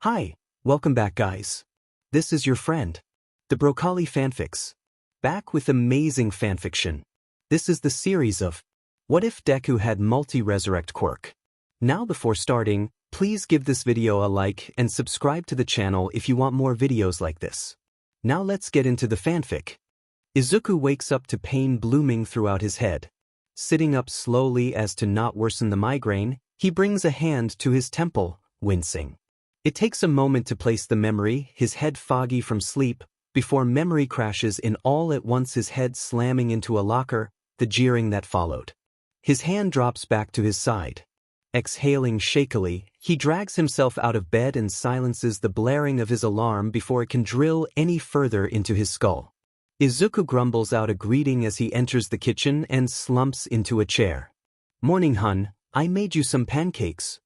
Hi, welcome back guys. This is your friend, the Broccoli Fanfics. Back with amazing fanfiction. This is the series of What If Deku Had Multi-Resurrect Quirk. Now before starting, please give this video a like and subscribe to the channel if you want more videos like this. Now let's get into the fanfic. Izuku wakes up to pain blooming throughout his head. Sitting up slowly as to not worsen the migraine, he brings a hand to his temple, wincing. It takes a moment to place the memory, his head foggy from sleep, before memory crashes in all at once, his head slamming into a locker, the jeering that followed. His hand drops back to his side. Exhaling shakily, he drags himself out of bed and silences the blaring of his alarm before it can drill any further into his skull. Izuku grumbles out a greeting as he enters the kitchen and slumps into a chair. "Morning, hun, I made you some pancakes."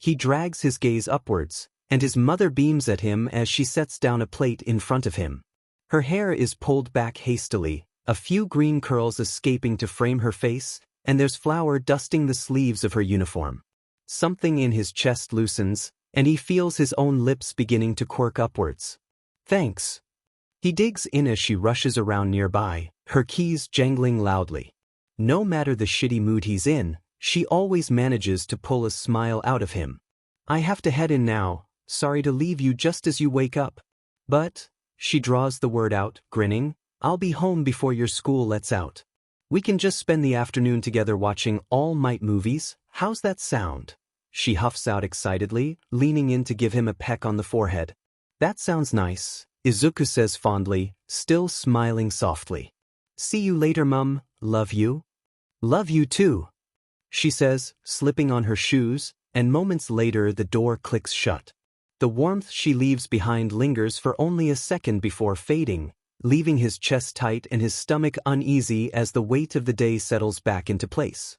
He drags his gaze upwards, and his mother beams at him as she sets down a plate in front of him. Her hair is pulled back hastily, a few green curls escaping to frame her face, and there's flour dusting the sleeves of her uniform. Something in his chest loosens, and he feels his own lips beginning to quirk upwards. "Thanks." He digs in as she rushes around nearby, her keys jangling loudly. No matter the shitty mood he's in, she always manages to pull a smile out of him. "I have to head in now, sorry to leave you just as you wake up. But," she draws the word out, grinning, "I'll be home before your school lets out. We can just spend the afternoon together watching All Might movies, how's that sound?" She huffs out excitedly, leaning in to give him a peck on the forehead. "That sounds nice," Izuku says fondly, still smiling softly. "See you later, Mum, love you." "Love you too," she says, slipping on her shoes, and moments later the door clicks shut. The warmth she leaves behind lingers for only a second before fading, leaving his chest tight and his stomach uneasy as the weight of the day settles back into place.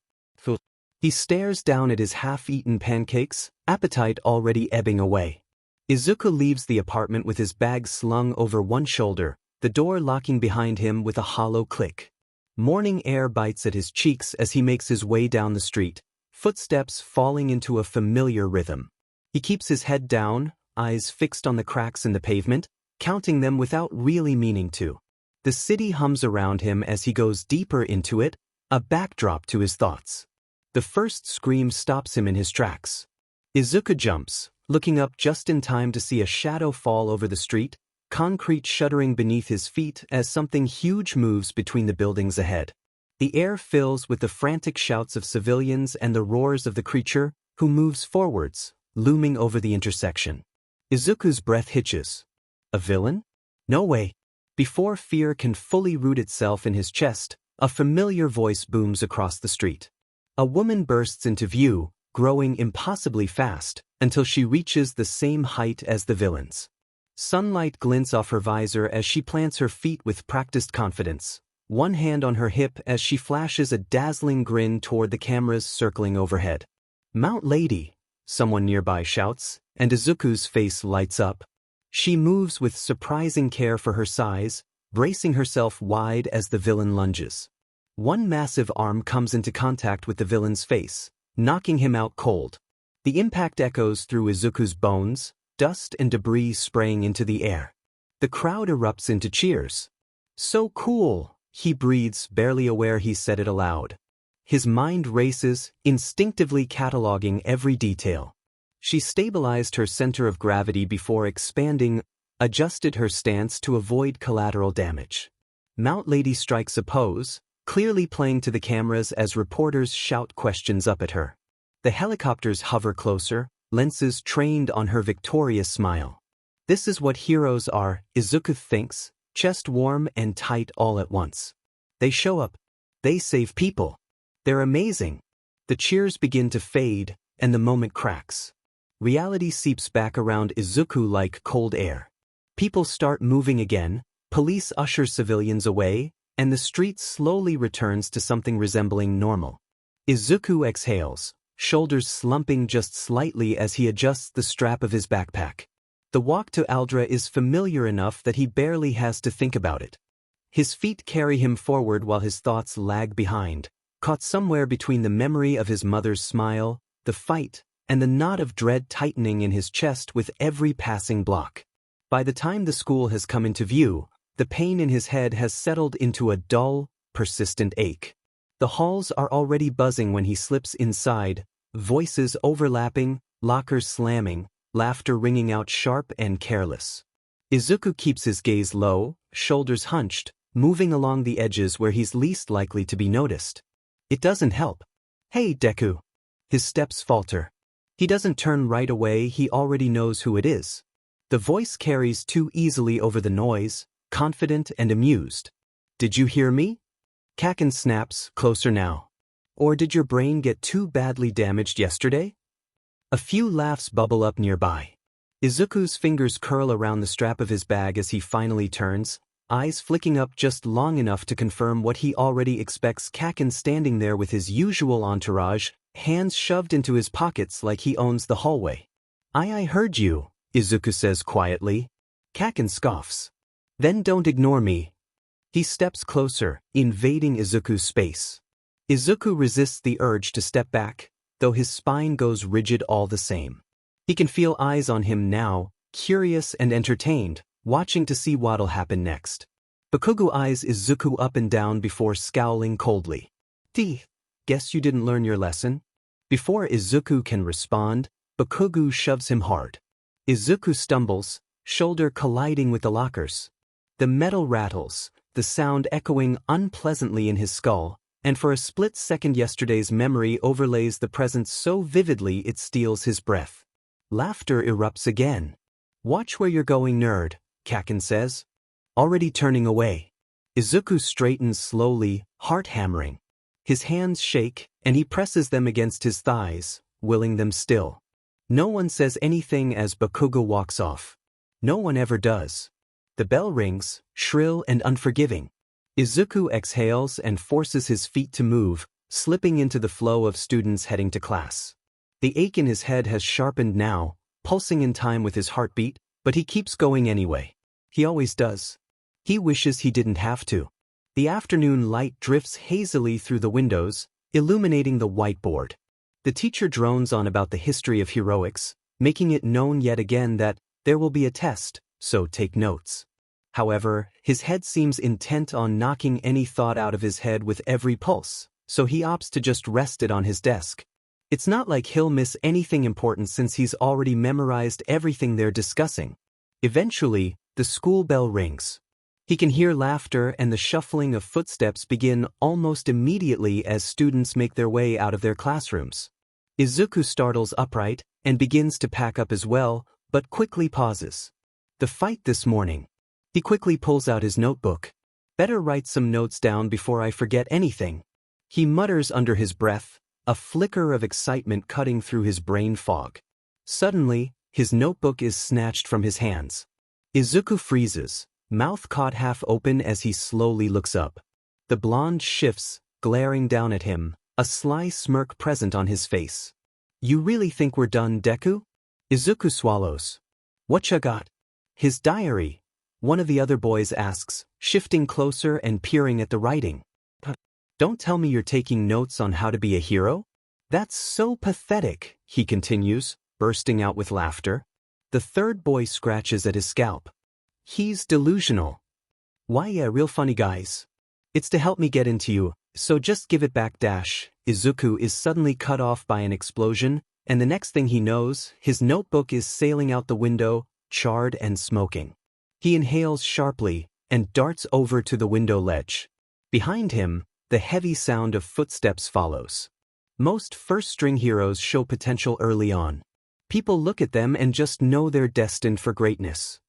He stares down at his half-eaten pancakes, appetite already ebbing away. Izuku leaves the apartment with his bag slung over one shoulder, the door locking behind him with a hollow click. Morning air bites at his cheeks as he makes his way down the street, footsteps falling into a familiar rhythm. He keeps his head down, eyes fixed on the cracks in the pavement, counting them without really meaning to. The city hums around him as he goes deeper into it, a backdrop to his thoughts. The first scream stops him in his tracks. Izuku jumps, looking up just in time to see a shadow fall over the street, concrete shuddering beneath his feet as something huge moves between the buildings ahead. The air fills with the frantic shouts of civilians and the roars of the creature, who moves forwards, looming over the intersection. Izuku's breath hitches. A villain? No way. Before fear can fully root itself in his chest, a familiar voice booms across the street. A woman bursts into view, growing impossibly fast, until she reaches the same height as the villains. Sunlight glints off her visor as she plants her feet with practiced confidence, one hand on her hip as she flashes a dazzling grin toward the cameras circling overhead. "Mount Lady," someone nearby shouts, and Izuku's face lights up. She moves with surprising care for her size, bracing herself wide as the villain lunges. One massive arm comes into contact with the villain's face, knocking him out cold. The impact echoes through Izuku's bones, dust and debris spraying into the air. The crowd erupts into cheers. "So cool," he breathes, barely aware he said it aloud. His mind races, instinctively cataloging every detail. She stabilized her center of gravity before expanding, adjusted her stance to avoid collateral damage. Mount Lady strikes a pose, clearly playing to the cameras as reporters shout questions up at her. The helicopters hover closer, lenses trained on her victorious smile. This is what heroes are, Izuku thinks, chest warm and tight all at once. They show up. They save people. They're amazing. The cheers begin to fade, and the moment cracks. Reality seeps back around Izuku like cold air. People start moving again, police usher civilians away, and the street slowly returns to something resembling normal. Izuku exhales, shoulders slumping just slightly as he adjusts the strap of his backpack. The walk to Aldra is familiar enough that he barely has to think about it. His feet carry him forward while his thoughts lag behind, caught somewhere between the memory of his mother's smile, the fight, and the knot of dread tightening in his chest with every passing block. By the time the school has come into view, the pain in his head has settled into a dull, persistent ache. The halls are already buzzing when he slips inside, voices overlapping, lockers slamming, laughter ringing out sharp and careless. Izuku keeps his gaze low, shoulders hunched, moving along the edges where he's least likely to be noticed. It doesn't help. "Hey, Deku." His steps falter. He doesn't turn right away, he already knows who it is. The voice carries too easily over the noise, confident and amused. "Did you hear me?" Kaken snaps, "Closer now. Or did your brain get too badly damaged yesterday?" A few laughs bubble up nearby. Izuku's fingers curl around the strap of his bag as he finally turns, eyes flicking up just long enough to confirm what he already expects. Kaken standing there with his usual entourage, hands shoved into his pockets like he owns the hallway. I heard you," Izuku says quietly. Kaken scoffs. "Then don't ignore me." He steps closer, invading Izuku's space. Izuku resists the urge to step back, though his spine goes rigid all the same. He can feel eyes on him now, curious and entertained, watching to see what'll happen next. Bakugo eyes Izuku up and down before scowling coldly. Guess you didn't learn your lesson?" Before Izuku can respond, Bakugo shoves him hard. Izuku stumbles, shoulder colliding with the lockers. The metal rattles, the sound echoing unpleasantly in his skull, and for a split second yesterday's memory overlays the present so vividly it steals his breath. Laughter erupts again. "Watch where you're going, nerd," Kaken says. Already turning away. Izuku straightens slowly, heart hammering. His hands shake, and he presses them against his thighs, willing them still. No one says anything as Bakugo walks off. No one ever does. The bell rings, shrill and unforgiving. Izuku exhales and forces his feet to move, slipping into the flow of students heading to class. The ache in his head has sharpened now, pulsing in time with his heartbeat, but he keeps going anyway. He always does. He wishes he didn't have to. The afternoon light drifts hazily through the windows, illuminating the whiteboard. The teacher drones on about the history of heroics, making it known yet again that there will be a test, so take notes. However, his head seems intent on knocking any thought out of his head with every pulse, so he opts to just rest it on his desk. It's not like he'll miss anything important since he's already memorized everything they're discussing. Eventually, the school bell rings. He can hear laughter and the shuffling of footsteps begin almost immediately as students make their way out of their classrooms. Izuku startles upright and begins to pack up as well, but quickly pauses. The fight this morning. He quickly pulls out his notebook. "Better write some notes down before I forget anything." He mutters under his breath, a flicker of excitement cutting through his brain fog. Suddenly, his notebook is snatched from his hands. Izuku freezes, mouth caught half open as he slowly looks up. The blonde shifts, glaring down at him, a sly smirk present on his face. "You really think we're done, Deku?" Izuku swallows. "Whatcha got?" "His diary," one of the other boys asks, shifting closer and peering at the writing. "Don't tell me you're taking notes on how to be a hero?" "That's so pathetic," he continues, bursting out with laughter. The third boy scratches at his scalp. "He's delusional." "Why, yeah, real funny guys. It's to help me get into you, so just give it back dash." Izuku is suddenly cut off by an explosion, and the next thing he knows, his notebook is sailing out the window, charred and smoking. He inhales sharply and darts over to the window ledge. Behind him, the heavy sound of footsteps follows. Most first-string heroes show potential early on. People look at them and just know they're destined for greatness.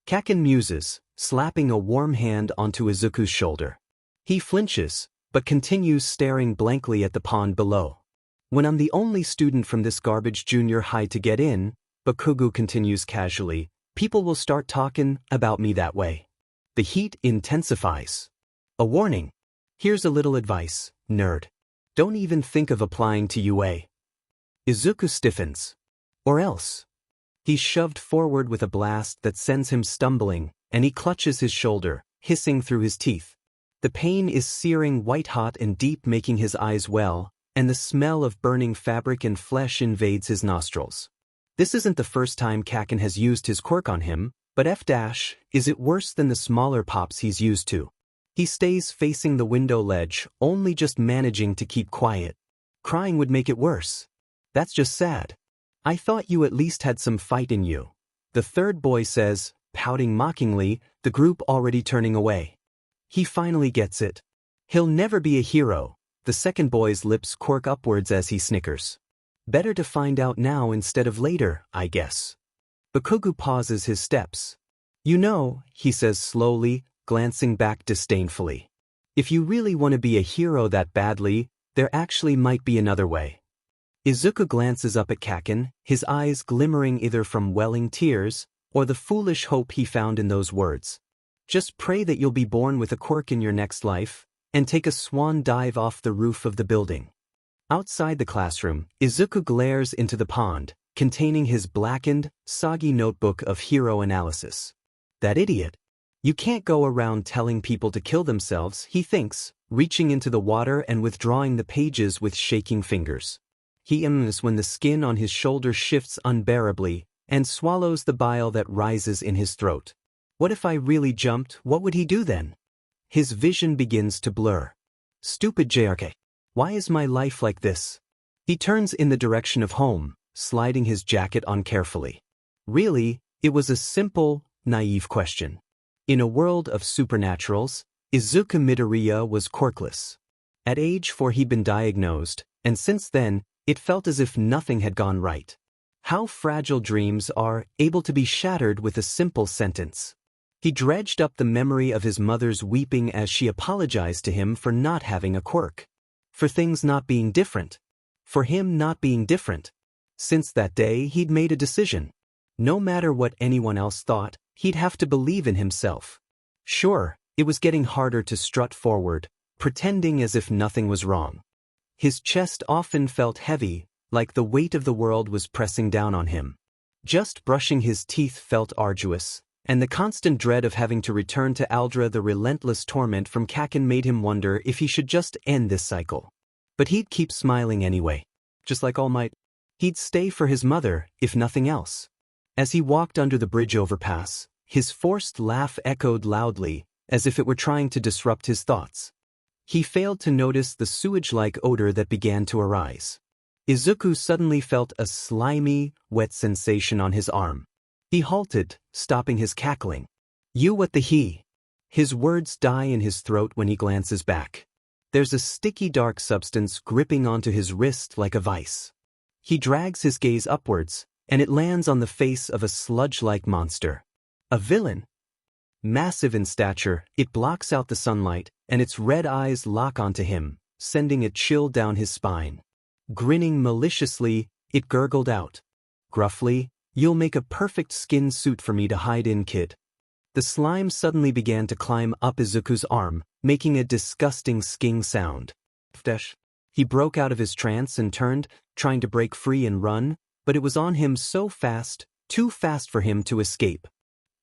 Kaken muses, slapping a warm hand onto Izuku's shoulder. He flinches, but continues staring blankly at the pond below. "When I'm the only student from this garbage junior high to get in," Bakugo continues casually, "people will start talking about me that way." The heat intensifies. A warning. Here's a little advice, nerd. Don't even think of applying to UA. Izuku stiffens. Or else. He's shoved forward with a blast that sends him stumbling, and he clutches his shoulder, hissing through his teeth. The pain is searing white-hot and deep, making his eyes well, and the smell of burning fabric and flesh invades his nostrils. This isn't the first time Kaken has used his quirk on him, but is it worse than the smaller pops he's used to? He stays facing the window ledge, only just managing to keep quiet. Crying would make it worse. That's just sad. I thought you at least had some fight in you. The third boy says, pouting mockingly, the group already turning away. He finally gets it. He'll never be a hero. The second boy's lips quirk upwards as he snickers. Better to find out now instead of later, I guess. Bakugu pauses his steps. You know, he says slowly, glancing back disdainfully. If you really want to be a hero that badly, there actually might be another way. Izuku glances up at Kaken, his eyes glimmering either from welling tears or the foolish hope he found in those words. Just pray that you'll be born with a quirk in your next life, and take a swan dive off the roof of the building. Outside the classroom, Izuku glares into the pond, containing his blackened, soggy notebook of hero analysis. That idiot. You can't go around telling people to kill themselves, he thinks, reaching into the water and withdrawing the pages with shaking fingers. He ems when the skin on his shoulder shifts unbearably, and swallows the bile that rises in his throat. What if I really jumped? What would he do then? His vision begins to blur. Stupid JRK. Why is my life like this? He turns in the direction of home, sliding his jacket on carefully. Really, it was a simple, naive question. In a world of supernaturals, Izuku Midoriya was quirkless. At age 4 he'd been diagnosed, and since then, it felt as if nothing had gone right. How fragile dreams are able to be shattered with a simple sentence. He dredged up the memory of his mother's weeping as she apologized to him for not having a quirk. For things not being different. For him not being different. Since that day he'd made a decision. No matter what anyone else thought, he'd have to believe in himself. Sure, it was getting harder to strut forward, pretending as if nothing was wrong. His chest often felt heavy, like the weight of the world was pressing down on him. Just brushing his teeth felt arduous, and the constant dread of having to return to Aldra, the relentless torment from Kaken, made him wonder if he should just end this cycle. But he'd keep smiling anyway. Just like All Might. He'd stay for his mother, if nothing else. As he walked under the bridge overpass, his forced laugh echoed loudly, as if it were trying to disrupt his thoughts. He failed to notice the sewage-like odor that began to arise. Izuku suddenly felt a slimy, wet sensation on his arm. He halted, stopping his cackling. You what the he? His words die in his throat when he glances back. There's a sticky dark substance gripping onto his wrist like a vice. He drags his gaze upwards, and it lands on the face of a sludge-like monster. A villain. Massive in stature, it blocks out the sunlight, and its red eyes lock onto him, sending a chill down his spine. Grinning maliciously, it gurgled out. Gruffly, you'll make a perfect skin suit for me to hide in, kid. The slime suddenly began to climb up Izuku's arm, making a disgusting sking sound. He broke out of his trance and turned, trying to break free and run, but it was on him so fast, too fast for him to escape.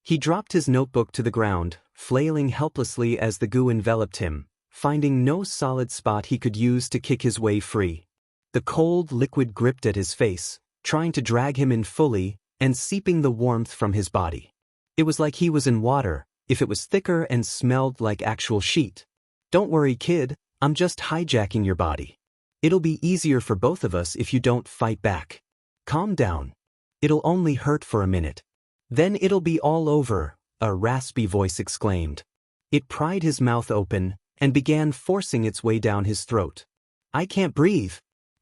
He dropped his notebook to the ground, flailing helplessly as the goo enveloped him, finding no solid spot he could use to kick his way free. The cold liquid gripped at his face, trying to drag him in fully, and seeping the warmth from his body. It was like he was in water, if it was thicker and smelled like actual sheet. Don't worry, kid, I'm just hijacking your body. It'll be easier for both of us if you don't fight back. Calm down. It'll only hurt for a minute. Then it'll be all over, a raspy voice exclaimed. It pried his mouth open, and began forcing its way down his throat. I can't breathe.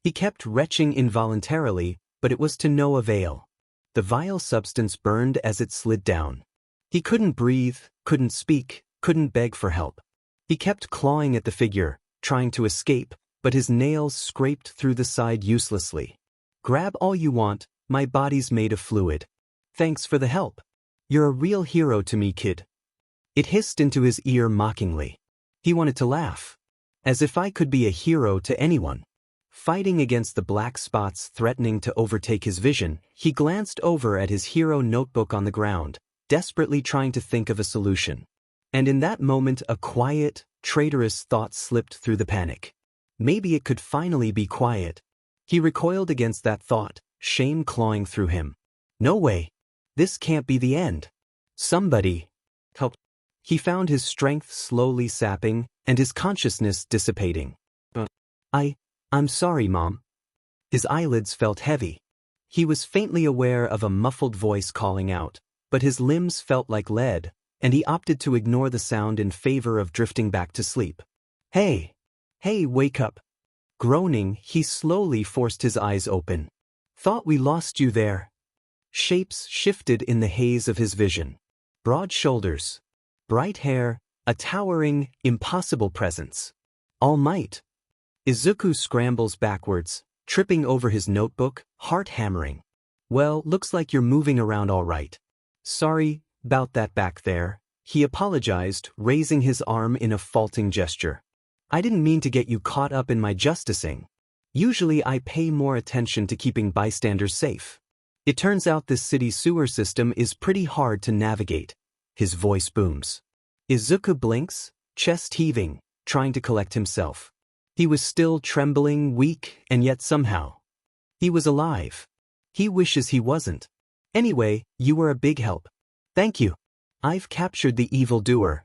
He kept retching involuntarily, but it was to no avail. The vile substance burned as it slid down. He couldn't breathe, couldn't speak, couldn't beg for help. He kept clawing at the figure, trying to escape, but his nails scraped through the side uselessly. Grab all you want, my body's made of fluid. Thanks for the help. You're a real hero to me, kid. It hissed into his ear mockingly. He wanted to laugh. As if I could be a hero to anyone. Fighting against the black spots threatening to overtake his vision, he glanced over at his hero notebook on the ground, desperately trying to think of a solution. And in that moment a quiet, traitorous thought slipped through the panic. Maybe it could finally be quiet. He recoiled against that thought, shame clawing through him. No way. This can't be the end. Somebody help. He found his strength slowly sapping and his consciousness dissipating. I'm sorry, Mom. His eyelids felt heavy. He was faintly aware of a muffled voice calling out, but his limbs felt like lead, and he opted to ignore the sound in favor of drifting back to sleep. Hey, wake up. Groaning, he slowly forced his eyes open. Thought we lost you there. Shapes shifted in the haze of his vision. Broad shoulders, bright hair, a towering, impossible presence. All Might. Izuku scrambles backwards, tripping over his notebook, heart hammering. Well, looks like you're moving around all right. Sorry about that back there, he apologized, raising his arm in a faulting gesture. I didn't mean to get you caught up in my justicing. Usually I pay more attention to keeping bystanders safe. It turns out this city's sewer system is pretty hard to navigate. His voice booms. Izuku blinks, chest heaving, trying to collect himself. He was still trembling, weak, and yet somehow he was alive. He wishes he wasn't. Anyway, you were a big help. Thank you. I've captured the evildoer,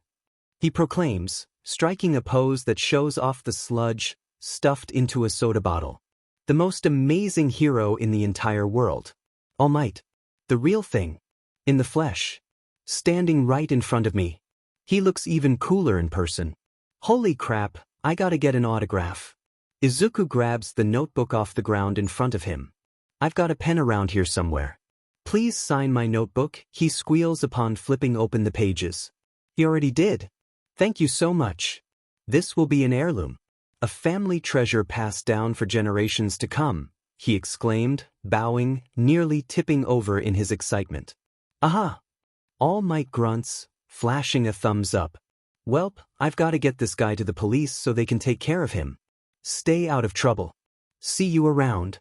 he proclaims, striking a pose that shows off the sludge stuffed into a soda bottle. The most amazing hero in the entire world. All Might. The real thing. In the flesh. Standing right in front of me. He looks even cooler in person. Holy crap, I gotta get an autograph. Izuku grabs the notebook off the ground in front of him. I've got a pen around here somewhere. Please sign my notebook, he squeals upon flipping open the pages. He already did. Thank you so much. This will be an heirloom. A family treasure passed down for generations to come, he exclaimed, bowing, nearly tipping over in his excitement. Aha! All Might grunts, flashing a thumbs up. Welp, I've got to get this guy to the police so they can take care of him. Stay out of trouble. See you around.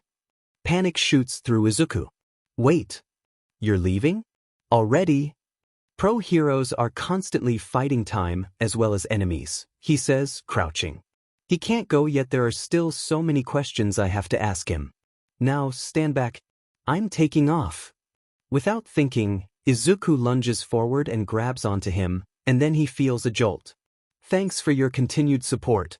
Panic shoots through Izuku. Wait. You're leaving? Already? Pro heroes are constantly fighting time as well as enemies, he says, crouching. He can't go yet, there are still so many questions I have to ask him. Now stand back. I'm taking off. Without thinking, Izuku lunges forward and grabs onto him, and then he feels a jolt. Thanks for your continued support.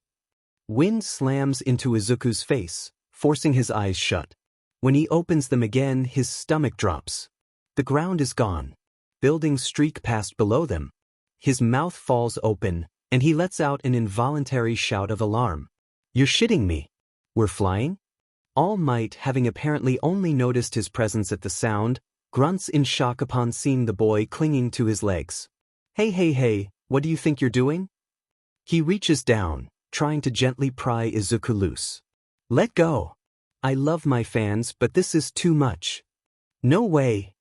Wind slams into Izuku's face, forcing his eyes shut. When he opens them again, his stomach drops. The ground is gone. Buildings streak past below them. His mouth falls open, and he lets out an involuntary shout of alarm. You're shitting me. We're flying? All Might, having apparently only noticed his presence at the sound, grunts in shock upon seeing the boy clinging to his legs. Hey, what do you think you're doing? He reaches down, trying to gently pry Izuku loose. Let go. I love my fans, but this is too much. No way.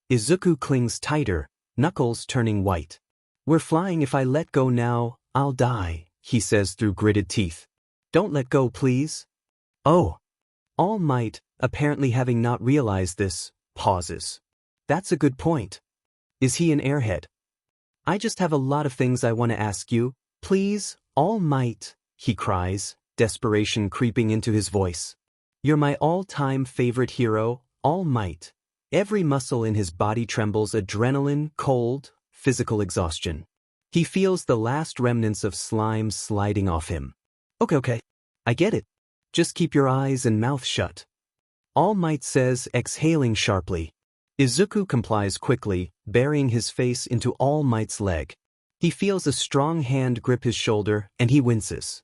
Izuku clings tighter, knuckles turning white. We're flying. If I let go now, I'll die, he says through gritted teeth. Don't let go, please. Oh. All Might, apparently having not realized this, pauses. That's a good point. Is he an airhead? I just have a lot of things I want to ask you. Please, All Might, he cries, desperation creeping into his voice. You're my all-time favorite hero, All Might. Every muscle in his body trembles, adrenaline, cold, physical exhaustion. He feels the last remnants of slime sliding off him. Okay. I get it. Just keep your eyes and mouth shut. All Might says, exhaling sharply. Izuku complies quickly, burying his face into All Might's leg. He feels a strong hand grip his shoulder, and he winces.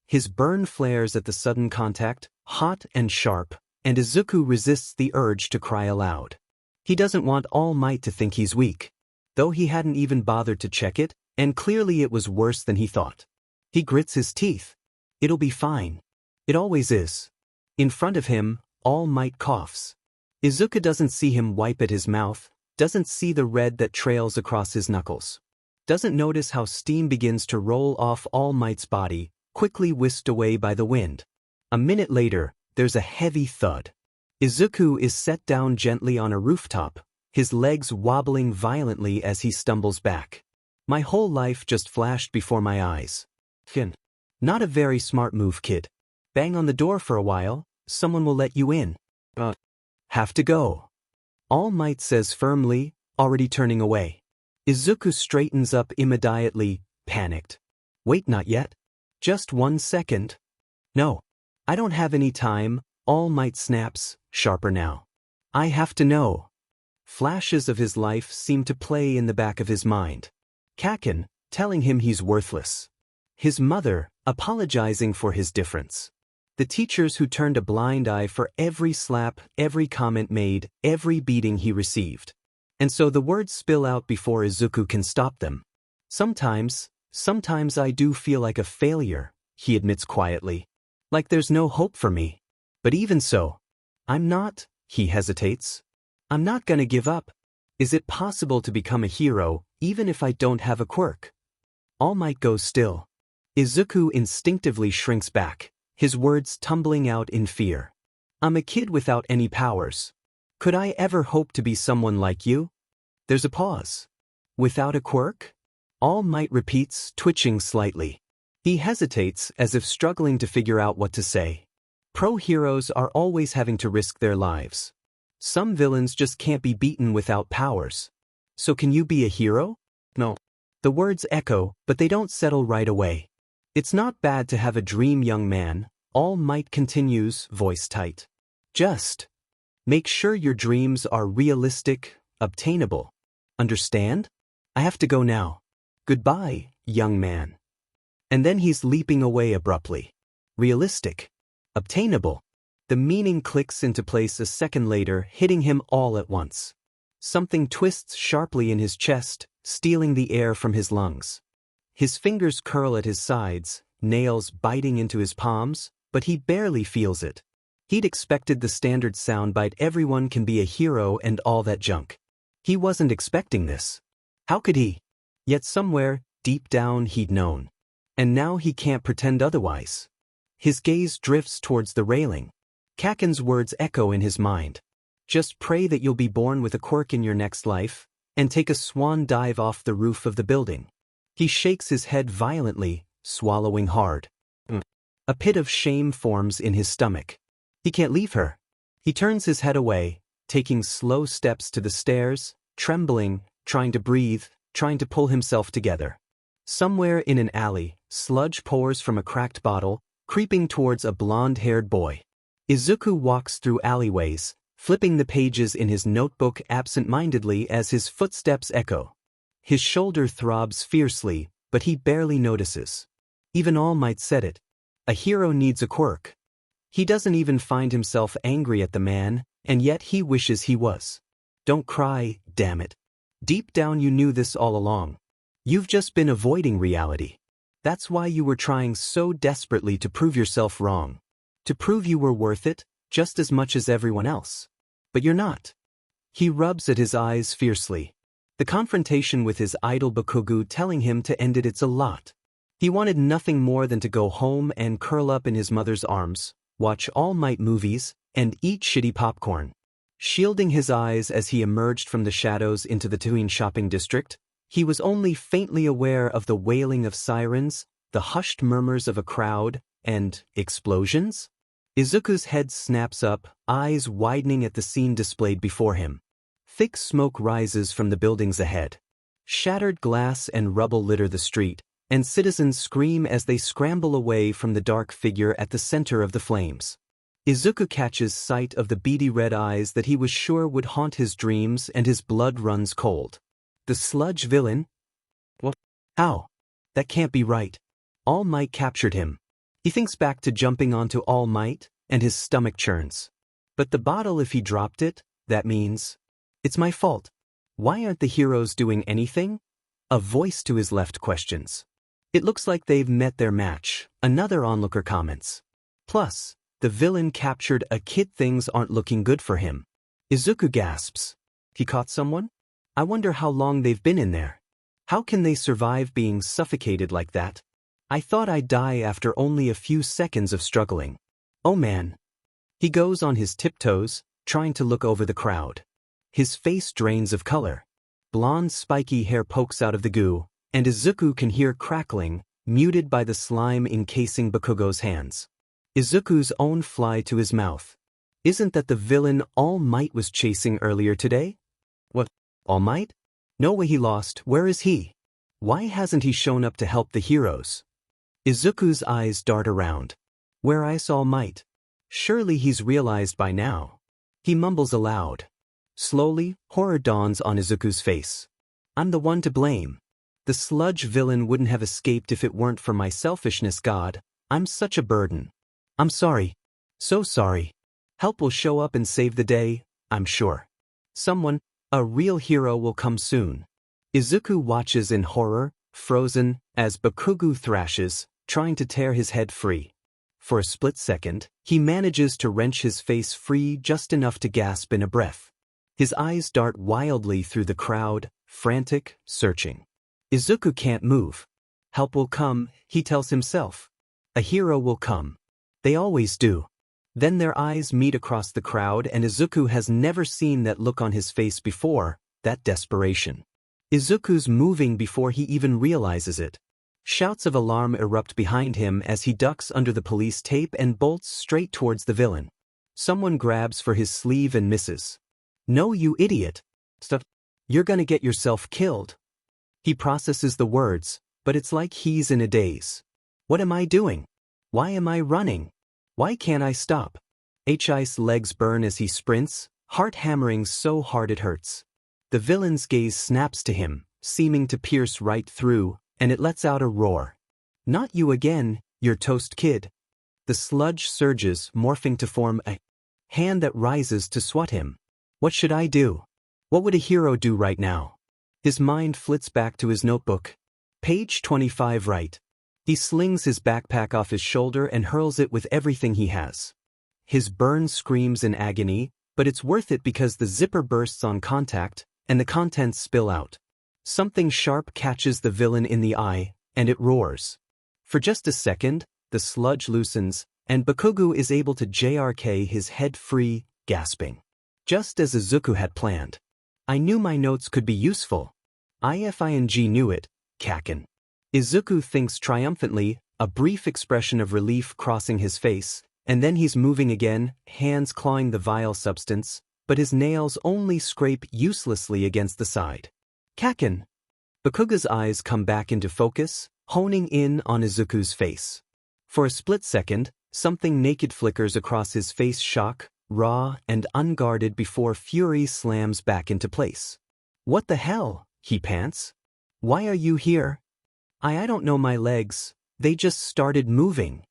His burn flares at the sudden contact, hot and sharp, and Izuku resists the urge to cry aloud. He doesn't want All Might to think he's weak, though he hadn't even bothered to check it, and clearly it was worse than he thought. He grits his teeth. It'll be fine. It always is. In front of him, All Might coughs. Izuku doesn't see him wipe at his mouth, doesn't see the red that trails across his knuckles. Doesn't notice how steam begins to roll off All Might's body, quickly whisked away by the wind. A minute later, there's a heavy thud. Izuku is set down gently on a rooftop, his legs wobbling violently as he stumbles back. My whole life just flashed before my eyes. Not a very smart move, kid. Bang on the door for a while, someone will let you in. Have to go. All Might says firmly, already turning away. Izuku straightens up immediately, panicked. Wait, not yet. Just 1 second. No. I don't have any time, All Might snaps, sharper now. I have to know. Flashes of his life seem to play in the back of his mind. Kaken, telling him he's worthless. His mother, apologizing for his difference. The teachers who turned a blind eye for every slap, every comment made, every beating he received. And so the words spill out before Izuku can stop them. Sometimes I do feel like a failure, he admits quietly. Like there's no hope for me. But even so, I'm not, he hesitates. I'm not gonna give up. Is it possible to become a hero, even if I don't have a quirk? All Might goes still. Izuku instinctively shrinks back, his words tumbling out in fear. I'm a kid without any powers. Could I ever hope to be someone like you? There's a pause. Without a quirk? All Might repeats, twitching slightly. He hesitates as if struggling to figure out what to say. Pro-heroes are always having to risk their lives. Some villains just can't be beaten without powers. So can you be a hero? No. The words echo, but they don't settle right away. It's not bad to have a dream, young man, All Might continues, voice tight. Just make sure your dreams are realistic, obtainable. Understand? I have to go now. Goodbye, young man. And then he's leaping away abruptly. Realistic. Obtainable. The meaning clicks into place a second later, hitting him all at once. Something twists sharply in his chest, stealing the air from his lungs. His fingers curl at his sides, nails biting into his palms, but he barely feels it. He'd expected the standard soundbite, everyone can be a hero and all that junk. He wasn't expecting this. How could he? Yet somewhere, deep down, he'd known. And now he can't pretend otherwise. His gaze drifts towards the railing. Kaken's words echo in his mind. Just pray that you'll be born with a quirk in your next life, and take a swan dive off the roof of the building. He shakes his head violently, swallowing hard. A pit of shame forms in his stomach. He can't leave her. He turns his head away, taking slow steps to the stairs, trembling, trying to breathe, trying to pull himself together. Somewhere in an alley, sludge pours from a cracked bottle, creeping towards a blonde-haired boy. Izuku walks through alleyways, flipping the pages in his notebook absent-mindedly as his footsteps echo. His shoulder throbs fiercely, but he barely notices. Even All Might said it. A hero needs a quirk. He doesn't even find himself angry at the man, and yet he wishes he was. Don't cry, damn it. Deep down you knew this all along. You've just been avoiding reality. That's why you were trying so desperately to prove yourself wrong. To prove you were worth it, just as much as everyone else. But you're not. He rubs at his eyes fiercely. The confrontation with his idol Bakugo telling him to end it's a lot. He wanted nothing more than to go home and curl up in his mother's arms, watch All Might movies, and eat shitty popcorn. Shielding his eyes as he emerged from the shadows into the Tuin shopping district, he was only faintly aware of the wailing of sirens, the hushed murmurs of a crowd, and explosions? Izuku's head snaps up, eyes widening at the scene displayed before him. Thick smoke rises from the buildings ahead. Shattered glass and rubble litter the street, and citizens scream as they scramble away from the dark figure at the center of the flames. Izuku catches sight of the beady red eyes that he was sure would haunt his dreams, and his blood runs cold. The sludge villain? What? How? That can't be right. All Might captured him. He thinks back to jumping onto All Might, and his stomach churns. But the bottle, if he dropped it, that means... It's my fault. Why aren't the heroes doing anything? A voice to his left questions. It looks like they've met their match, another onlooker comments. Plus, the villain captured a kid, things aren't looking good for him. Izuku gasps. He caught someone? I wonder how long they've been in there. How can they survive being suffocated like that? I thought I'd die after only a few seconds of struggling. Oh man. He goes on his tiptoes, trying to look over the crowd. His face drains of color. Blonde spiky hair pokes out of the goo, and Izuku can hear crackling, muted by the slime encasing Bakugo's hands. Izuku's own fly to his mouth. Isn't that the villain All Might was chasing earlier today? What? All Might? No way he lost. Where is he? Why hasn't he shown up to help the heroes? Izuku's eyes dart around. Where is All Might? Surely he's realized by now. He mumbles aloud. Slowly, horror dawns on Izuku's face. I'm the one to blame. The sludge villain wouldn't have escaped if it weren't for my selfishness, God. I'm such a burden. I'm sorry. So sorry. Help will show up and save the day, I'm sure. Someone, a real hero, will come soon. Izuku watches in horror, frozen, as Bakugo thrashes, trying to tear his head free. For a split second, he manages to wrench his face free just enough to gasp in a breath. His eyes dart wildly through the crowd, frantic, searching. Izuku can't move. Help will come, he tells himself. A hero will come. They always do. Then their eyes meet across the crowd, and Izuku has never seen that look on his face before, that desperation. Izuku's moving before he even realizes it. Shouts of alarm erupt behind him as he ducks under the police tape and bolts straight towards the villain. Someone grabs for his sleeve and misses. No, you idiot. Stop. You're gonna get yourself killed. He processes the words, but it's like he's in a daze. What am I doing? Why am I running? Why can't I stop? His legs burn as he sprints, heart hammering so hard it hurts. The villain's gaze snaps to him, seeming to pierce right through, and it lets out a roar. Not you again, you're toast, kid. The sludge surges, morphing to form a hand that rises to swat him. What should I do? What would a hero do right now? His mind flits back to his notebook. Page 25 right. He slings his backpack off his shoulder and hurls it with everything he has. His burn screams in agony, but it's worth it because the zipper bursts on contact, and the contents spill out. Something sharp catches the villain in the eye, and it roars. For just a second, the sludge loosens, and Bakugo is able to JRK his head free, gasping. Just as Izuku had planned. I knew my notes could be useful. IFING knew it, Kaken. Izuku thinks triumphantly, a brief expression of relief crossing his face, and then he's moving again, hands clawing the vile substance, but his nails only scrape uselessly against the side. Kaken. Bakugo's eyes come back into focus, honing in on Izuku's face. For a split second, something naked flickers across his face, shock, raw and unguarded, before fury slams back into place. What the hell? He pants. Why are you here? I don't know, my legs, they just started moving.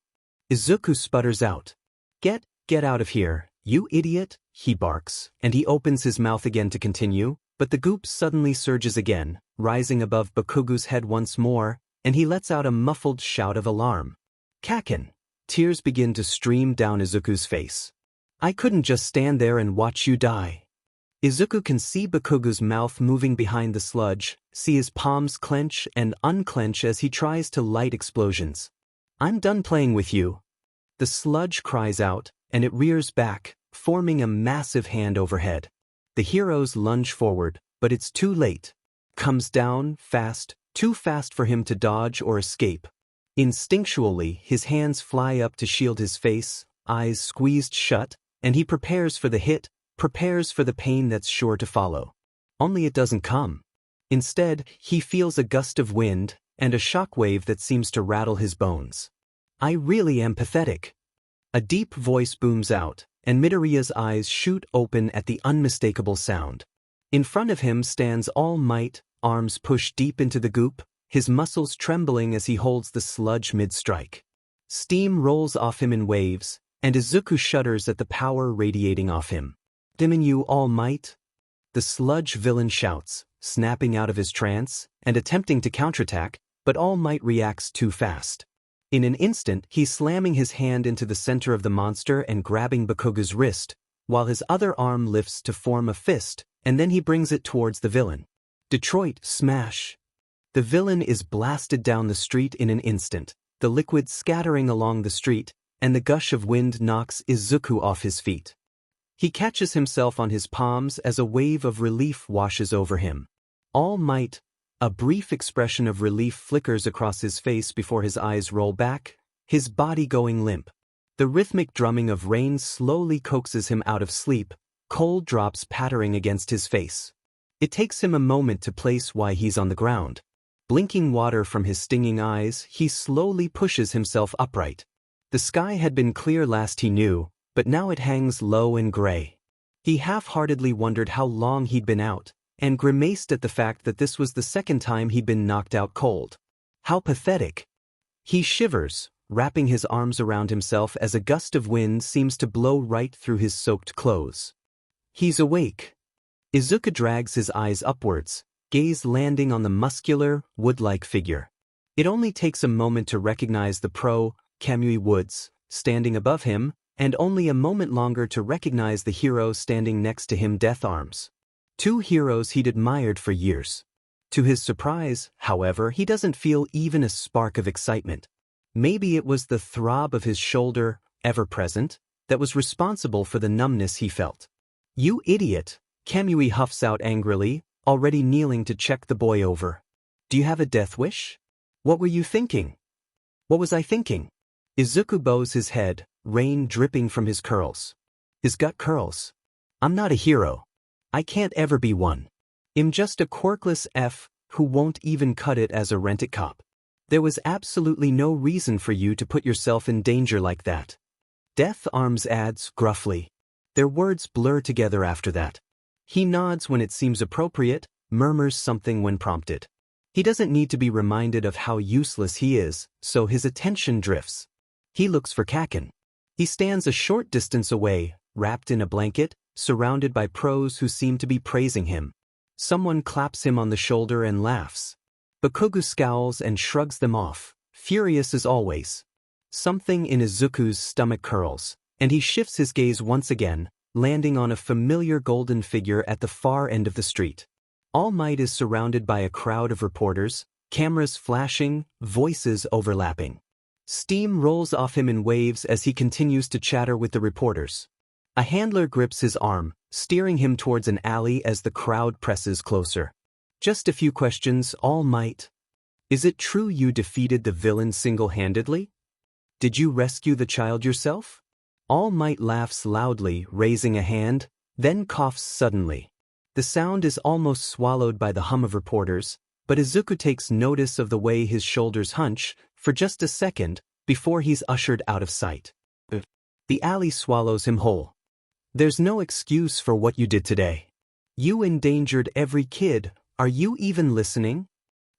Izuku sputters out. Get out of here, you idiot, he barks, and he opens his mouth again to continue, but the goop suddenly surges again, rising above Bakugo's head once more, and he lets out a muffled shout of alarm. Kaken. Tears begin to stream down Izuku's face. I couldn't just stand there and watch you die. Izuku can see Bakugo's mouth moving behind the sludge, see his palms clench and unclench as he tries to light explosions. I'm done playing with you. The sludge cries out, and it rears back, forming a massive hand overhead. The heroes lunge forward, but it's too late. Comes down, fast, too fast for him to dodge or escape. Instinctually, his hands fly up to shield his face, eyes squeezed shut, and he prepares for the hit, prepares for the pain that's sure to follow. Only it doesn't come. Instead, he feels a gust of wind, and a shockwave that seems to rattle his bones. I really am pathetic. A deep voice booms out, and Midoriya's eyes shoot open at the unmistakable sound. In front of him stands All Might, arms pushed deep into the goop, his muscles trembling as he holds the sludge mid-strike. Steam rolls off him in waves, and Izuku shudders at the power radiating off him. Damn you, All Might! The sludge villain shouts, snapping out of his trance, and attempting to counterattack, but All Might reacts too fast. In an instant, he's slamming his hand into the center of the monster and grabbing Bakugo's wrist, while his other arm lifts to form a fist, and then he brings it towards the villain. Detroit, smash! The villain is blasted down the street in an instant, the liquid scattering along the street, and the gush of wind knocks Izuku off his feet. He catches himself on his palms as a wave of relief washes over him. All Might. A brief expression of relief flickers across his face before his eyes roll back, his body going limp. The rhythmic drumming of rain slowly coaxes him out of sleep, cold drops pattering against his face. It takes him a moment to place why he's on the ground. Blinking water from his stinging eyes, he slowly pushes himself upright. The sky had been clear last he knew, but now it hangs low and gray. He half-heartedly wondered how long he'd been out, and grimaced at the fact that this was the second time he'd been knocked out cold. How pathetic. He shivers, wrapping his arms around himself as a gust of wind seems to blow right through his soaked clothes. He's awake. Izuku drags his eyes upwards, gaze landing on the muscular, wood-like figure. It only takes a moment to recognize the Kamui Woods standing above him, and only a moment longer to recognize the hero standing next to him, Death Arms. Two heroes he'd admired for years. To his surprise, however, he doesn't feel even a spark of excitement. Maybe it was the throb of his shoulder, ever present, that was responsible for the numbness he felt. "You idiot," Kamui huffs out angrily, already kneeling to check the boy over. "Do you have a death wish? What were you thinking?" "What was I thinking?" Izuku bows his head, rain dripping from his curls. His gut curls. "I'm not a hero. I can't ever be one. I'm just a quirkless F who won't even cut it as a rent-a cop. There was absolutely no reason for you to put yourself in danger like that." Death Arms adds gruffly. Their words blur together after that. He nods when it seems appropriate, murmurs something when prompted. He doesn't need to be reminded of how useless he is, so his attention drifts. He looks for Kaken. He stands a short distance away, wrapped in a blanket, surrounded by pros who seem to be praising him. Someone claps him on the shoulder and laughs. Bakugo scowls and shrugs them off, furious as always. Something in Izuku's stomach curls, and he shifts his gaze once again, landing on a familiar golden figure at the far end of the street. All Might is surrounded by a crowd of reporters, cameras flashing, voices overlapping. Steam rolls off him in waves as he continues to chatter with the reporters. A handler grips his arm, steering him towards an alley as the crowd presses closer. "Just a few questions, All Might. Is it true you defeated the villain single-handedly? Did you rescue the child yourself?" All Might laughs loudly, raising a hand, then coughs suddenly. The sound is almost swallowed by the hum of reporters, but Izuku takes notice of the way his shoulders hunch, for just a second, before he's ushered out of sight. The alley swallows him whole. "There's no excuse for what you did today. You endangered every kid. Are you even listening?"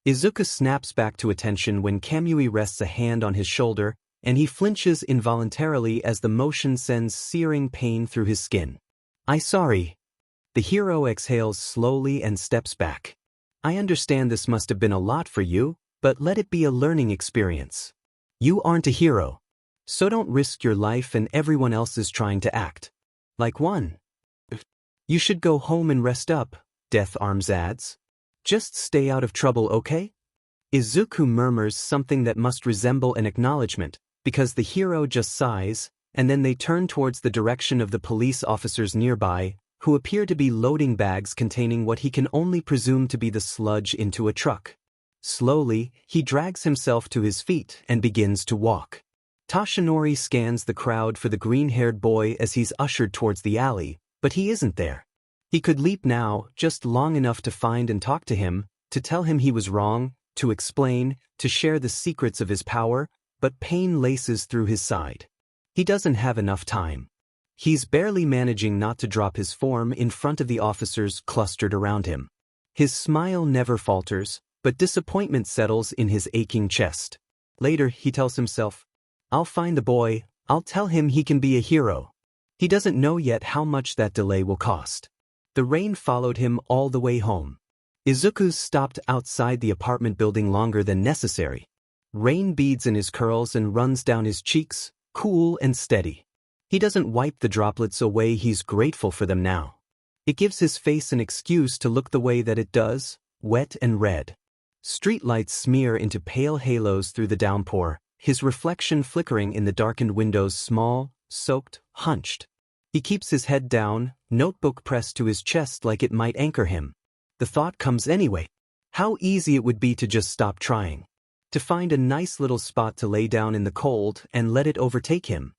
Izuku snaps back to attention when Kamui rests a hand on his shoulder, and he flinches involuntarily as the motion sends searing pain through his skin. "I'm sorry." The hero exhales slowly and steps back. "I understand this must have been a lot for you, but let it be a learning experience. You aren't a hero, so don't risk your life and everyone else is trying to act like one. You should go home and rest up," Death Arms adds. "Just stay out of trouble, okay?" Izuku murmurs something that must resemble an acknowledgement, because the hero just sighs, and then they turn towards the direction of the police officers nearby, who appear to be loading bags containing what he can only presume to be the sludge into a truck. Slowly, he drags himself to his feet and begins to walk. Toshinori scans the crowd for the green-haired boy as he's ushered towards the alley, but he isn't there. He could leap now, just long enough to find and talk to him, to tell him he was wrong, to explain, to share the secrets of his power, but pain laces through his side. He doesn't have enough time. He's barely managing not to drop his form in front of the officers clustered around him. His smile never falters, but disappointment settles in his aching chest. Later, he tells himself, "I'll find the boy, I'll tell him he can be a hero." He doesn't know yet how much that delay will cost. The rain followed him all the way home. Izuku's stopped outside the apartment building longer than necessary. Rain beads in his curls and runs down his cheeks, cool and steady. He doesn't wipe the droplets away, he's grateful for them now. It gives his face an excuse to look the way that it does, wet and red. Streetlights smear into pale halos through the downpour, his reflection flickering in the darkened windows, small, soaked, hunched. He keeps his head down, notebook pressed to his chest like it might anchor him. The thought comes anyway. How easy it would be to just stop trying. To find a nice little spot to lay down in the cold and let it overtake him.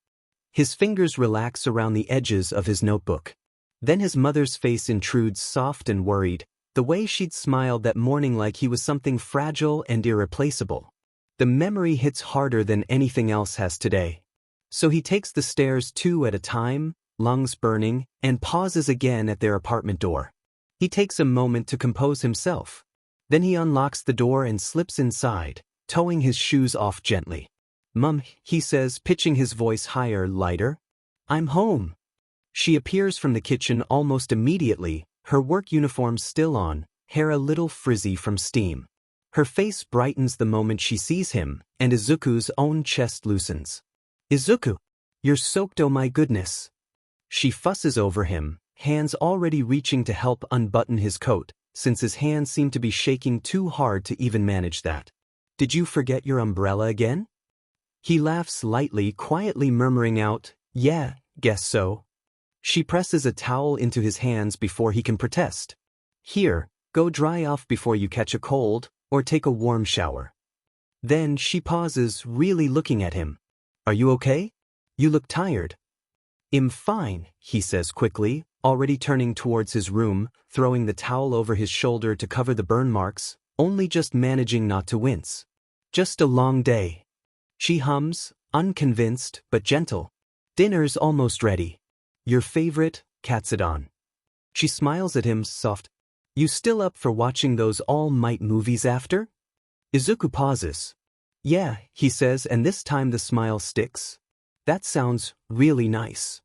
His fingers relax around the edges of his notebook. Then his mother's face intrudes, soft and worried, the way she'd smiled that morning like he was something fragile and irreplaceable. The memory hits harder than anything else has today. So he takes the stairs 2 at a time, lungs burning, and pauses again at their apartment door. He takes a moment to compose himself. Then he unlocks the door and slips inside, towing his shoes off gently. "Mum," he says, pitching his voice higher, lighter. "I'm home." She appears from the kitchen almost immediately, her work uniform still on, hair a little frizzy from steam. Her face brightens the moment she sees him, and Izuku's own chest loosens. "Izuku, you're soaked, oh my goodness." She fusses over him, hands already reaching to help unbutton his coat, since his hands seem to be shaking too hard to even manage that. "Did you forget your umbrella again?" He laughs lightly, quietly murmuring out, "Yeah, guess so." She presses a towel into his hands before he can protest. "Here, go dry off before you catch a cold, or take a warm shower." Then she pauses, really looking at him. "Are you okay? You look tired." "I'm fine," he says quickly, already turning towards his room, throwing the towel over his shoulder to cover the burn marks, only just managing not to wince. "Just a long day." She hums, unconvinced but gentle. "Dinner's almost ready. Your favorite, katsudan." She smiles at him, soft. "You still up for watching those All Might movies after?" Izuku pauses. "Yeah," he says, and this time the smile sticks. "That sounds really nice."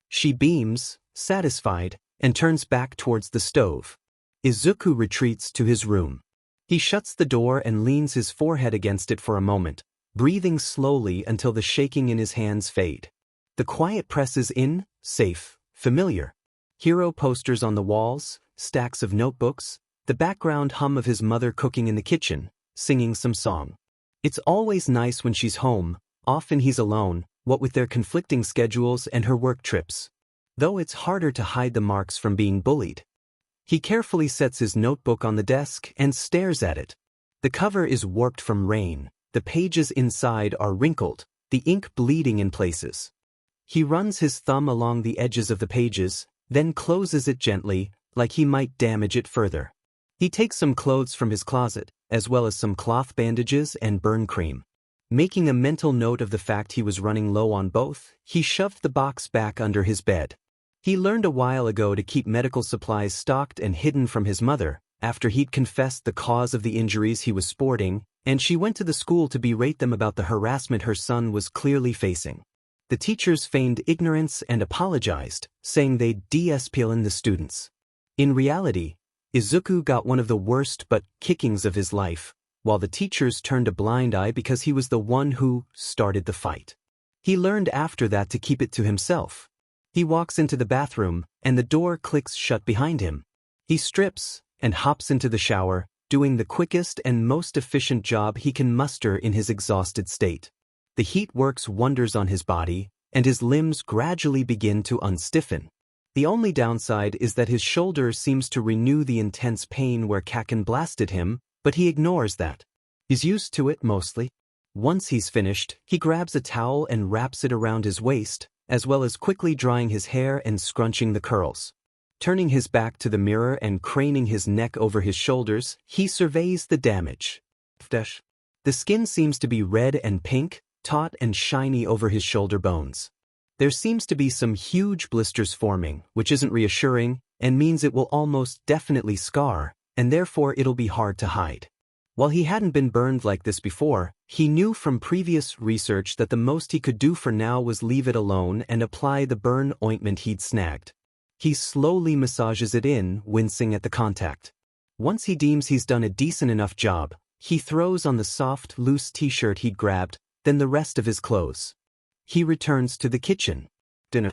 She beams, satisfied, and turns back towards the stove. Izuku retreats to his room. He shuts the door and leans his forehead against it for a moment, breathing slowly until the shaking in his hands fade. The quiet presses in, safe, familiar. Hero posters on the walls, stacks of notebooks, the background hum of his mother cooking in the kitchen, singing some song. It's always nice when she's home, often he's alone, what with their conflicting schedules and her work trips. Though it's harder to hide the marks from being bullied. He carefully sets his notebook on the desk and stares at it. The cover is warped from rain, the pages inside are wrinkled, the ink bleeding in places. He runs his thumb along the edges of the pages, then closes it gently, like he might damage it further. He takes some clothes from his closet, as well as some cloth bandages and burn cream. Making a mental note of the fact he was running low on both, he shoved the box back under his bed. He learned a while ago to keep medical supplies stocked and hidden from his mother, after he'd confessed the cause of the injuries he was sporting, and she went to the school to berate them about the harassment her son was clearly facing. The teachers feigned ignorance and apologized, saying they'd de-escalate the students. In reality, Izuku got one of the worst but kickings of his life, while the teachers turned a blind eye because he was the one who started the fight. He learned after that to keep it to himself. He walks into the bathroom, and the door clicks shut behind him. He strips and hops into the shower, doing the quickest and most efficient job he can muster in his exhausted state. The heat works wonders on his body, and his limbs gradually begin to unstiffen. The only downside is that his shoulder seems to renew the intense pain where Kaken blasted him, but he ignores that. He's used to it mostly. Once he's finished, he grabs a towel and wraps it around his waist, as well as quickly drying his hair and scrunching the curls. Turning his back to the mirror and craning his neck over his shoulders, he surveys the damage. The skin seems to be red and pink, taut and shiny over his shoulder bones. There seems to be some huge blisters forming, which isn't reassuring, and means it will almost definitely scar, and therefore it'll be hard to hide. While he hadn't been burned like this before, he knew from previous research that the most he could do for now was leave it alone and apply the burn ointment he'd snagged. He slowly massages it in, wincing at the contact. Once he deems he's done a decent enough job, he throws on the soft, loose t-shirt he'd grabbed, then the rest of his clothes. He returns to the kitchen. Dinner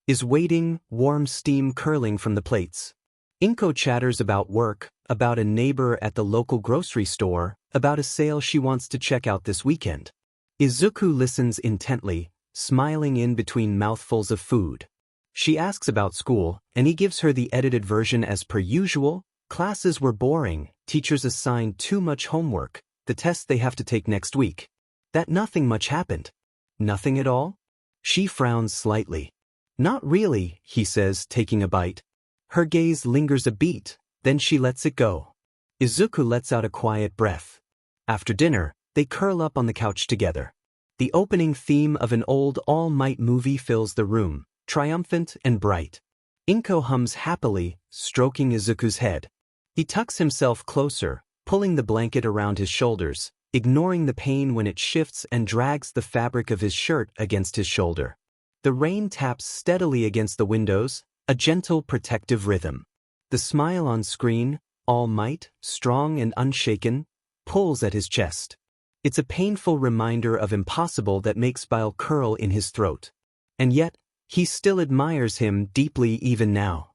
is waiting, warm steam curling from the plates. Inko chatters about work, about a neighbor at the local grocery store, about a sale she wants to check out this weekend. Izuku listens intently, smiling in between mouthfuls of food. She asks about school, and he gives her the edited version as per usual. Classes were boring, teachers assigned too much homework, the test they have to take next week. That nothing much happened. Nothing at all? She frowns slightly. Not really, he says, taking a bite. Her gaze lingers a beat, then she lets it go. Izuku lets out a quiet breath. After dinner, they curl up on the couch together. The opening theme of an old All Might movie fills the room, triumphant and bright. Inko hums happily, stroking Izuku's head. He tucks himself closer, pulling the blanket around his shoulders, ignoring the pain when it shifts and drags the fabric of his shirt against his shoulder. The rain taps steadily against the windows, a gentle protective rhythm. The smile on screen, All Might, strong and unshaken, pulls at his chest. It's a painful reminder of impossible that makes bile curl in his throat. And yet, he still admires him deeply even now.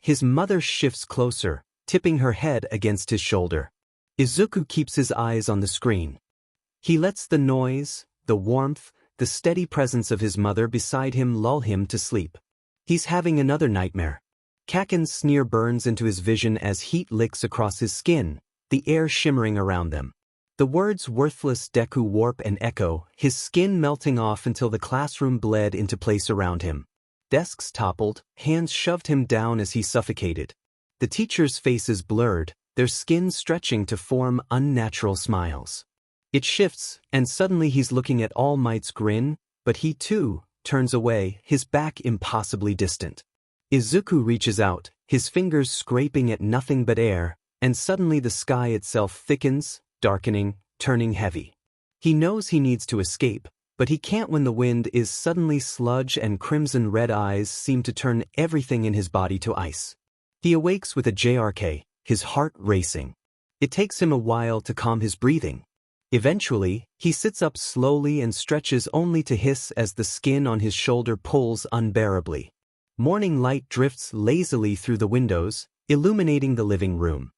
His mother shifts closer, tipping her head against his shoulder. Izuku keeps his eyes on the screen. He lets the noise, the warmth, the steady presence of his mother beside him lull him to sleep. He's having another nightmare. Kaken's sneer burns into his vision as heat licks across his skin, the air shimmering around them. The words worthless Deku warp and echo, his skin melting off until the classroom bled into place around him. Desks toppled, hands shoved him down as he suffocated. The teachers' faces blurred, their skin stretching to form unnatural smiles. It shifts, and suddenly he's looking at All Might's grin, but he too turns away, his back impossibly distant. Izuku reaches out, his fingers scraping at nothing but air, and suddenly the sky itself thickens, darkening, turning heavy. He knows he needs to escape, but he can't when the wind is suddenly sludge and crimson-red eyes seem to turn everything in his body to ice. He awakes with a JRK, his heart racing. It takes him a while to calm his breathing. Eventually, he sits up slowly and stretches only to hiss as the skin on his shoulder pulls unbearably. Morning light drifts lazily through the windows, illuminating the living room.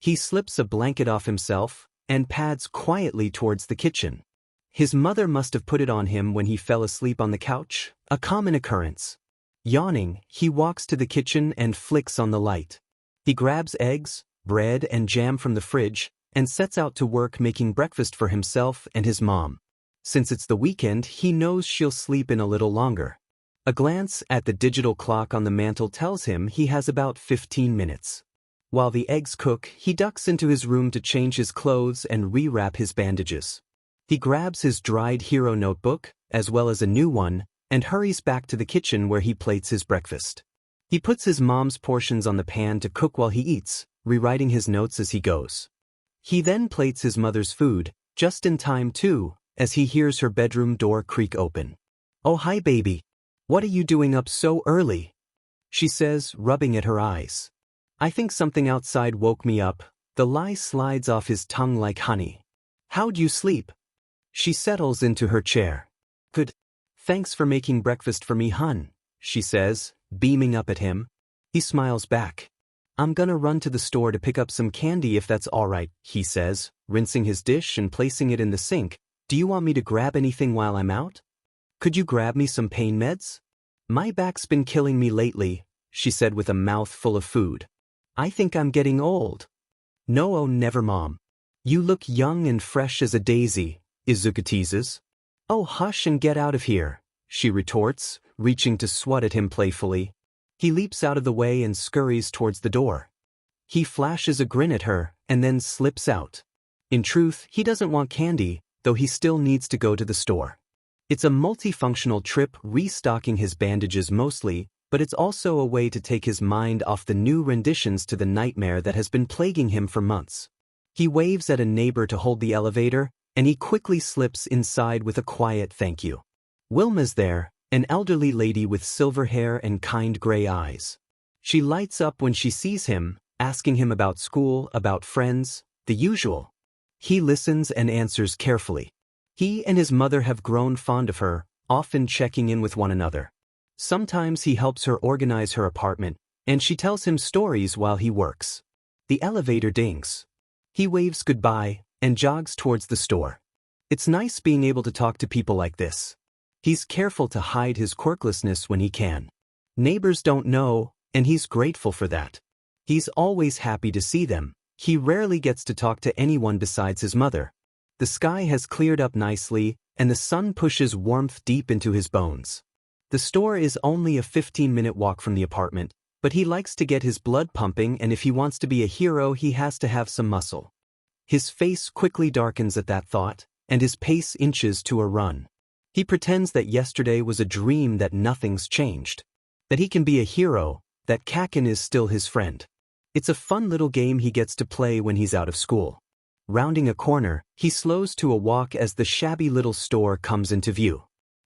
He slips a blanket off himself and pads quietly towards the kitchen. His mother must have put it on him when he fell asleep on the couch, a common occurrence. Yawning, he walks to the kitchen and flicks on the light. He grabs eggs, bread and jam from the fridge, and sets out to work making breakfast for himself and his mom. Since it's the weekend, he knows she'll sleep in a little longer. A glance at the digital clock on the mantel tells him he has about 15 minutes. While the eggs cook, he ducks into his room to change his clothes and rewrap his bandages. He grabs his dried hero notebook, as well as a new one, and hurries back to the kitchen where he plates his breakfast. He puts his mom's portions on the pan to cook while he eats, rewriting his notes as he goes. He then plates his mother's food, just in time too, as he hears her bedroom door creak open. "Oh, hi baby. What are you doing up so early?" she says, rubbing at her eyes. "I think something outside woke me up." The lie slides off his tongue like honey. "How'd you sleep?" She settles into her chair. "Good. Thanks for making breakfast for me, hun," she says, beaming up at him. He smiles back. "I'm gonna run to the store to pick up some candy if that's all right," he says, rinsing his dish and placing it in the sink. "Do you want me to grab anything while I'm out? Could you grab me some pain meds?" "My back's been killing me lately," she said with a mouth full of food. "I think I'm getting old." "No, oh never, Mom. You look young and fresh as a daisy," Izuku teases. "Oh, hush and get out of here," she retorts, reaching to swat at him playfully. He leaps out of the way and scurries towards the door. He flashes a grin at her, and then slips out. In truth, he doesn't want candy, though he still needs to go to the store. It's a multifunctional trip, restocking his bandages mostly, but it's also a way to take his mind off the new renditions to the nightmare that has been plaguing him for months. He waves at a neighbor to hold the elevator, and he quickly slips inside with a quiet thank you. Wilma's there, an elderly lady with silver hair and kind gray eyes. She lights up when she sees him, asking him about school, about friends, the usual. He listens and answers carefully. He and his mother have grown fond of her, often checking in with one another. Sometimes he helps her organize her apartment, and she tells him stories while he works. The elevator dings. He waves goodbye and jogs towards the store. It's nice being able to talk to people like this. He's careful to hide his quirklessness when he can. Neighbors don't know, and he's grateful for that. He's always happy to see them. He rarely gets to talk to anyone besides his mother. The sky has cleared up nicely, and the sun pushes warmth deep into his bones. The store is only a 15-minute walk from the apartment, but he likes to get his blood pumping, and if he wants to be a hero he has to have some muscle. His face quickly darkens at that thought, and his pace inches to a run. He pretends that yesterday was a dream, that nothing's changed. That he can be a hero, that Kakin is still his friend. It's a fun little game he gets to play when he's out of school. Rounding a corner, he slows to a walk as the shabby little store comes into view.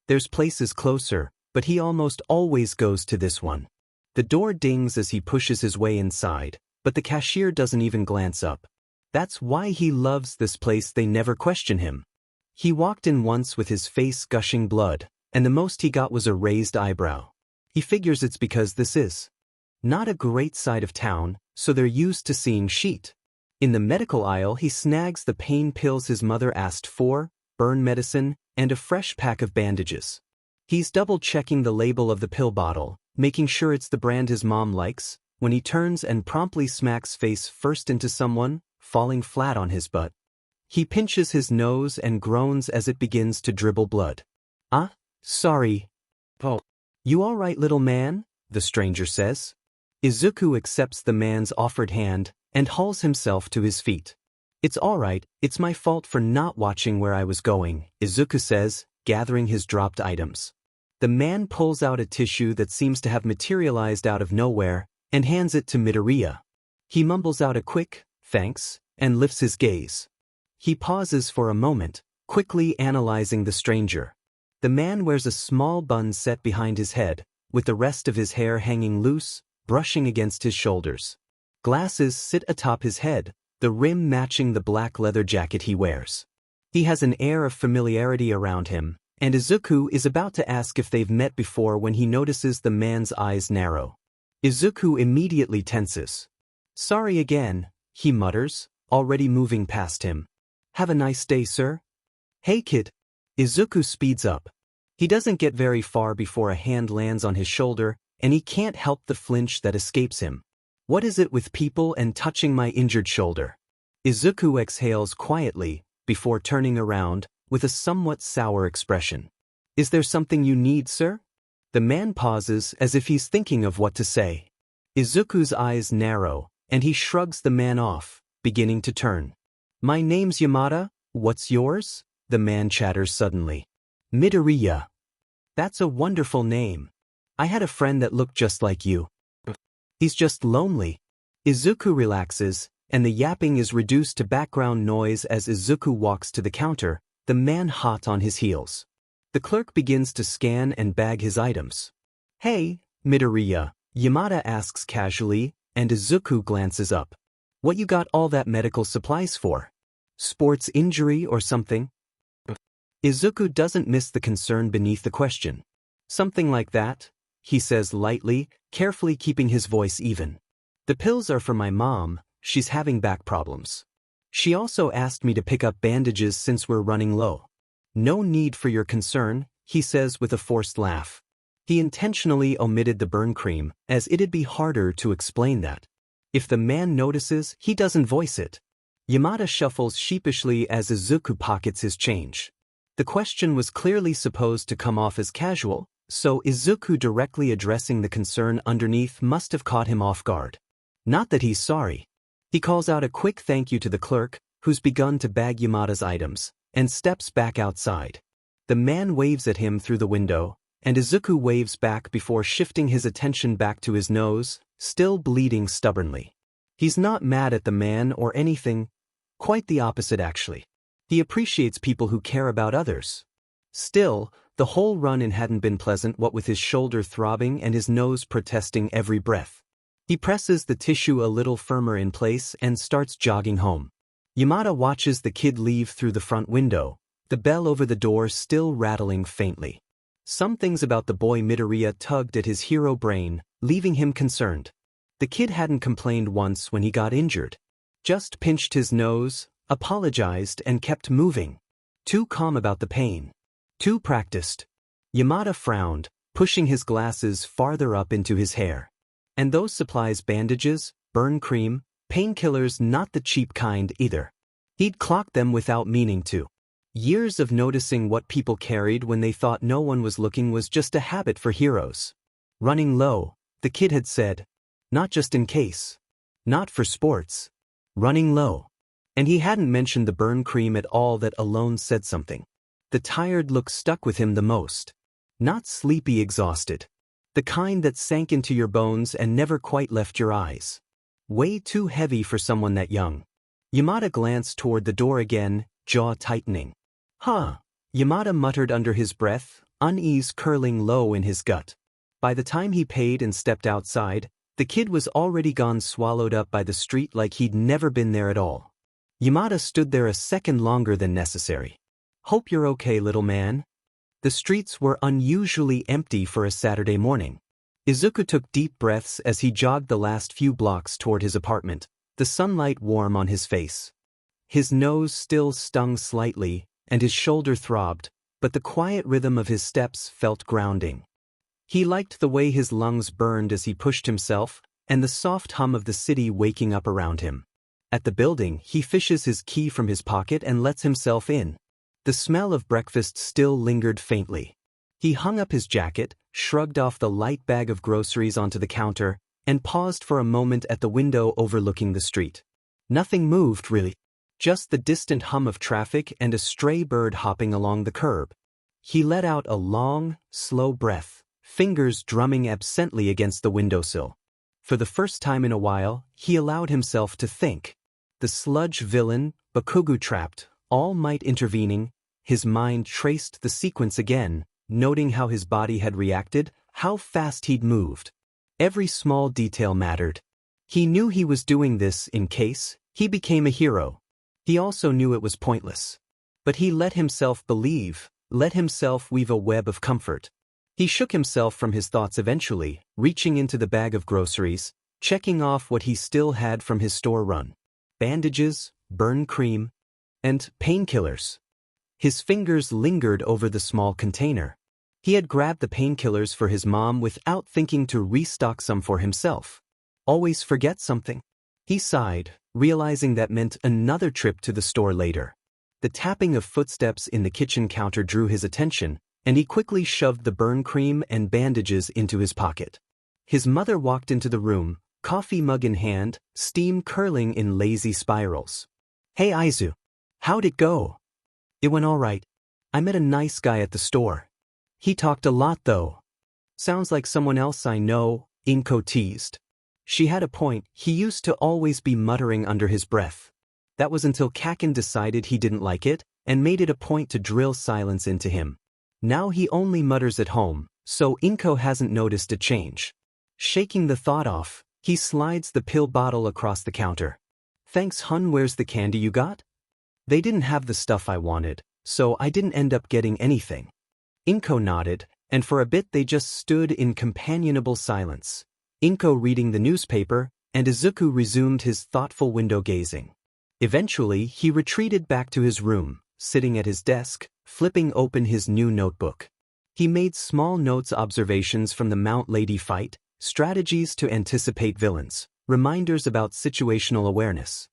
There's places closer, but he almost always goes to this one. The door dings as he pushes his way inside, but the cashier doesn't even glance up. That's why he loves this place, they never question him. He walked in once with his face gushing blood, and the most he got was a raised eyebrow. He figures it's because this is not a great side of town, so they're used to seeing sheet. In the medical aisle he snags the pain pills his mother asked for, burn medicine, and a fresh pack of bandages. He's double-checking the label of the pill bottle, making sure it's the brand his mom likes, when he turns and promptly smacks face first into someone, falling flat on his butt. He pinches his nose and groans as it begins to dribble blood. "Ah, sorry." "Oh, you all right, little man?" the stranger says. Izuku accepts the man's offered hand and hauls himself to his feet. "It's all right, it's my fault for not watching where I was going," Izuku says, gathering his dropped items. The man pulls out a tissue that seems to have materialized out of nowhere and hands it to Midoriya. He mumbles out a quick, "Thanks," and lifts his gaze. He pauses for a moment, quickly analyzing the stranger. The man wears a small bun set behind his head, with the rest of his hair hanging loose, brushing against his shoulders. Glasses sit atop his head, the rim matching the black leather jacket he wears. He has an air of familiarity around him, and Izuku is about to ask if they've met before when he notices the man's eyes narrow. Izuku immediately tenses. "Sorry again," he mutters, already moving past him. "Have a nice day, sir." "Hey kid." Izuku speeds up. He doesn't get very far before a hand lands on his shoulder, and he can't help the flinch that escapes him. What is it with people and touching my injured shoulder? Izuku exhales quietly, before turning around, with a somewhat sour expression. "Is there something you need, sir?" The man pauses as if he's thinking of what to say. Izuku's eyes narrow, and he shrugs the man off, beginning to turn. "My name's Yamada, what's yours?" the man chatters suddenly. "Midoriya." "That's a wonderful name. I had a friend that looked just like you." "He's just lonely." Izuku relaxes, and the yapping is reduced to background noise as Izuku walks to the counter, the man hot on his heels. The clerk begins to scan and bag his items. "Hey, Midoriya," Yamada asks casually, and Izuku glances up. "What you got all that medical supplies for? Sports injury or something?" Izuku doesn't miss the concern beneath the question. "Something like that," he says lightly, carefully keeping his voice even. "The pills are for my mom, she's having back problems. She also asked me to pick up bandages since we're running low." "No need for your concern," he says with a forced laugh. He intentionally omitted the burn cream, as it'd be harder to explain that. If the man notices, he doesn't voice it. Yamada shuffles sheepishly as Izuku pockets his change. The question was clearly supposed to come off as casual, so Izuku directly addressing the concern underneath must have caught him off guard. Not that he's sorry. He calls out a quick thank you to the clerk, who's begun to bag Yamada's items, and steps back outside. The man waves at him through the window, and Izuku waves back before shifting his attention back to his nose, still bleeding stubbornly. He's not mad at the man or anything, quite the opposite actually. He appreciates people who care about others. Still, the whole run-in hadn't been pleasant, what with his shoulder throbbing and his nose protesting every breath. He presses the tissue a little firmer in place and starts jogging home. Yamada watches the kid leave through the front window, the bell over the door still rattling faintly. Some things about the boy Midoriya tugged at his hero brain, leaving him concerned. The kid hadn't complained once when he got injured. Just pinched his nose, apologized and kept moving. Too calm about the pain. Too practiced. Yamada frowned, pushing his glasses farther up into his hair. And those supplies, bandages, burn cream, painkillers, not the cheap kind either. He'd clocked them without meaning to. Years of noticing what people carried when they thought no one was looking was just a habit for heroes. Running low, the kid had said. Not just in case. Not for sports. Running low. And he hadn't mentioned the burn cream at all. That alone said something. The tired look stuck with him the most. Not sleepy exhausted. The kind that sank into your bones and never quite left your eyes. Way too heavy for someone that young. Yamada glanced toward the door again, jaw tightening. Huh. Yamada muttered under his breath, unease curling low in his gut. By the time he paid and stepped outside, the kid was already gone, swallowed up by the street like he'd never been there at all. Yamada stood there a second longer than necessary. Hope you're okay, little man. The streets were unusually empty for a Saturday morning. Izuku took deep breaths as he jogged the last few blocks toward his apartment, the sunlight warm on his face. His nose still stung slightly, and his shoulder throbbed, but the quiet rhythm of his steps felt grounding. He liked the way his lungs burned as he pushed himself, and the soft hum of the city waking up around him. At the building, he fishes his key from his pocket and lets himself in. The smell of breakfast still lingered faintly. He hung up his jacket, shrugged off the light bag of groceries onto the counter, and paused for a moment at the window overlooking the street. Nothing moved, really. Just the distant hum of traffic and a stray bird hopping along the curb. He let out a long, slow breath, fingers drumming absently against the windowsill. For the first time in a while, he allowed himself to think. The sludge villain, Bakugo trapped, All Might intervening, his mind traced the sequence again, noting how his body had reacted, how fast he'd moved. Every small detail mattered. He knew he was doing this in case he became a hero. He also knew it was pointless. But he let himself believe, let himself weave a web of comfort. He shook himself from his thoughts eventually, reaching into the bag of groceries, checking off what he still had from his store run. Bandages, burn cream, and painkillers. His fingers lingered over the small container. He had grabbed the painkillers for his mom without thinking to restock some for himself. Always forget something. He sighed, realizing that meant another trip to the store later. The tapping of footsteps in the kitchen counter drew his attention, and he quickly shoved the burn cream and bandages into his pocket. His mother walked into the room, coffee mug in hand, steam curling in lazy spirals. Hey Izu. How'd it go? It went all right. I met a nice guy at the store. He talked a lot though. Sounds like someone else I know, Inko teased. She had a point, he used to always be muttering under his breath. That was until Kakin decided he didn't like it, and made it a point to drill silence into him. Now he only mutters at home, so Inko hasn't noticed a change. Shaking the thought off, he slides the pill bottle across the counter. Thanks hun, where's the candy you got? They didn't have the stuff I wanted, so I didn't end up getting anything. Inko nodded, and for a bit they just stood in companionable silence. Inko reading the newspaper, and Izuku resumed his thoughtful window gazing. Eventually he retreated back to his room, sitting at his desk, flipping open his new notebook. He made small notes, observations from the Mount Lady fight, strategies to anticipate villains, reminders about situational awareness.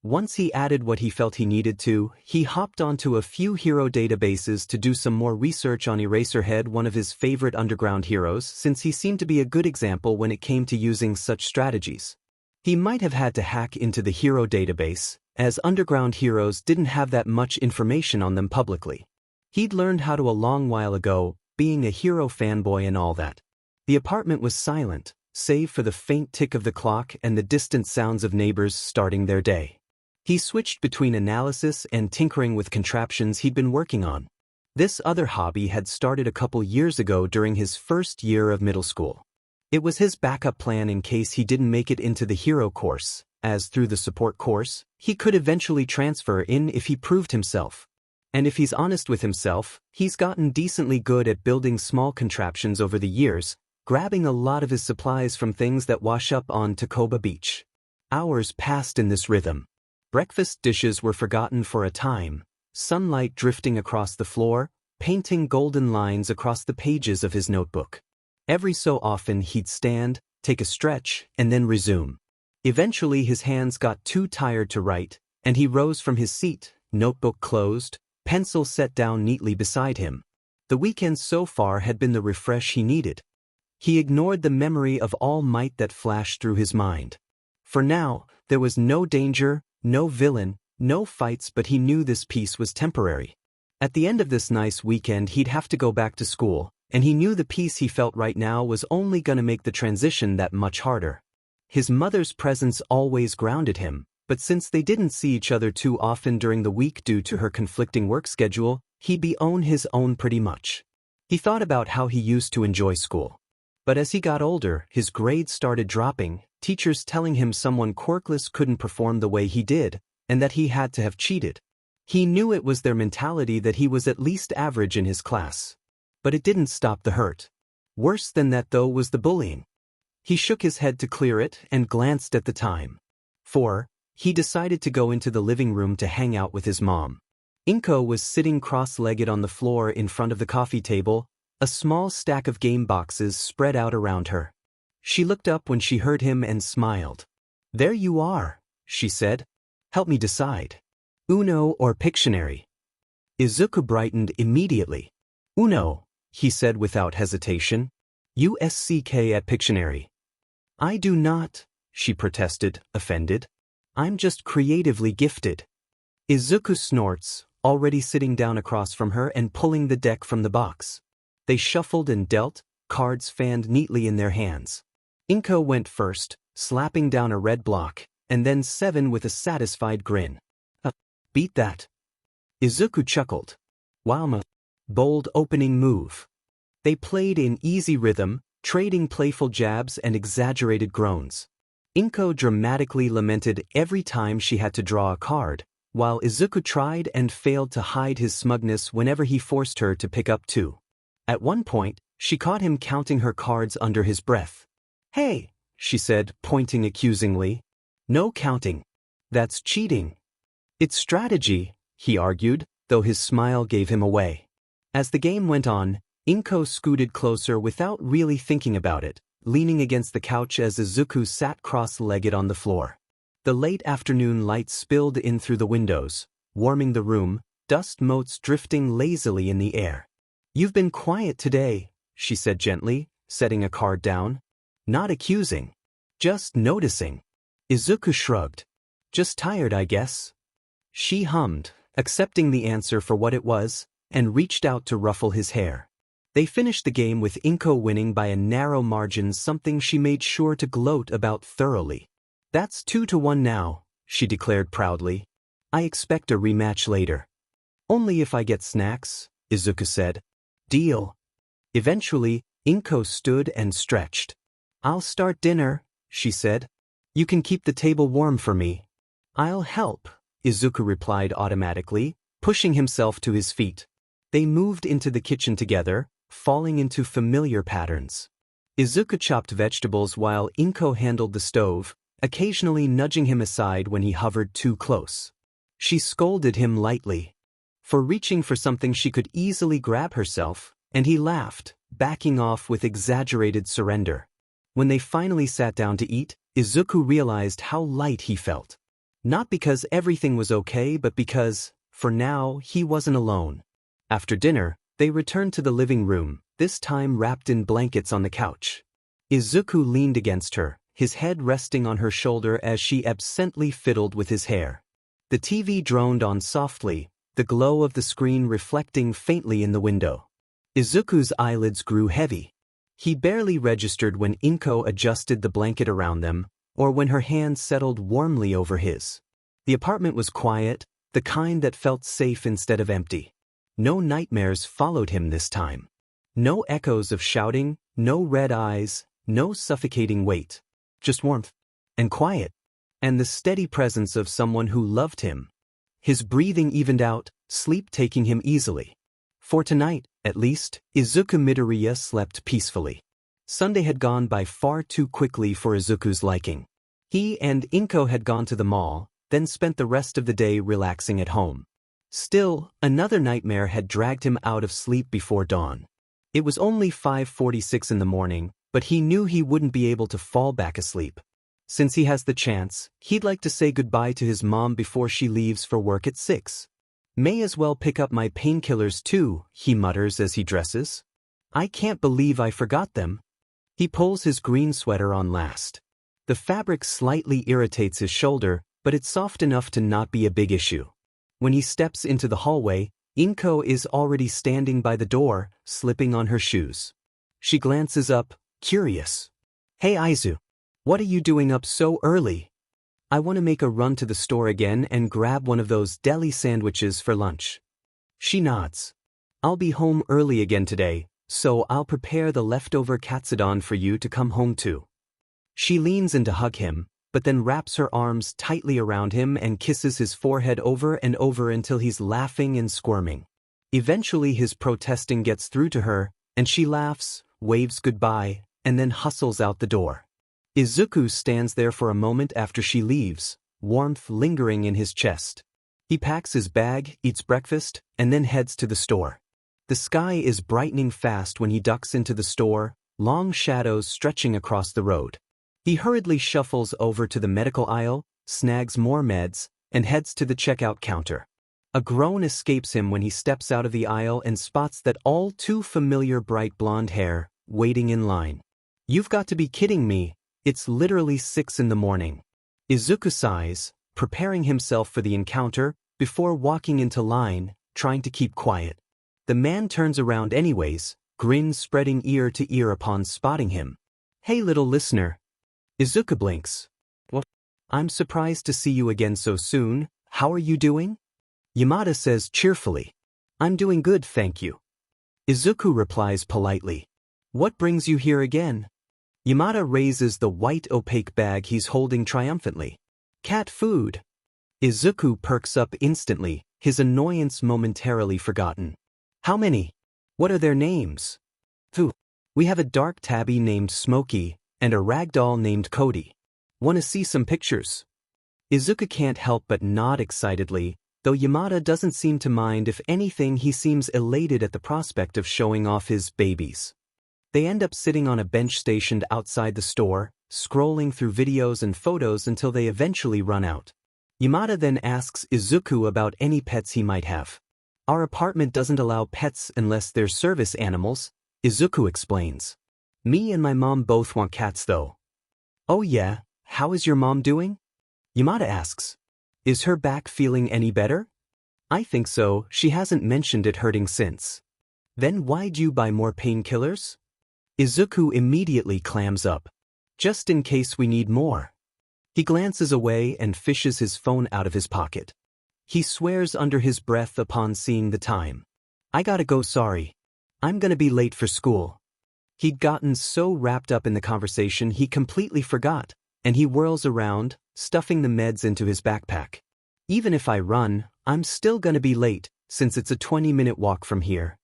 Once he added what he felt he needed to, he hopped onto a few hero databases to do some more research on Eraserhead, one of his favorite underground heroes, since he seemed to be a good example when it came to using such strategies. He might have had to hack into the hero database, as underground heroes didn't have that much information on them publicly. He'd learned how to a long while ago, being a hero fanboy and all that. The apartment was silent, save for the faint tick of the clock and the distant sounds of neighbors starting their day. He switched between analysis and tinkering with contraptions he'd been working on. This other hobby had started a couple years ago during his first year of middle school. It was his backup plan in case he didn't make it into the hero course, as through the support course, he could eventually transfer in if he proved himself. And if he's honest with himself, he's gotten decently good at building small contraptions over the years, grabbing a lot of his supplies from things that wash up on Takoba Beach. Hours passed in this rhythm. Breakfast dishes were forgotten for a time, sunlight drifting across the floor, painting golden lines across the pages of his notebook. Every so often he'd stand, take a stretch, and then resume. Eventually his hands got too tired to write, and he rose from his seat, notebook closed, pencil set down neatly beside him. The weekend so far had been the refresh he needed. He ignored the memory of All Might that flashed through his mind. For now, there was no danger, no villain, no fights, but he knew this peace was temporary. At the end of this nice weekend he'd have to go back to school, and he knew the peace he felt right now was only gonna make the transition that much harder. His mother's presence always grounded him, but since they didn't see each other too often during the week due to her conflicting work schedule, he'd be on his own pretty much. He thought about how he used to enjoy school. But as he got older, his grades started dropping, teachers telling him someone quirkless couldn't perform the way he did, and that he had to have cheated. He knew it was their mentality that he was at least average in his class. But it didn't stop the hurt. Worse than that though was the bullying. He shook his head to clear it and glanced at the time. 4. He decided to go into the living room to hang out with his mom. Inko was sitting cross-legged on the floor in front of the coffee table, a small stack of game boxes spread out around her. She looked up when she heard him and smiled. "There you are," she said. "Help me decide. Uno or Pictionary?" Izuku brightened immediately. "Uno," he said without hesitation. "USCK at Pictionary." "I do not," she protested, offended. "I'm just creatively gifted." Izuku snorts, already sitting down across from her and pulling the deck from the box. They shuffled and dealt, cards fanned neatly in their hands. Inko went first, slapping down a red block, and then 7 with a satisfied grin. Beat that." Izuku chuckled. "Wow, bold opening move." They played in easy rhythm, trading playful jabs and exaggerated groans. Inko dramatically lamented every time she had to draw a card, while Izuku tried and failed to hide his smugness whenever he forced her to pick up 2. At one point, she caught him counting her cards under his breath. "Hey," she said, pointing accusingly. "No counting. That's cheating." "It's strategy," he argued, though his smile gave him away. As the game went on, Inko scooted closer without really thinking about it, leaning against the couch as Izuku sat cross-legged on the floor. The late afternoon light spilled in through the windows, warming the room, dust motes drifting lazily in the air. "You've been quiet today," she said gently, setting a card down. Not accusing. Just noticing. Izuku shrugged. "Just tired, I guess." She hummed, accepting the answer for what it was, and reached out to ruffle his hair. They finished the game with Inko winning by a narrow margin, something she made sure to gloat about thoroughly. "That's 2-1 now," she declared proudly. "I expect a rematch later." "Only if I get snacks," Izuku said. "Deal." Eventually, Inko stood and stretched. "I'll start dinner," she said. "You can keep the table warm for me." "I'll help," Izuku replied automatically, pushing himself to his feet. They moved into the kitchen together, falling into familiar patterns. Izuku chopped vegetables while Inko handled the stove, occasionally nudging him aside when he hovered too close. She scolded him lightly for reaching for something she could easily grab herself, and he laughed, backing off with exaggerated surrender. When they finally sat down to eat, Izuku realized how light he felt. Not because everything was okay, but because, for now, he wasn't alone. After dinner, they returned to the living room, this time wrapped in blankets on the couch. Izuku leaned against her, his head resting on her shoulder as she absently fiddled with his hair. The TV droned on softly, the glow of the screen reflecting faintly in the window. Izuku's eyelids grew heavy. He barely registered when Inko adjusted the blanket around them, or when her hand settled warmly over his. The apartment was quiet, the kind that felt safe instead of empty. No nightmares followed him this time. No echoes of shouting, no red eyes, no suffocating weight. Just warmth. And quiet. And the steady presence of someone who loved him. His breathing evened out, sleep taking him easily. For tonight, at least, Izuku Midoriya slept peacefully. Sunday had gone by far too quickly for Izuku's liking. He and Inko had gone to the mall, then spent the rest of the day relaxing at home. Still, another nightmare had dragged him out of sleep before dawn. It was only 5:46 in the morning, but he knew he wouldn't be able to fall back asleep. Since he has the chance, he'd like to say goodbye to his mom before she leaves for work at 6. May as well pick up my painkillers too, he mutters as he dresses. I can't believe I forgot them. He pulls his green sweater on last. The fabric slightly irritates his shoulder, but it's soft enough to not be a big issue. When he steps into the hallway, Inko is already standing by the door, slipping on her shoes. She glances up, curious. Hey Izu. What are you doing up so early? I want to make a run to the store again and grab one of those deli sandwiches for lunch. She nods. I'll be home early again today, so I'll prepare the leftover katsudon for you to come home to. She leans in to hug him, but then wraps her arms tightly around him and kisses his forehead over and over until he's laughing and squirming. Eventually his protesting gets through to her, and she laughs, waves goodbye, and then hustles out the door. Izuku stands there for a moment after she leaves, warmth lingering in his chest. He packs his bag, eats breakfast, and then heads to the store. The sky is brightening fast when he ducks into the store, long shadows stretching across the road. He hurriedly shuffles over to the medical aisle, snags more meds, and heads to the checkout counter. A groan escapes him when he steps out of the aisle and spots that all too familiar bright blonde hair, waiting in line. You've got to be kidding me. It's literally 6 in the morning. Izuku sighs, preparing himself for the encounter, before walking into line, trying to keep quiet. The man turns around anyways, grins spreading ear to ear upon spotting him. Hey little listener. Izuku blinks. What? I'm surprised to see you again so soon. How are you doing? Yamada says cheerfully. I'm doing good, thank you. Izuku replies politely. What brings you here again? Yamada raises the white opaque bag he's holding triumphantly. Cat food. Izuku perks up instantly, his annoyance momentarily forgotten. How many? What are their names? Phew. We have a dark tabby named Smokey, and a ragdoll named Cody. Want to see some pictures? Izuku can't help but nod excitedly, though Yamada doesn't seem to mind. If anything, he seems elated at the prospect of showing off his babies. They end up sitting on a bench stationed outside the store, scrolling through videos and photos until they eventually run out. Yamada then asks Izuku about any pets he might have. Our apartment doesn't allow pets unless they're service animals, Izuku explains. Me and my mom both want cats though. Oh yeah, how is your mom doing? Yamada asks. Is her back feeling any better? I think so, she hasn't mentioned it hurting since. Then why'd you buy more painkillers? Izuku immediately clams up. Just in case we need more. He glances away and fishes his phone out of his pocket. He swears under his breath upon seeing the time. I gotta go, sorry. I'm gonna be late for school. He'd gotten so wrapped up in the conversation he completely forgot, and he whirls around, stuffing the meds into his backpack. Even if I run, I'm still gonna be late, since it's a 20-minute walk from here.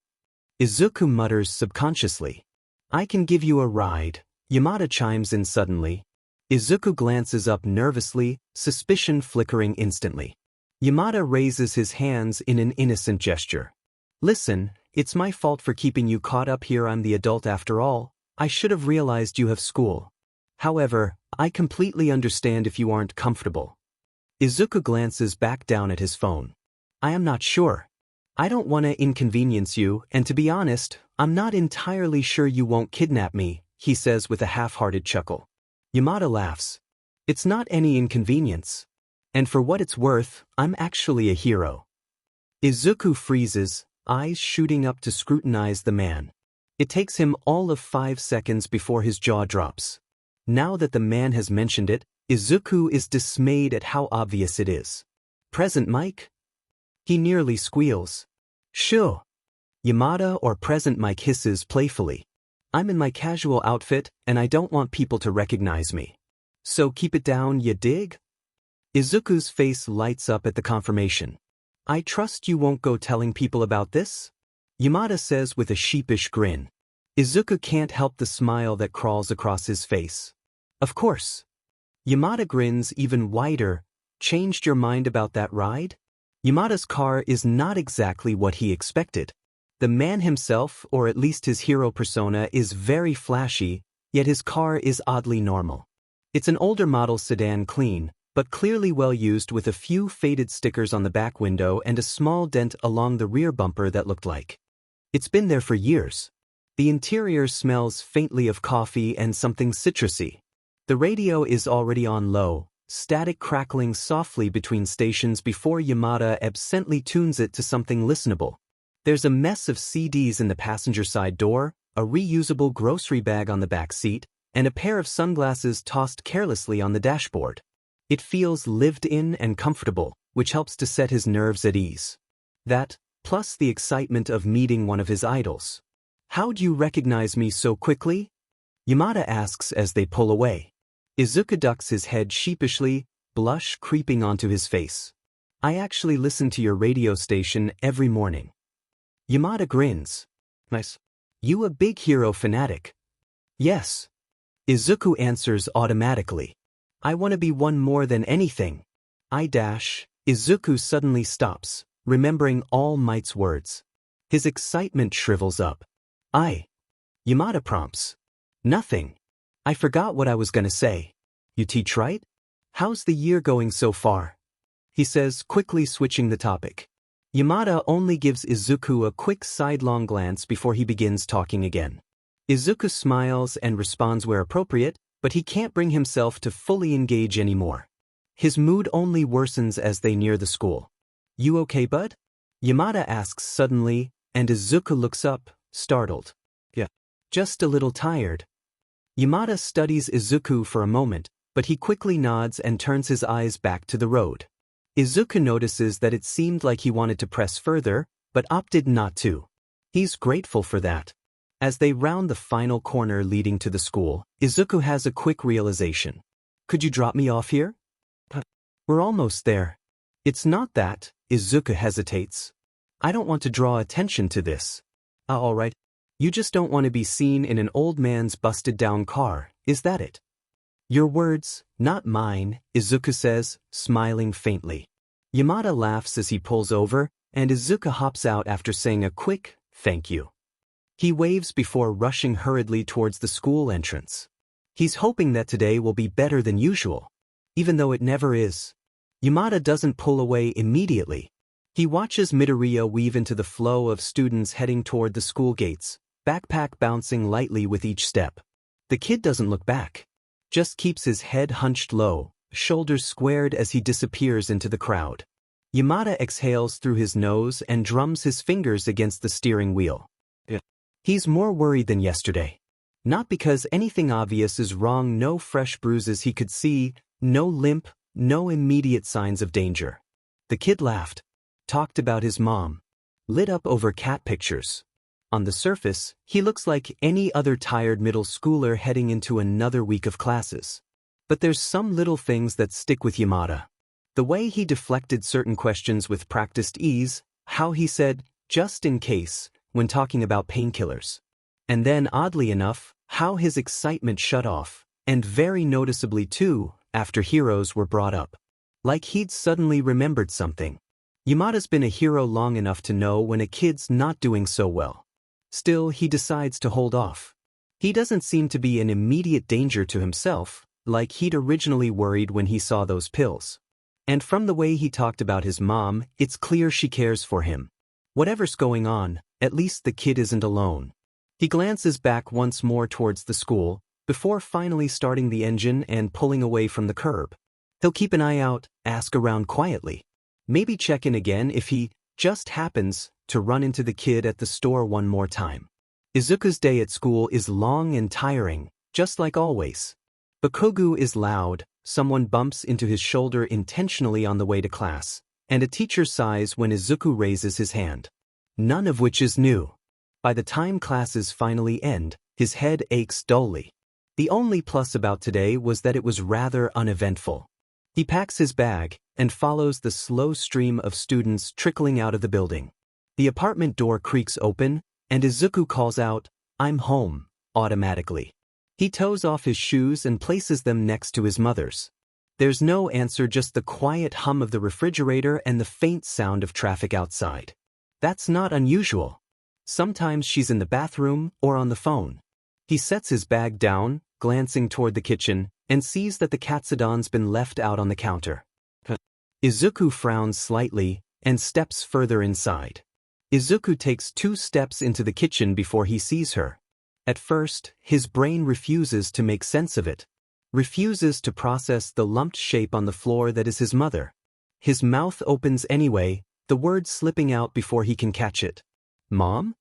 Izuku mutters subconsciously. I can give you a ride, Yamada chimes in suddenly. Izuku glances up nervously, suspicion flickering instantly. Yamada raises his hands in an innocent gesture. Listen, it's my fault for keeping you caught up here. I'm the adult after all. I should have realized you have school. However, I completely understand if you aren't comfortable. Izuku glances back down at his phone. I am not sure. I don't want to inconvenience you, and to be honest, I'm not entirely sure you won't kidnap me, he says with a half-hearted chuckle. Yamada laughs. It's not any inconvenience. And for what it's worth, I'm actually a hero. Izuku freezes, eyes shooting up to scrutinize the man. It takes him all of 5 seconds before his jaw drops. Now that the man has mentioned it, Izuku is dismayed at how obvious it is. Present Mike? He nearly squeals. Shoo. Yamada or Present Mike hisses playfully. I'm in my casual outfit, and I don't want people to recognize me. So keep it down, ya dig? Izuku's face lights up at the confirmation. I trust you won't go telling people about this? Yamada says with a sheepish grin. Izuku can't help the smile that crawls across his face. Of course. Yamada grins even wider. Changed your mind about that ride? Yamada's car is not exactly what he expected. The man himself, or at least his hero persona, is very flashy, yet his car is oddly normal. It's an older model sedan, clean, but clearly well used, with a few faded stickers on the back window and a small dent along the rear bumper that looked like it's been there for years. The interior smells faintly of coffee and something citrusy. The radio is already on low, static crackling softly between stations before Yamada absently tunes it to something listenable. There's a mess of CDs in the passenger side door, a reusable grocery bag on the back seat, and a pair of sunglasses tossed carelessly on the dashboard. It feels lived in and comfortable, which helps to set his nerves at ease. That, plus the excitement of meeting one of his idols. "How'd you recognize me so quickly?" Yamada asks as they pull away. Izuku ducks his head sheepishly, blush creeping onto his face. "I actually listen to your radio station every morning." Yamada grins. "Nice. You a big hero fanatic?" "Yes." Izuku answers automatically. "I want to be one more than anything." Izuku suddenly stops, remembering All Might's words. His excitement shrivels up. Yamada prompts. "Nothing. I forgot what I was gonna say. You teach, right? How's the year going so far?" he says, quickly switching the topic. Yamada only gives Izuku a quick sidelong glance before he begins talking again. Izuku smiles and responds where appropriate, but he can't bring himself to fully engage anymore. His mood only worsens as they near the school. "You okay, bud?" Yamada asks suddenly, and Izuku looks up, startled. "Yeah. Just a little tired." Yamada studies Izuku for a moment, but he quickly nods and turns his eyes back to the road. Izuku notices that it seemed like he wanted to press further, but opted not to. He's grateful for that. As they round the final corner leading to the school, Izuku has a quick realization. "Could you drop me off here?" "We're almost there." "It's not that," Izuku hesitates. "I don't want to draw attention to this." All right. You just don't want to be seen in an old man's busted-down car, is that it?" "Your words, not mine," Izuku says, smiling faintly. Yamada laughs as he pulls over, and Izuku hops out after saying a quick, "Thank you." He waves before rushing hurriedly towards the school entrance. He's hoping that today will be better than usual, even though it never is. Yamada doesn't pull away immediately. He watches Midoriya weave into the flow of students heading toward the school gates, backpack bouncing lightly with each step. The kid doesn't look back, just keeps his head hunched low, shoulders squared as he disappears into the crowd. Yamada exhales through his nose and drums his fingers against the steering wheel. He's more worried than yesterday. Not because anything obvious is wrong, no fresh bruises he could see, no limp, no immediate signs of danger. The kid laughed, talked about his mom, lit up over cat pictures. On the surface, he looks like any other tired middle schooler heading into another week of classes. But there's some little things that stick with Yamada. The way he deflected certain questions with practiced ease, how he said, "just in case," when talking about painkillers. And then, oddly enough, how his excitement shut off, and very noticeably too, after heroes were brought up. Like he'd suddenly remembered something. Yamada's been a hero long enough to know when a kid's not doing so well. Still, he decides to hold off. He doesn't seem to be an immediate danger to himself, like he'd originally worried when he saw those pills. And from the way he talked about his mom, it's clear she cares for him. Whatever's going on, at least the kid isn't alone. He glances back once more towards the school, before finally starting the engine and pulling away from the curb. He'll keep an eye out, ask around quietly. Maybe check in again if he just happens to run into the kid at the store one more time. Izuku's day at school is long and tiring, just like always. Bakugu is loud, someone bumps into his shoulder intentionally on the way to class, and a teacher sighs when Izuku raises his hand. None of which is new. By the time classes finally end, his head aches dully. The only plus about today was that it was rather uneventful. He packs his bag and follows the slow stream of students trickling out of the building. The apartment door creaks open, and Izuku calls out, "I'm home," automatically. He toes off his shoes and places them next to his mother's. There's no answer, just the quiet hum of the refrigerator and the faint sound of traffic outside. That's not unusual. Sometimes she's in the bathroom or on the phone. He sets his bag down, glancing toward the kitchen, and sees that the katsudon's been left out on the counter. Izuku frowns slightly and steps further inside. Izuku takes 2 steps into the kitchen before he sees her. At first, his brain refuses to make sense of it. Refuses to process the lumped shape on the floor that is his mother. His mouth opens anyway, the word slipping out before he can catch it. "Mom?"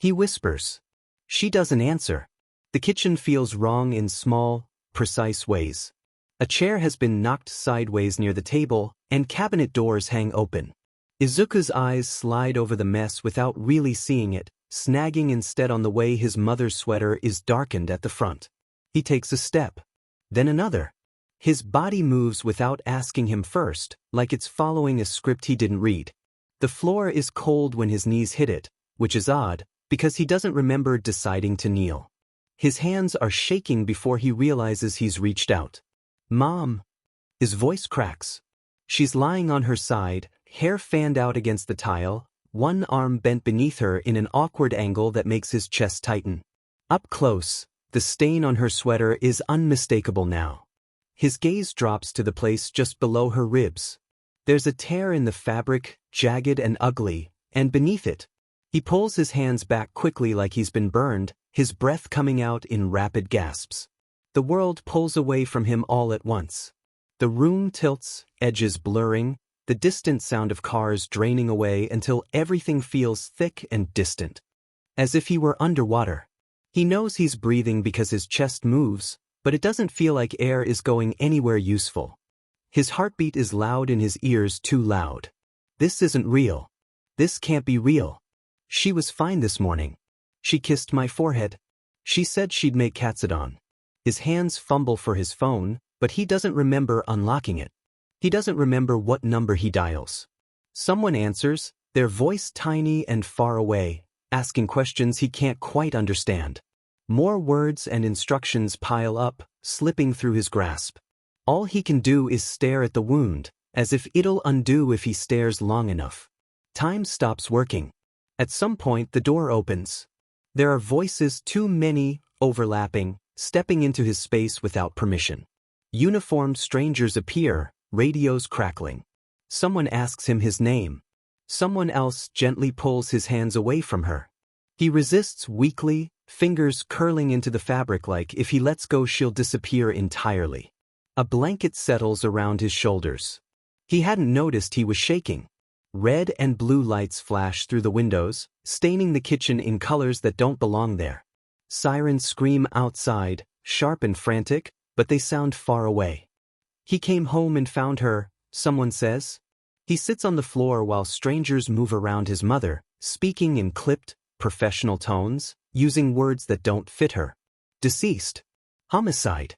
He whispers. She doesn't answer. The kitchen feels wrong in small, precise ways. A chair has been knocked sideways near the table, and cabinet doors hang open. Izuku's eyes slide over the mess without really seeing it, snagging instead on the way his mother's sweater is darkened at the front. He takes a step. Then another. His body moves without asking him first, like it's following a script he didn't read. The floor is cold when his knees hit it, which is odd, because he doesn't remember deciding to kneel. His hands are shaking before he realizes he's reached out. "Mom!" His voice cracks. She's lying on her side, hair fanned out against the tile, one arm bent beneath her in an awkward angle that makes his chest tighten. Up close, the stain on her sweater is unmistakable now. His gaze drops to the place just below her ribs. There's a tear in the fabric, jagged and ugly, and beneath it. He pulls his hands back quickly like he's been burned, his breath coming out in rapid gasps. The world pulls away from him all at once. The room tilts, edges blurring, the distant sound of cars draining away until everything feels thick and distant. As if he were underwater. He knows he's breathing because his chest moves, but it doesn't feel like air is going anywhere useful. His heartbeat is loud in his ears, too loud. This isn't real. This can't be real. She was fine this morning. She kissed my forehead. She said she'd make katsudon. His hands fumble for his phone, but he doesn't remember unlocking it. He doesn't remember what number he dials. Someone answers, their voice tiny and far away, asking questions he can't quite understand. More words and instructions pile up, slipping through his grasp. All he can do is stare at the wound, as if it'll undo if he stares long enough. Time stops working. At some point the door opens. There are voices, too many, overlapping, stepping into his space without permission. Uniformed strangers appear, radios crackling. Someone asks him his name. Someone else gently pulls his hands away from her. He resists weakly, fingers curling into the fabric like if he lets go she'll disappear entirely. A blanket settles around his shoulders. He hadn't noticed he was shaking. Red and blue lights flash through the windows, staining the kitchen in colors that don't belong there. Sirens scream outside, sharp and frantic, but they sound far away. He came home and found her, someone says. He sits on the floor while strangers move around his mother, speaking in clipped, professional tones, using words that don't fit her. Deceased. Homicide.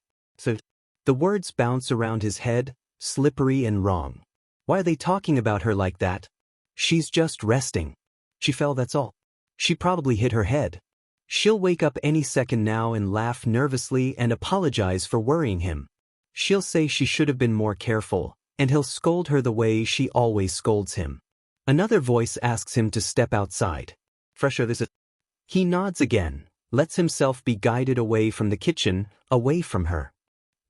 The words bounce around his head, slippery and wrong. Why are they talking about her like that? She's just resting. She fell, that's all. She probably hit her head. She'll wake up any second now and laugh nervously and apologize for worrying him. She'll say she should have been more careful, and he'll scold her the way she always scolds him. Another voice asks him to step outside. Fresher, this is. He nods again, lets himself be guided away from the kitchen, away from her.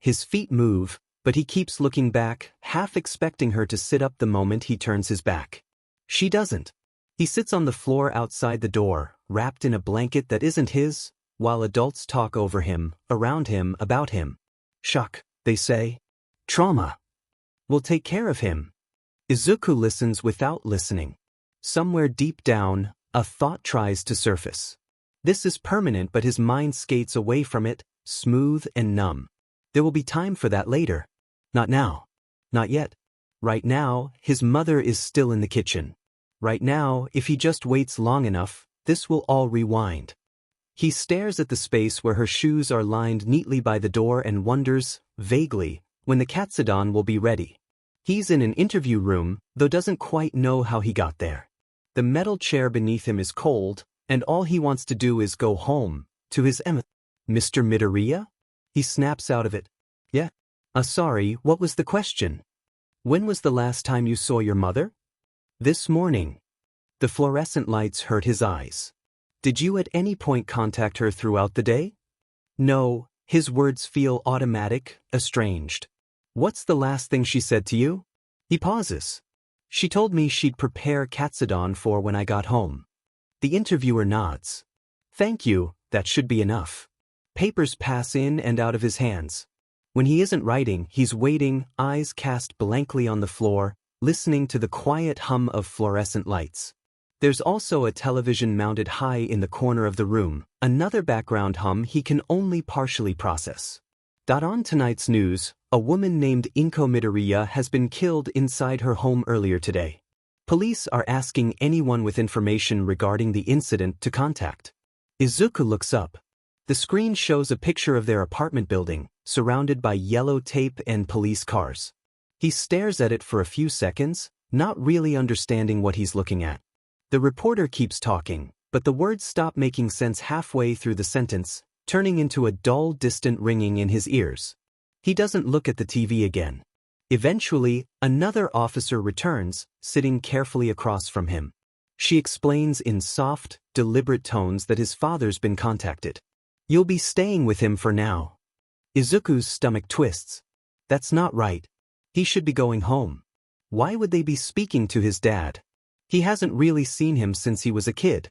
His feet move, but he keeps looking back, half expecting her to sit up the moment he turns his back. She doesn't. He sits on the floor outside the door, wrapped in a blanket that isn't his, while adults talk over him, around him, about him. Shock, they say. Trauma. We'll take care of him. Izuku listens without listening. Somewhere deep down, a thought tries to surface. This is permanent, but his mind skates away from it, smooth and numb. There will be time for that later. Not now. Not yet. Right now, his mother is still in the kitchen. Right now, if he just waits long enough, this will all rewind. He stares at the space where her shoes are lined neatly by the door and wonders, vaguely, when the katsudon will be ready. He's in an interview room, though doesn't quite know how he got there. The metal chair beneath him is cold, and all he wants to do is go home, to his Mr. Midoriya? He snaps out of it. Yeah. Sorry, what was the question? When was the last time you saw your mother? This morning. The fluorescent lights hurt his eyes. Did you at any point contact her throughout the day? No, His words feel automatic, estranged. What's the last thing she said to you? He pauses. She told me she'd prepare katsudon for when I got home. The interviewer nods. Thank you, that should be enough. Papers pass in and out of his hands. When he isn't writing, he's waiting, eyes cast blankly on the floor, listening to the quiet hum of fluorescent lights. There's also a television mounted high in the corner of the room, another background hum he can only partially process. On tonight's news, a woman named Izuku Midoriya has been killed inside her home earlier today. Police are asking anyone with information regarding the incident to contact. Izuku looks up. The screen shows a picture of their apartment building, surrounded by yellow tape and police cars. He stares at it for a few seconds, not really understanding what he's looking at. The reporter keeps talking, but the words stop making sense halfway through the sentence, turning into a dull, distant ringing in his ears. He doesn't look at the TV again. Eventually, another officer returns, sitting carefully across from him. She explains in soft, deliberate tones that his father's been contacted. You'll be staying with him for now. Izuku's stomach twists. That's not right. He should be going home. Why would they be speaking to his dad? He hasn't really seen him since he was a kid.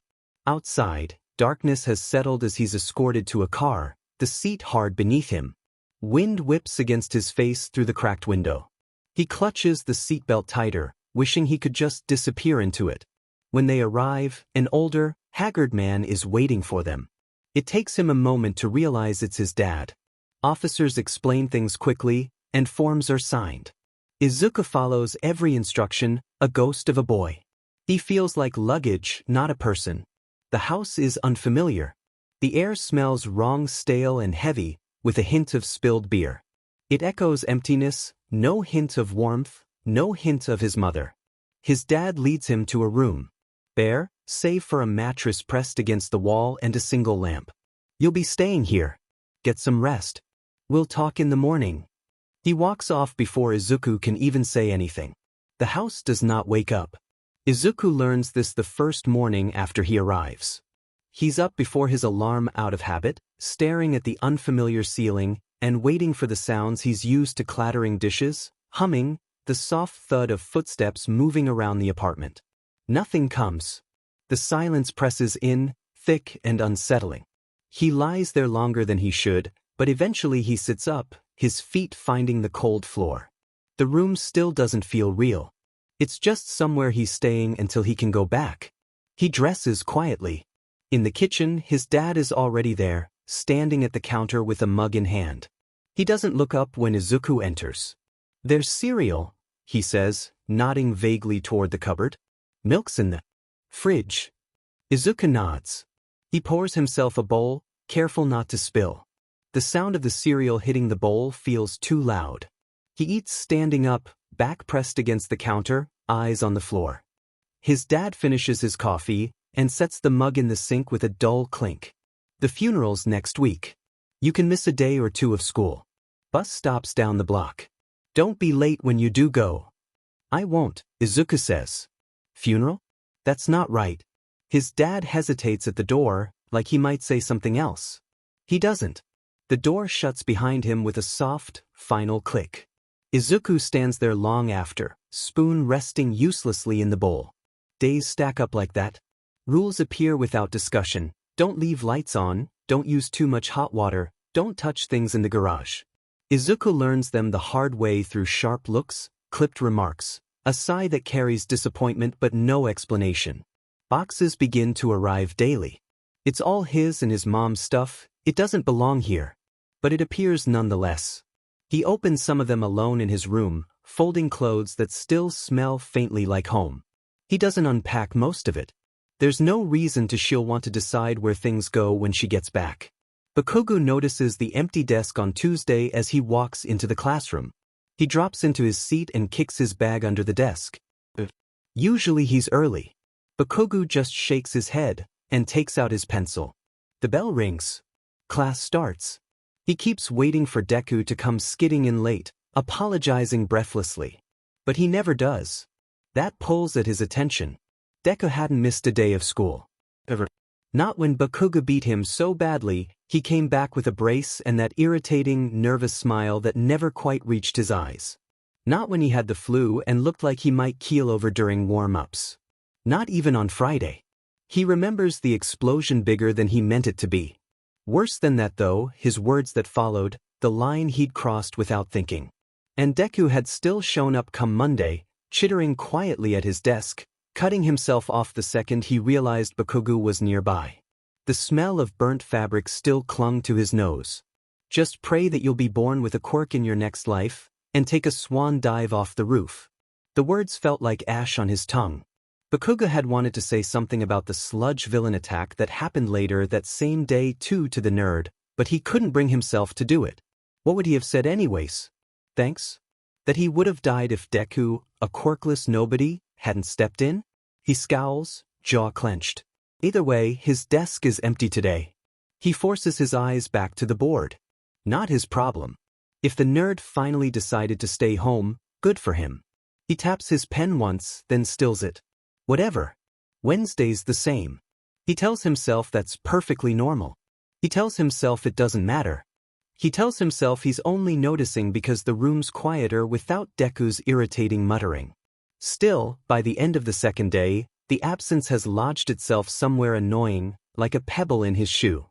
Outside, darkness has settled as he's escorted to a car, the seat hard beneath him. Wind whips against his face through the cracked window. He clutches the seatbelt tighter, wishing he could just disappear into it. When they arrive, an older, haggard man is waiting for them. It takes him a moment to realize it's his dad. Officers explain things quickly, and forms are signed. Izuku follows every instruction, a ghost of a boy. He feels like luggage, not a person. The house is unfamiliar. The air smells wrong, stale and heavy, with a hint of spilled beer. It echoes emptiness, no hint of warmth, no hint of his mother. His dad leads him to a room. Bare, save for a mattress pressed against the wall and a single lamp. You'll be staying here. Get some rest. We'll talk in the morning. He walks off before Izuku can even say anything. The house does not wake up. Izuku learns this the first morning after he arrives. He's up before his alarm out of habit, staring at the unfamiliar ceiling, and waiting for the sounds he's used to clattering dishes, humming, the soft thud of footsteps moving around the apartment. Nothing comes. The silence presses in, thick and unsettling. He lies there longer than he should, but eventually he sits up, his feet finding the cold floor. The room still doesn't feel real. It's just somewhere he's staying until he can go back. He dresses quietly. In the kitchen, his dad is already there, standing at the counter with a mug in hand. He doesn't look up when Izuku enters. There's cereal, he says, nodding vaguely toward the cupboard. Milk's in the fridge. Izuku nods. He pours himself a bowl, careful not to spill. The sound of the cereal hitting the bowl feels too loud. He eats standing up, back pressed against the counter, eyes on the floor. His dad finishes his coffee and sets the mug in the sink with a dull clink. The funeral's next week. You can miss a day or two of school. Bus stops down the block. Don't be late when you do go. I won't, Izuku says. Funeral? That's not right. His dad hesitates at the door, like he might say something else. He doesn't. The door shuts behind him with a soft, final click. Izuku stands there long after, spoon resting uselessly in the bowl. Days stack up like that. Rules appear without discussion. Don't leave lights on, don't use too much hot water, don't touch things in the garage. Izuku learns them the hard way through sharp looks, clipped remarks, a sigh that carries disappointment but no explanation. Boxes begin to arrive daily. It's all his and his mom's stuff, it doesn't belong here. But it appears nonetheless. He opens some of them alone in his room, folding clothes that still smell faintly like home. He doesn't unpack most of it. There's no reason she'll want to decide where things go when she gets back. Bakugo notices the empty desk on Tuesday as he walks into the classroom. He drops into his seat and kicks his bag under the desk. Usually he's early. Bakugo just shakes his head and takes out his pencil. The bell rings. Class starts. He keeps waiting for Deku to come skidding in late, apologizing breathlessly. But he never does. That pulls at his attention. Deku hadn't missed a day of school. Not when Bakugo beat him so badly, he came back with a brace and that irritating, nervous smile that never quite reached his eyes. Not when he had the flu and looked like he might keel over during warm-ups. Not even on Friday. He remembers the explosion bigger than he meant it to be. Worse than that though, his words that followed, the line he'd crossed without thinking. And Deku had still shown up come Monday, chittering quietly at his desk, cutting himself off the second he realized Bakugo was nearby. The smell of burnt fabric still clung to his nose. Just pray that you'll be born with a quirk in your next life, and take a swan dive off the roof. The words felt like ash on his tongue. Bakugo had wanted to say something about the sludge villain attack that happened later that same day too to the nerd, but he couldn't bring himself to do it. What would he have said anyways? Thanks? That he would have died if Deku, a quirkless nobody, hadn't stepped in? He scowls, jaw clenched. Either way, his desk is empty today. He forces his eyes back to the board. Not his problem. If the nerd finally decided to stay home, good for him. He taps his pen once, then stills it. Whatever. Wednesday's the same. He tells himself that's perfectly normal. He tells himself it doesn't matter. He tells himself he's only noticing because the room's quieter without Deku's irritating muttering. Still, by the end of the second day, the absence has lodged itself somewhere annoying, like a pebble in his shoe.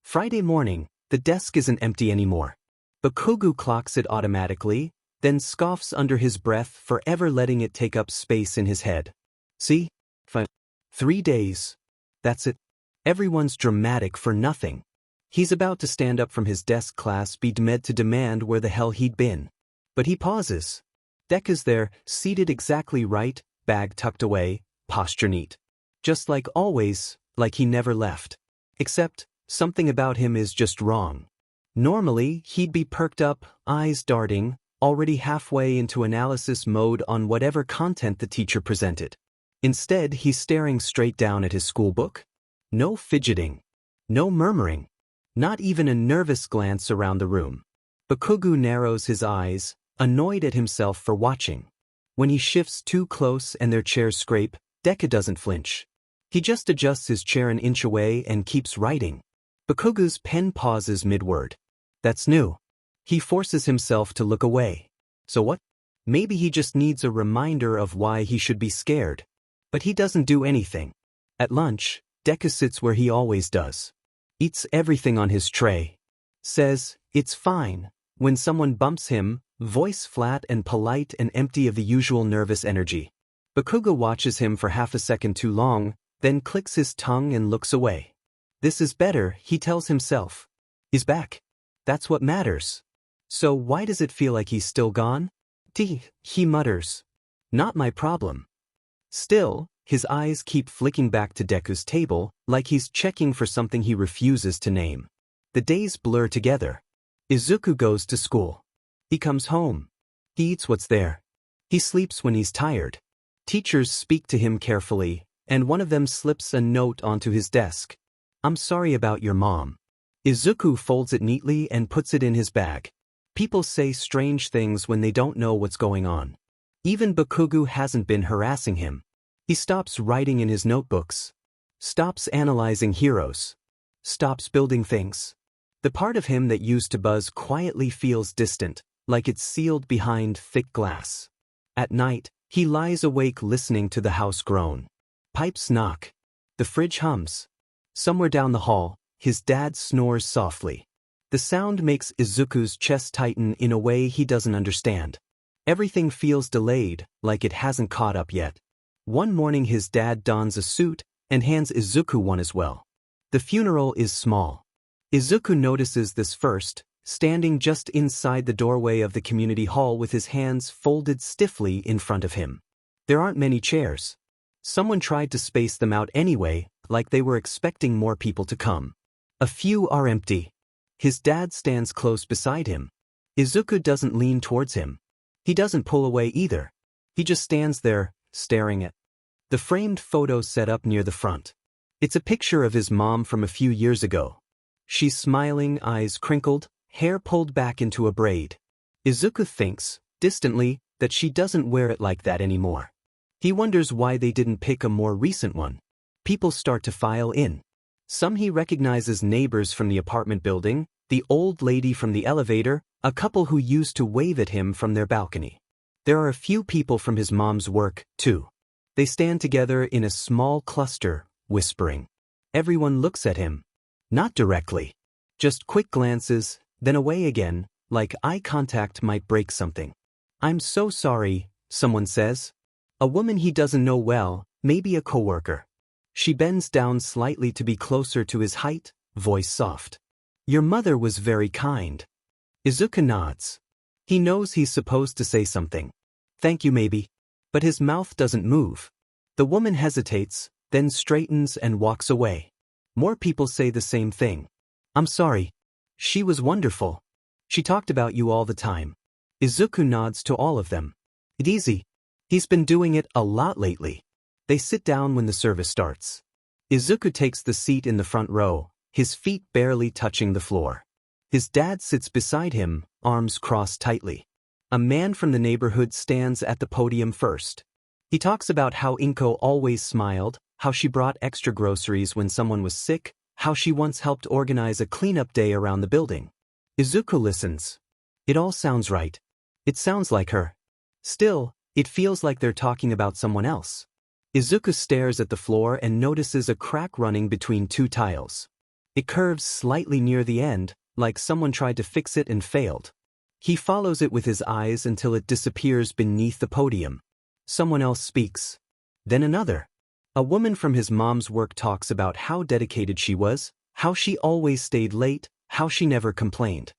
Friday morning, the desk isn't empty anymore. Bakugo clocks it automatically, then scoffs under his breath, forever letting it take up space in his head. See? 3 days. That's it. Everyone's dramatic for nothing. He's about to stand up from his desk class mid to demand where the hell he'd been. But he pauses. Deku's there, seated exactly right, bag tucked away, posture neat. Just like always, like he never left. Except, something about him is just wrong. Normally, he'd be perked up, eyes darting, already halfway into analysis mode on whatever content the teacher presented. Instead, he's staring straight down at his schoolbook. No fidgeting. No murmuring. Not even a nervous glance around the room. Bakugo narrows his eyes, annoyed at himself for watching. When he shifts too close and their chairs scrape, Deku doesn't flinch. He just adjusts his chair an inch away and keeps writing. Bakugo's pen pauses mid-word. That's new. He forces himself to look away. So what? Maybe he just needs a reminder of why he should be scared. But he doesn't do anything. At lunch, Deku sits where he always does. Eats everything on his tray. Says, it's fine, when someone bumps him, voice flat and polite and empty of the usual nervous energy. Bakugo watches him for half a second too long, then clicks his tongue and looks away. This is better, he tells himself. He's back. That's what matters. So why does it feel like he's still gone? He mutters. Not my problem. Still, his eyes keep flicking back to Deku's table, like he's checking for something he refuses to name. The days blur together. Izuku goes to school. He comes home. He eats what's there. He sleeps when he's tired. Teachers speak to him carefully, and one of them slips a note onto his desk. I'm sorry about your mom. Izuku folds it neatly and puts it in his bag. People say strange things when they don't know what's going on. Even Bakugo hasn't been harassing him. He stops writing in his notebooks. Stops analyzing heroes. Stops building things. The part of him that used to buzz quietly feels distant, like it's sealed behind thick glass. At night, he lies awake listening to the house groan. Pipes knock. The fridge hums. Somewhere down the hall, his dad snores softly. The sound makes Izuku's chest tighten in a way he doesn't understand. Everything feels delayed, like it hasn't caught up yet. One morning his dad dons a suit and hands Izuku one as well. The funeral is small. Izuku notices this first, standing just inside the doorway of the community hall with his hands folded stiffly in front of him. There aren't many chairs. Someone tried to space them out anyway, like they were expecting more people to come. A few are empty. His dad stands close beside him. Izuku doesn't lean towards him. He doesn't pull away either. He just stands there, staring at the framed photo set up near the front. It's a picture of his mom from a few years ago. She's smiling, eyes crinkled, hair pulled back into a braid. Izuku thinks, distantly, that she doesn't wear it like that anymore. He wonders why they didn't pick a more recent one. People start to file in. Some he recognizes neighbors from the apartment building, the old lady from the elevator, a couple who used to wave at him from their balcony. There are a few people from his mom's work, too. They stand together in a small cluster, whispering. Everyone looks at him. Not directly. Just quick glances, then away again, like eye contact might break something. "I'm so sorry," someone says. A woman he doesn't know well, maybe a coworker. She bends down slightly to be closer to his height, voice soft. "Your mother was very kind." Izuku nods. He knows he's supposed to say something. "Thank you maybe." But his mouth doesn't move. The woman hesitates, then straightens and walks away. More people say the same thing. "I'm sorry. She was wonderful. She talked about you all the time." Izuku nods to all of them. "It's easy. He's been doing it a lot lately." They sit down when the service starts. Izuku takes the seat in the front row, his feet barely touching the floor. His dad sits beside him, arms crossed tightly. A man from the neighborhood stands at the podium first. He talks about how Inko always smiled, how she brought extra groceries when someone was sick, how she once helped organize a cleanup day around the building. Izuku listens. It all sounds right. It sounds like her. Still, it feels like they're talking about someone else. Izuku stares at the floor and notices a crack running between two tiles. It curves slightly near the end, like someone tried to fix it and failed. He follows it with his eyes until it disappears beneath the podium. Someone else speaks. Then another. A woman from his mom's work talks about how dedicated she was, how she always stayed late, how she never complained.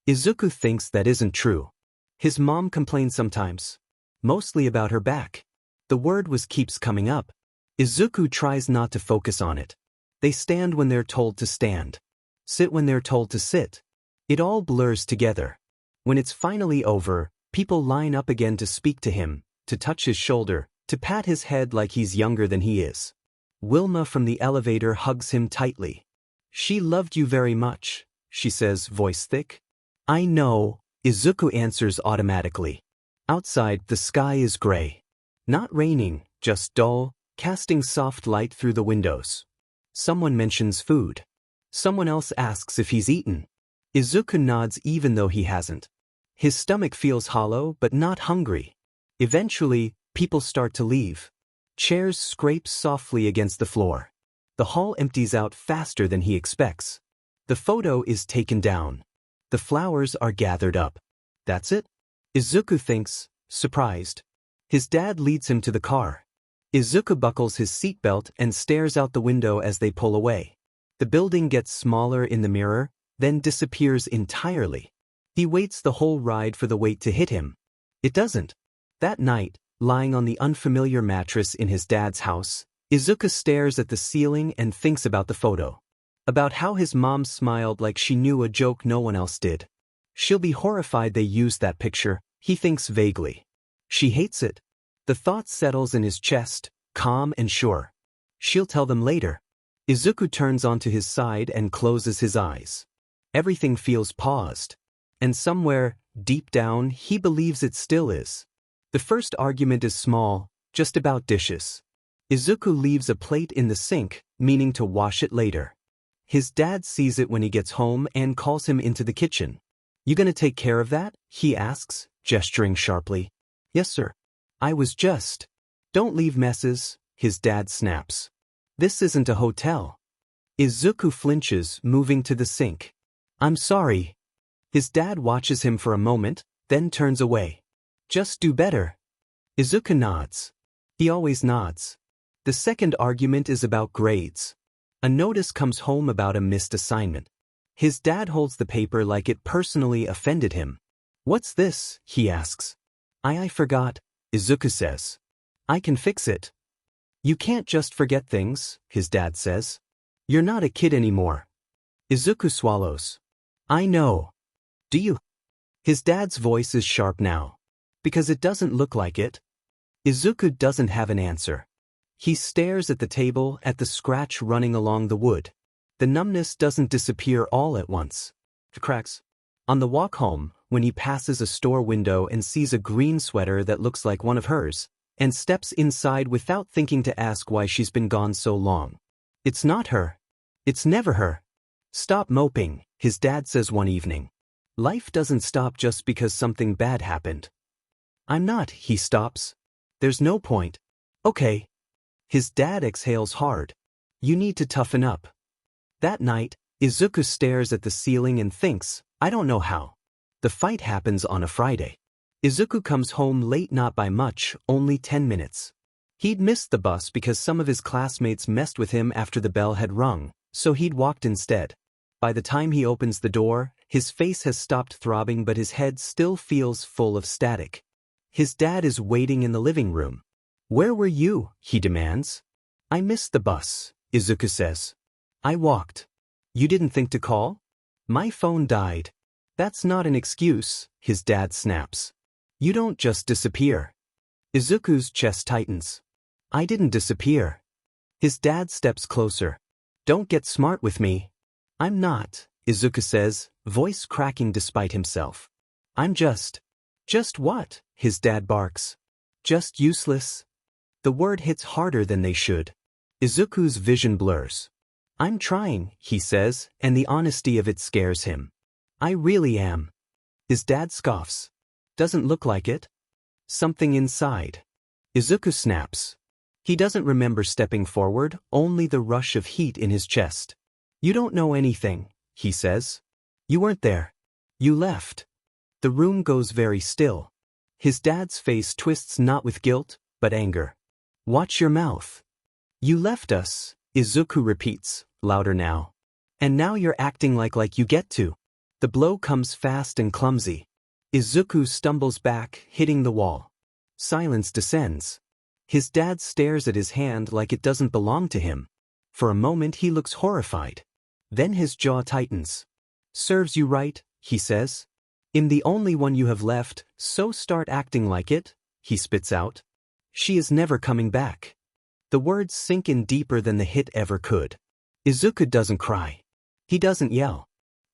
Izuku thinks that isn't true. His mom complains sometimes. Mostly about her back. The word keeps coming up. Izuku tries not to focus on it. They stand when they're told to stand. Sit when they're told to sit. It all blurs together. When it's finally over, people line up again to speak to him, to touch his shoulder, to pat his head like he's younger than he is. Wilma from the elevator hugs him tightly. "She loved you very much," she says, voice thick. "I know," Izuku answers automatically. Outside, the sky is gray. Not raining, just dull, casting soft light through the windows. Someone mentions food. Someone else asks if he's eaten. Izuku nods even though he hasn't. His stomach feels hollow but not hungry. Eventually, people start to leave. Chairs scrape softly against the floor. The hall empties out faster than he expects. The photo is taken down. The flowers are gathered up. That's it? Izuku thinks, surprised. His dad leads him to the car. Izuku buckles his seatbelt and stares out the window as they pull away. The building gets smaller in the mirror, then disappears entirely. He waits the whole ride for the weight to hit him. It doesn't. That night, lying on the unfamiliar mattress in his dad's house, Izuku stares at the ceiling and thinks about the photo. About how his mom smiled like she knew a joke no one else did. She'll be horrified they used that picture, he thinks vaguely. She hates it. The thought settles in his chest, calm and sure. She'll tell them later. Izuku turns onto his side and closes his eyes. Everything feels paused. And somewhere, deep down, he believes it still is. The first argument is small, just about dishes. Izuku leaves a plate in the sink, meaning to wash it later. His dad sees it when he gets home and calls him into the kitchen. "You gonna take care of that?" he asks, gesturing sharply. "Yes, sir. I was just." "Don't leave messes," his dad snaps. "This isn't a hotel." Izuku flinches, moving to the sink. "I'm sorry." His dad watches him for a moment, then turns away. "Just do better." Izuku nods. He always nods. The second argument is about grades. A notice comes home about a missed assignment. His dad holds the paper like it personally offended him. "What's this?" he asks. I forgot," Izuku says. "I can fix it." "You can't just forget things," his dad says. "You're not a kid anymore." Izuku swallows. "I know." "Do you?" His dad's voice is sharp now. "Because it doesn't look like it." Izuku doesn't have an answer. He stares at the table, at the scratch running along the wood. The numbness doesn't disappear all at once. It cracks. On the walk home, when he passes a store window and sees a green sweater that looks like one of hers, and steps inside without thinking to ask why she's been gone so long. It's not her. It's never her. Stop moping, his dad says one evening. Life doesn't stop just because something bad happened. I'm not, he stops. There's no point. Okay. His dad exhales hard. You need to toughen up. That night, Izuku stares at the ceiling and thinks, I don't know how. The fight happens on a Friday. Izuku comes home late, not by much, only 10 minutes. He'd missed the bus because some of his classmates messed with him after the bell had rung, so he'd walked instead. By the time he opens the door, his face has stopped throbbing but his head still feels full of static. His dad is waiting in the living room. Where were you? He demands. I missed the bus, Izuku says. I walked. You didn't think to call? My phone died. That's not an excuse, his dad snaps. You don't just disappear. Izuku's chest tightens. I didn't disappear. His dad steps closer. Don't get smart with me. I'm not, Izuku says, voice cracking despite himself. I'm just. Just what? His dad barks. Just useless. The word hits harder than they should. Izuku's vision blurs. I'm trying, he says, and the honesty of it scares him. I really am. His dad scoffs. Doesn't look like it. Something inside. Izuku snaps. He doesn't remember stepping forward, only the rush of heat in his chest. You don't know anything, he says. You weren't there. You left. The room goes very still. His dad's face twists not with guilt, but anger. Watch your mouth. You left us, Izuku repeats, louder now. And now you're acting like you get to. The blow comes fast and clumsy. Izuku stumbles back, hitting the wall. Silence descends. His dad stares at his hand like it doesn't belong to him. For a moment he looks horrified. Then his jaw tightens. Serves you right, he says. I'm the only one you have left, so start acting like it, he spits out. She is never coming back. The words sink in deeper than the hit ever could. Izuku doesn't cry. He doesn't yell.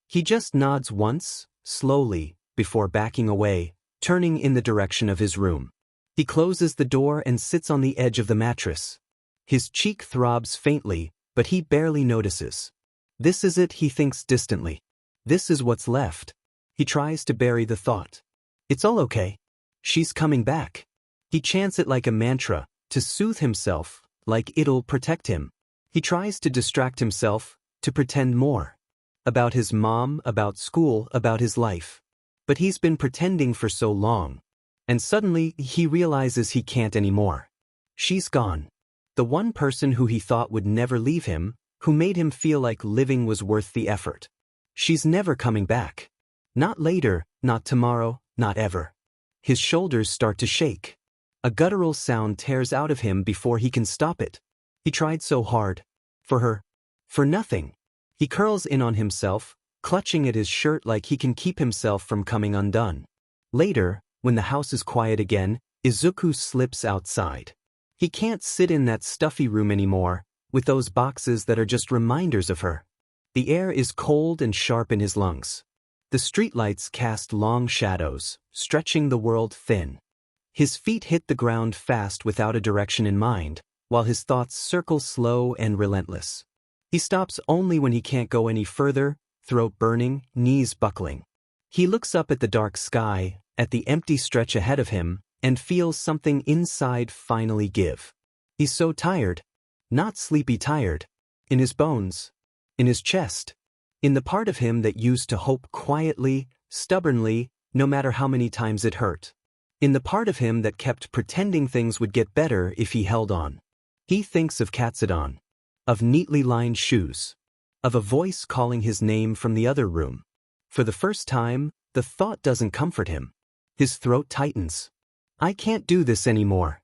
He just nods once, slowly, before backing away, turning in the direction of his room. He closes the door and sits on the edge of the mattress. His cheek throbs faintly, but he barely notices. This is it, he thinks distantly. This is what's left. He tries to bury the thought. It's all okay. She's coming back. He chants it like a mantra, to soothe himself, like it'll protect him. He tries to distract himself, to pretend more. About his mom, about school, about his life. But he's been pretending for so long. And suddenly, he realizes he can't anymore. She's gone. The one person who he thought would never leave him, who made him feel like living was worth the effort. She's never coming back. Not later, not tomorrow, not ever. His shoulders start to shake. A guttural sound tears out of him before he can stop it. He tried so hard. For her. For nothing. He curls in on himself, clutching at his shirt like he can keep himself from coming undone. Later, when the house is quiet again, Izuku slips outside. He can't sit in that stuffy room anymore, with those boxes that are just reminders of her. The air is cold and sharp in his lungs. The streetlights cast long shadows, stretching the world thin. His feet hit the ground fast without a direction in mind, while his thoughts circle slow and relentless. He stops only when he can't go any further, throat burning, knees buckling. He looks up at the dark sky, at the empty stretch ahead of him, and feels something inside finally give. He's so tired. Not sleepy tired. In his bones. In his chest. In the part of him that used to hope quietly, stubbornly, no matter how many times it hurt. In the part of him that kept pretending things would get better if he held on. He thinks of Katsudon. Of neatly lined shoes. Of a voice calling his name from the other room. For the first time, the thought doesn't comfort him. His throat tightens. I can't do this anymore.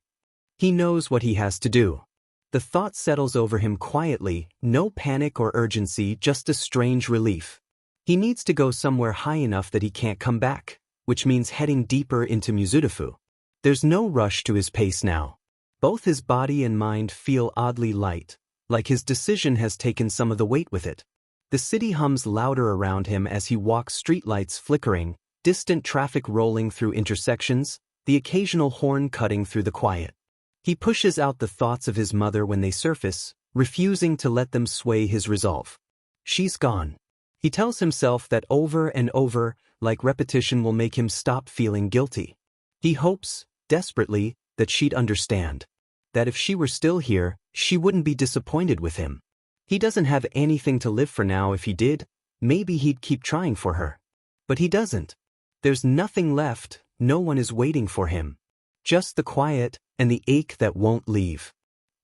He knows what he has to do. The thought settles over him quietly, no panic or urgency, just a strange relief. He needs to go somewhere high enough that he can't come back, which means heading deeper into Mizudafu. There's no rush to his pace now. Both his body and mind feel oddly light, like his decision has taken some of the weight with it. The city hums louder around him as he walks, streetlights flickering, distant traffic rolling through intersections, the occasional horn cutting through the quiet. He pushes out the thoughts of his mother when they surface, refusing to let them sway his resolve. She's gone. He tells himself that over and over, like repetition will make him stop feeling guilty. He hopes, desperately, that she'd understand. That if she were still here, she wouldn't be disappointed with him. He doesn't have anything to live for now. If he did, maybe he'd keep trying for her. But he doesn't. There's nothing left, no one is waiting for him. Just the quiet and the ache that won't leave.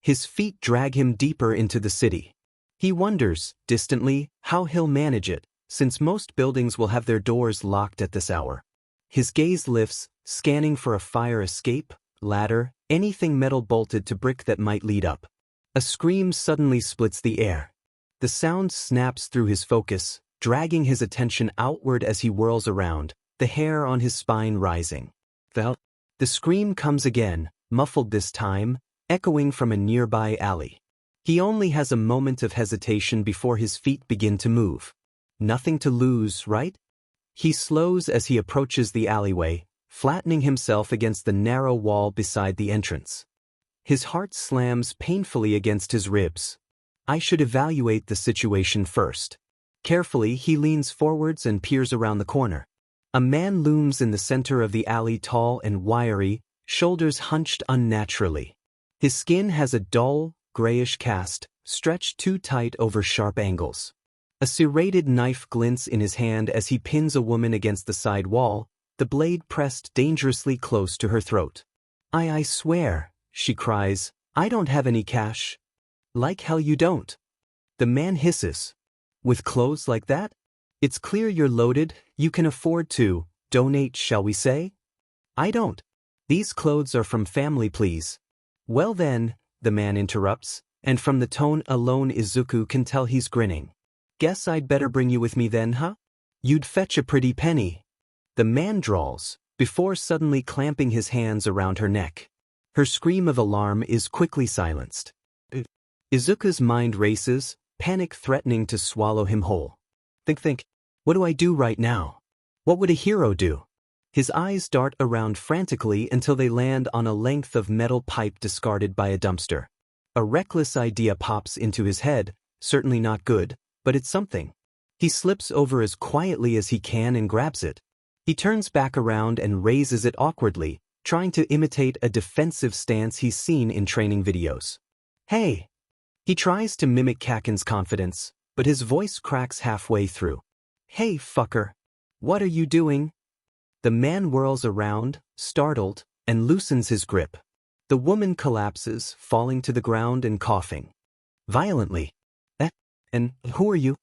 His feet drag him deeper into the city. He wonders, distantly, how he'll manage it, since most buildings will have their doors locked at this hour. His gaze lifts, scanning for a fire escape, ladder, anything metal bolted to brick that might lead up. A scream suddenly splits the air. The sound snaps through his focus, dragging his attention outward as he whirls around, the hair on his spine rising. The scream comes again, muffled this time, echoing from a nearby alley. He only has a moment of hesitation before his feet begin to move. Nothing to lose, right? He slows as he approaches the alleyway, flattening himself against the narrow wall beside the entrance. His heart slams painfully against his ribs. I should evaluate the situation first. Carefully, he leans forwards and peers around the corner. A man looms in the center of the alley, tall and wiry, shoulders hunched unnaturally. His skin has a dull, grayish cast, stretched too tight over sharp angles. A serrated knife glints in his hand as he pins a woman against the side wall, the blade pressed dangerously close to her throat. I swear, she cries, I don't have any cash. Like hell you don't. The man hisses. With clothes like that? It's clear you're loaded, you can afford to donate, shall we say? I don't. These clothes are from family, please. Well then, the man interrupts, and from the tone alone Izuku can tell he's grinning. Guess I'd better bring you with me then, huh? You'd fetch a pretty penny. The man drawls, before suddenly clamping his hands around her neck. Her scream of alarm is quickly silenced. Izuku's mind races, panic threatening to swallow him whole. Think, what do I do right now? What would a hero do? His eyes dart around frantically until they land on a length of metal pipe discarded by a dumpster. A reckless idea pops into his head, certainly not good, but it's something. He slips over as quietly as he can and grabs it. He turns back around and raises it awkwardly, trying to imitate a defensive stance he's seen in training videos. Hey! He tries to mimic Kaken's confidence, but his voice cracks halfway through. Hey, fucker! What are you doing? The man whirls around, startled, and loosens his grip. The woman collapses, falling to the ground and coughing violently. And who are you?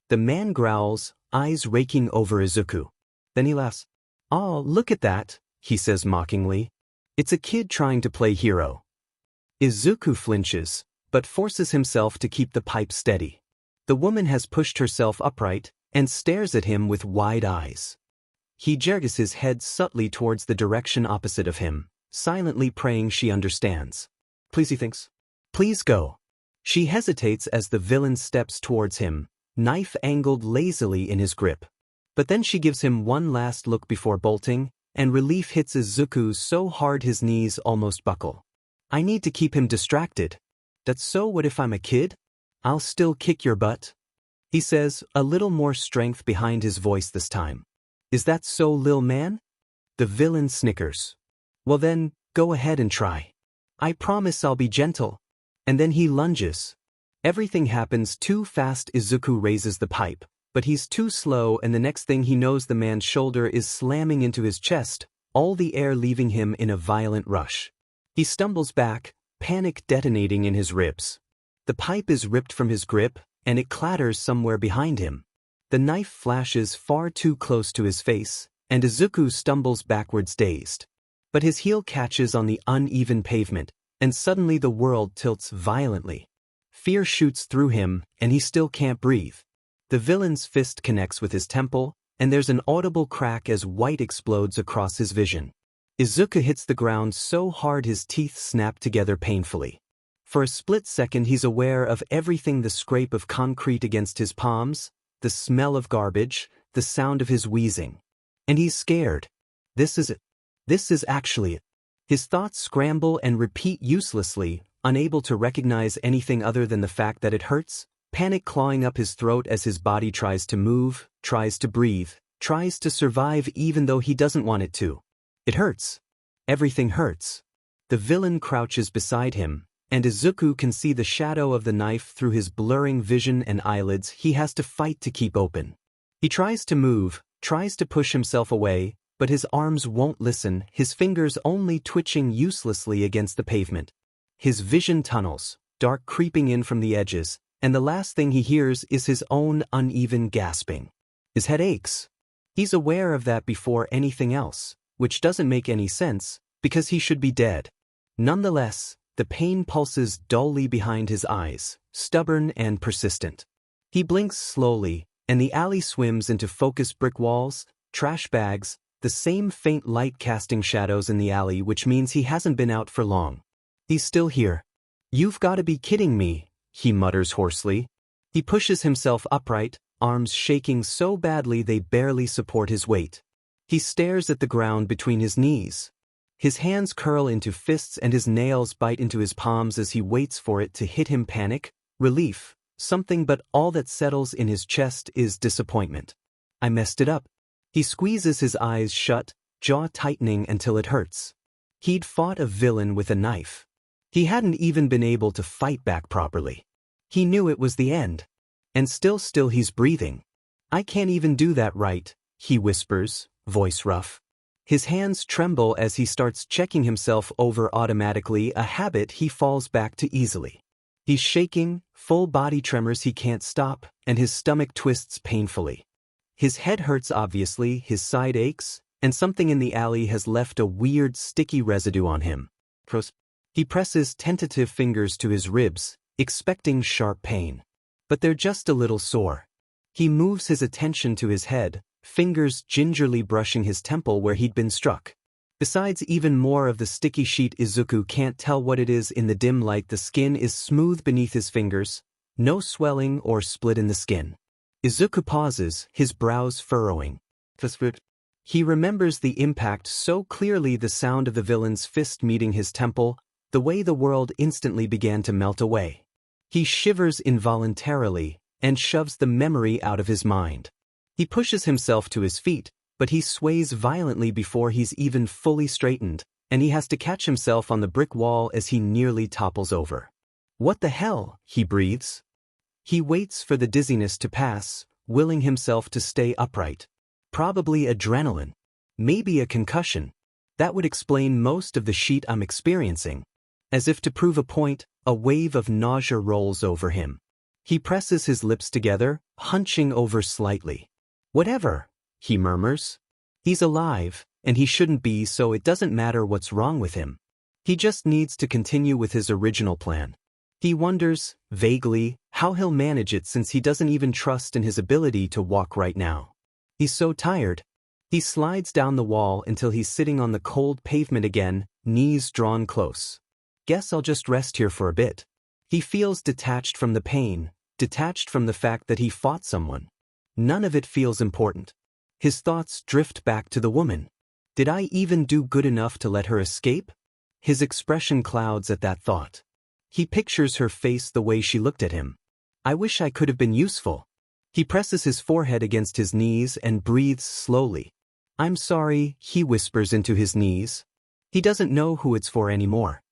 The man growls, eyes raking over Izuku. Then he laughs. Oh, look at that, he says mockingly. It's a kid trying to play hero. Izuku flinches, but forces himself to keep the pipe steady. The woman has pushed herself upright and stares at him with wide eyes. He jerks his head subtly towards the direction opposite of him, silently praying she understands. Please, he thinks. Please go. She hesitates as the villain steps towards him, knife angled lazily in his grip. But then she gives him one last look before bolting, and relief hits Izuku so hard his knees almost buckle. I need to keep him distracted. That's so what if I'm a kid? I'll still kick your butt. He says, a little more strength behind his voice this time. Is that so, lil man? The villain snickers. Well then, go ahead and try. I promise I'll be gentle. And then he lunges. Everything happens too fast. Izuku raises the pipe, but he's too slow, and the next thing he knows the man's shoulder is slamming into his chest, all the air leaving him in a violent rush. He stumbles back, panic detonating in his ribs. The pipe is ripped from his grip, and it clatters somewhere behind him. The knife flashes far too close to his face, and Izuku stumbles backwards dazed. But his heel catches on the uneven pavement, and suddenly the world tilts violently. Fear shoots through him, and he still can't breathe. The villain's fist connects with his temple, and there's an audible crack as white explodes across his vision. Izuku hits the ground so hard his teeth snap together painfully. For a split second he's aware of everything: the scrape of concrete against his palms, the smell of garbage, the sound of his wheezing. And he's scared. This is it. This is actually it. His thoughts scramble and repeat uselessly, unable to recognize anything other than the fact that it hurts, panic clawing up his throat as his body tries to move, tries to breathe, tries to survive even though he doesn't want it to. It hurts. Everything hurts. The villain crouches beside him, and Izuku can see the shadow of the knife through his blurring vision and eyelids he has to fight to keep open. He tries to move, tries to push himself away, but his arms won't listen, his fingers only twitching uselessly against the pavement. His vision tunnels, dark creeping in from the edges, and the last thing he hears is his own uneven gasping. His head aches. He's aware of that before anything else, which doesn't make any sense, because he should be dead. Nonetheless, the pain pulses dully behind his eyes, stubborn and persistent. He blinks slowly, and the alley swims into focused brick walls, trash bags, the same faint light casting shadows in the alley, which means he hasn't been out for long. He's still here. "You've got to be kidding me," he mutters hoarsely. He pushes himself upright, arms shaking so badly they barely support his weight. He stares at the ground between his knees. His hands curl into fists and his nails bite into his palms as he waits for it to hit him. Panic, relief, something, but all that settles in his chest is disappointment. I messed it up. He squeezes his eyes shut, jaw tightening until it hurts. He'd fought a villain with a knife. He hadn't even been able to fight back properly. He knew it was the end. And still he's breathing. "I can't even do that right," he whispers, voice rough. His hands tremble as he starts checking himself over automatically, a habit he falls back to easily. He's shaking, full body tremors he can't stop, and his stomach twists painfully. His head hurts obviously, his side aches, and something in the alley has left a weird sticky residue on him. He presses tentative fingers to his ribs, expecting sharp pain. But they're just a little sore. He moves his attention to his head, fingers gingerly brushing his temple where he'd been struck. Besides even more of the sticky sheet, Izuku can't tell what it is in the dim light. The skin is smooth beneath his fingers, no swelling or split in the skin. Izuku pauses, his brows furrowing. He remembers the impact so clearly, the sound of the villain's fist meeting his temple, the way the world instantly began to melt away. He shivers involuntarily and shoves the memory out of his mind. He pushes himself to his feet, but he sways violently before he's even fully straightened, and he has to catch himself on the brick wall as he nearly topples over. "What the hell?" he breathes. He waits for the dizziness to pass, willing himself to stay upright. Probably adrenaline. Maybe a concussion. That would explain most of the shit I'm experiencing. As if to prove a point, a wave of nausea rolls over him. He presses his lips together, hunching over slightly. "Whatever," he murmurs. He's alive, and he shouldn't be, so it doesn't matter what's wrong with him. He just needs to continue with his original plan. He wonders, vaguely, how he'll manage it since he doesn't even trust in his ability to walk right now. He's so tired. He slides down the wall until he's sitting on the cold pavement again, knees drawn close. "Guess I'll just rest here for a bit." He feels detached from the pain, detached from the fact that he fought someone. None of it feels important. His thoughts drift back to the woman. Did I even do good enough to let her escape? His expression clouds at that thought. He pictures her face the way she looked at him. I wish I could have been useful. He presses his forehead against his knees and breathes slowly. "I'm sorry," he whispers into his knees. He doesn't know who it's for anymore.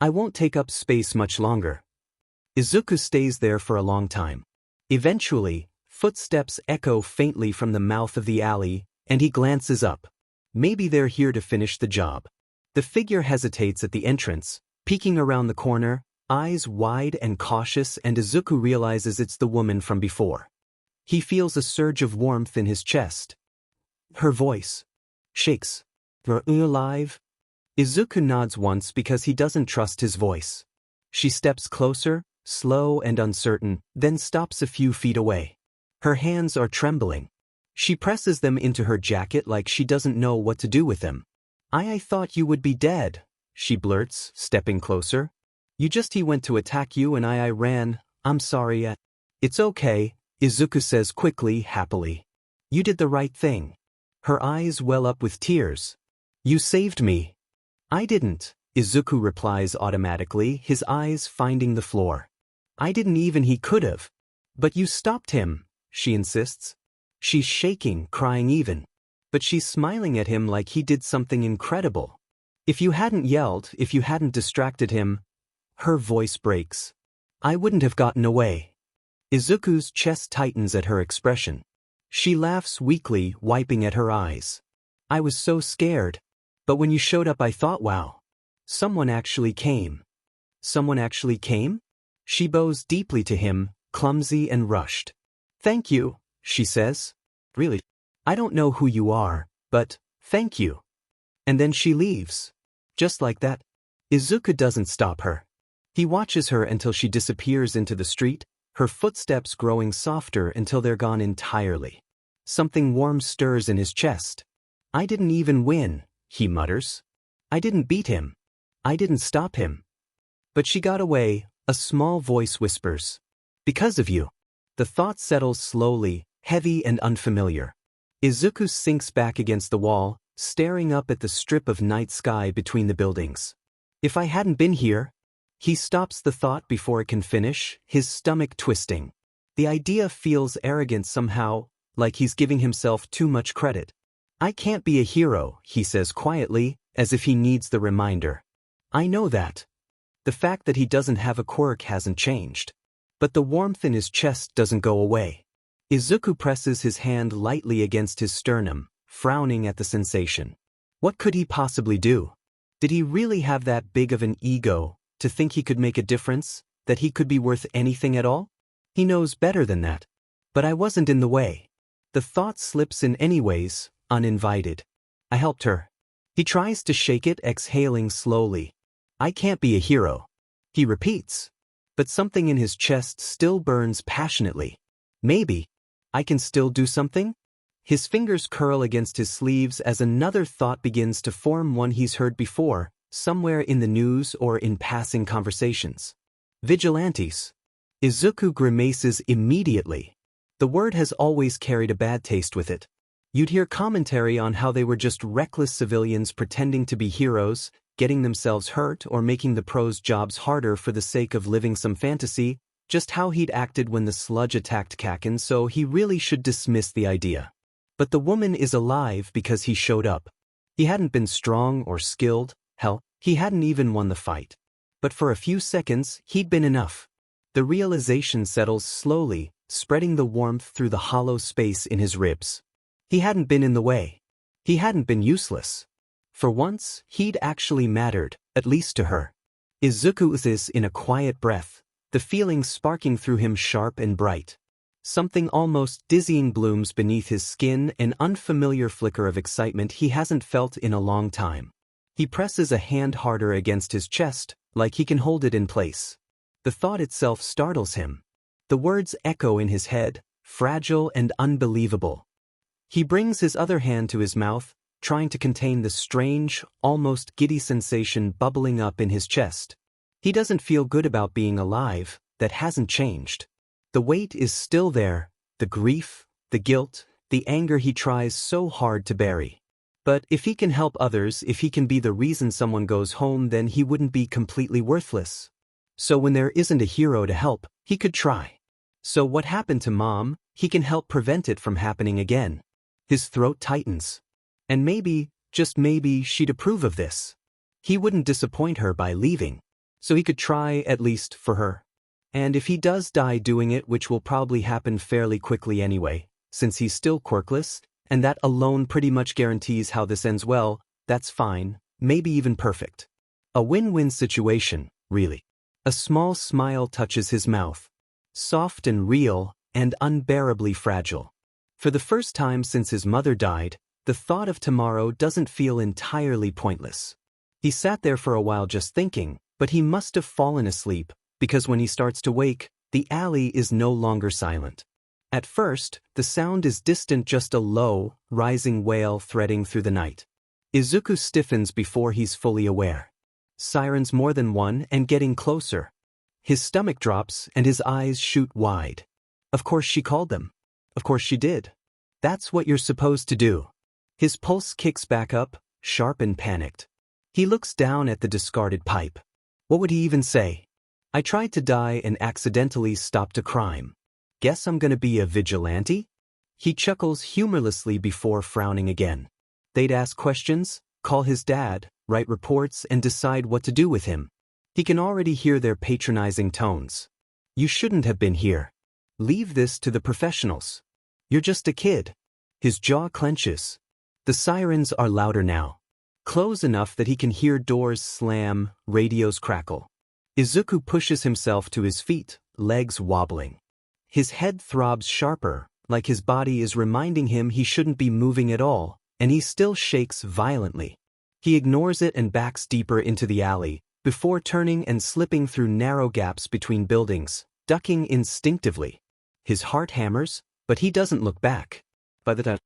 "I won't take up space much longer." Izuku stays there for a long time. Eventually, footsteps echo faintly from the mouth of the alley, and he glances up. Maybe they're here to finish the job. The figure hesitates at the entrance, peeking around the corner, eyes wide and cautious, and Izuku realizes it's the woman from before. He feels a surge of warmth in his chest. Her voice shakes. "Are you alive?" Izuku nods once because he doesn't trust his voice. She steps closer, slow and uncertain, then stops a few feet away. Her hands are trembling. She presses them into her jacket like she doesn't know what to do with them. I thought you would be dead," she blurts, stepping closer. He went to attack you and I ran. I'm sorry." "It's okay," Izuku says quickly, happily. "You did the right thing." Her eyes well up with tears. "You saved me." "I didn't," Izuku replies automatically, his eyes finding the floor. I didn't even, he could've. But you stopped him, she insists. She's shaking, crying even. But she's smiling at him like he did something incredible. If you hadn't yelled, if you hadn't distracted him, her voice breaks. I wouldn't have gotten away. Izuku's chest tightens at her expression. She laughs weakly, wiping at her eyes. I was so scared. But when you showed up I thought, wow. Someone actually came. Someone actually came? She bows deeply to him, clumsy and rushed. Thank you, she says. Really? I don't know who you are, but thank you. And then she leaves. Just like that. Izuku doesn't stop her. He watches her until she disappears into the street, her footsteps growing softer until they're gone entirely. Something warm stirs in his chest. I didn't even win, he mutters. I didn't beat him. I didn't stop him. But she got away, a small voice whispers. Because of you. The thought settles slowly, heavy and unfamiliar. Izuku sinks back against the wall, staring up at the strip of night sky between the buildings. If I hadn't been here. He stops the thought before it can finish, his stomach twisting. The idea feels arrogant somehow, like he's giving himself too much credit. I can't be a hero, he says quietly, as if he needs the reminder. I know that. The fact that he doesn't have a quirk hasn't changed. But the warmth in his chest doesn't go away. Izuku presses his hand lightly against his sternum, frowning at the sensation. What could he possibly do? Did he really have that big of an ego, to think he could make a difference, that he could be worth anything at all? He knows better than that. But I wasn't in the way. The thought slips in anyways, uninvited. I helped her. He tries to shake it, exhaling slowly. I can't be a hero. He repeats. But something in his chest still burns passionately. Maybe. I can still do something? His fingers curl against his sleeves as another thought begins to form, one he's heard before, somewhere in the news or in passing conversations. Vigilantes. Izuku grimaces immediately. The word has always carried a bad taste with it. You'd hear commentary on how they were just reckless civilians pretending to be heroes, getting themselves hurt or making the pros' jobs harder for the sake of living some fantasy, just how he'd acted when the sludge attacked Kaken, so he really should dismiss the idea. But the woman is alive because he showed up. He hadn't been strong or skilled, hell, he hadn't even won the fight. But for a few seconds, he'd been enough. The realization settles slowly, spreading the warmth through the hollow space in his ribs. He hadn't been in the way. He hadn't been useless. For once, he'd actually mattered, at least to her. Izuku is in a quiet breath, the feeling sparking through him sharp and bright. Something almost dizzying blooms beneath his skin, an unfamiliar flicker of excitement he hasn't felt in a long time. He presses a hand harder against his chest, like he can hold it in place. The thought itself startles him. The words echo in his head, fragile and unbelievable. He brings his other hand to his mouth, trying to contain the strange, almost giddy sensation bubbling up in his chest. He doesn't feel good about being alive, that hasn't changed. The weight is still there, the grief, the guilt, the anger he tries so hard to bury. But if he can help others, if he can be the reason someone goes home, then he wouldn't be completely worthless. So when there isn't a hero to help, he could try. So what happened to Mom, he can help prevent it from happening again. His throat tightens. And maybe, just maybe, she'd approve of this. He wouldn't disappoint her by leaving. So he could try, at least, for her. And if he does die doing it, which will probably happen fairly quickly anyway, since he's still quirkless, and that alone pretty much guarantees how this ends well, that's fine, maybe even perfect. A win-win situation, really. A small smile touches his mouth. Soft and real, and unbearably fragile. For the first time since his mother died, the thought of tomorrow doesn't feel entirely pointless. He sat there for a while just thinking, but he must have fallen asleep, because when he starts to wake, the alley is no longer silent. At first, the sound is distant, just a low, rising wail threading through the night. Izuku stiffens before he's fully aware. Sirens, more than one, and getting closer. His stomach drops and his eyes shoot wide. Of course she called them. Of course she did. That's what you're supposed to do. His pulse kicks back up, sharp and panicked. He looks down at the discarded pipe. What would he even say? I tried to die and accidentally stopped a crime. Guess I'm gonna be a vigilante? He chuckles humorlessly before frowning again. They'd ask questions, call his dad, write reports, and decide what to do with him. He can already hear their patronizing tones. You shouldn't have been here. Leave this to the professionals. You're just a kid. His jaw clenches. The sirens are louder now. Close enough that he can hear doors slam, radios crackle. Izuku pushes himself to his feet, legs wobbling. His head throbs sharper, like his body is reminding him he shouldn't be moving at all, and he still shakes violently. He ignores it and backs deeper into the alley, before turning and slipping through narrow gaps between buildings, ducking instinctively. His heart hammers, but he doesn't look back. By the time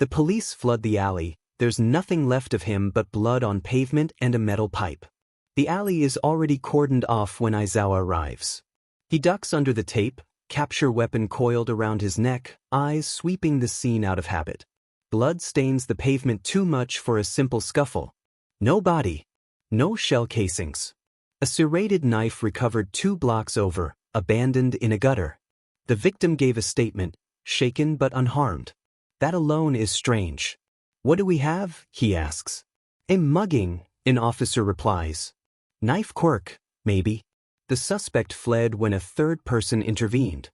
the police flood the alley, there's nothing left of him but blood on pavement and a metal pipe. The alley is already cordoned off when Izawa arrives. He ducks under the tape, capture weapon coiled around his neck, eyes sweeping the scene out of habit. Blood stains the pavement too much for a simple scuffle. No body. No shell casings. A serrated knife recovered 2 blocks over, abandoned in a gutter. The victim gave a statement, shaken but unharmed. That alone is strange. What do we have? He asks. A mugging, an officer replies. Knife quirk, maybe. The suspect fled when a third person intervened.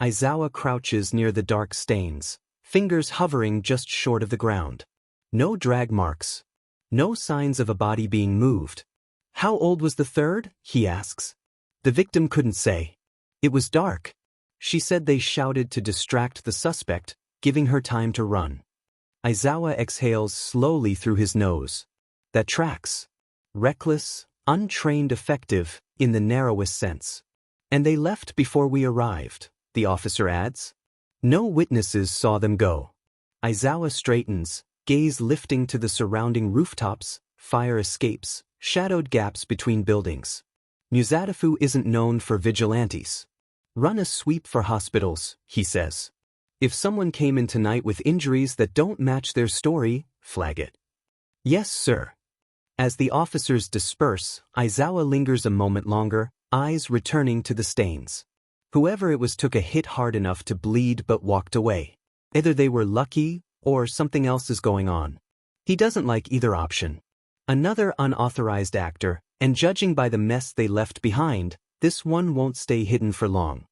Izawa crouches near the dark stains, fingers hovering just short of the ground. No drag marks. No signs of a body being moved. How old was the third? He asks. The victim couldn't say. It was dark. She said they shouted to distract the suspect, giving her time to run. Izawa exhales slowly through his nose. That tracks. Reckless, untrained, effective, in the narrowest sense. And they left before we arrived, the officer adds. No witnesses saw them go. Izawa straightens, gaze lifting to the surrounding rooftops, fire escapes, shadowed gaps between buildings. Muzadafu isn't known for vigilantes. Run a sweep for hospitals, he says. If someone came in tonight with injuries that don't match their story, flag it. Yes, sir. As the officers disperse, Izawa lingers a moment longer, eyes returning to the stains. Whoever it was took a hit hard enough to bleed but walked away. Either they were lucky, or something else is going on. He doesn't like either option. Another unauthorized actor, and judging by the mess they left behind, this one won't stay hidden for long.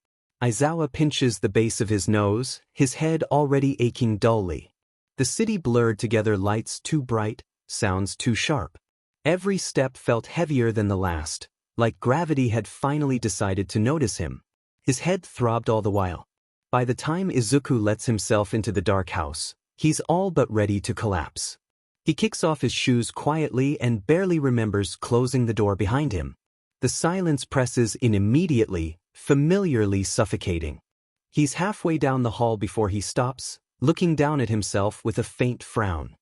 Izawa pinches the base of his nose, his head already aching dully. The city blurred together, lights too bright, sounds too sharp. Every step felt heavier than the last, like gravity had finally decided to notice him. His head throbbed all the while. By the time Izuku lets himself into the dark house, he's all but ready to collapse. He kicks off his shoes quietly and barely remembers closing the door behind him. The silence presses in immediately, familiarly suffocating. He's halfway down the hall before he stops, looking down at himself with a faint frown.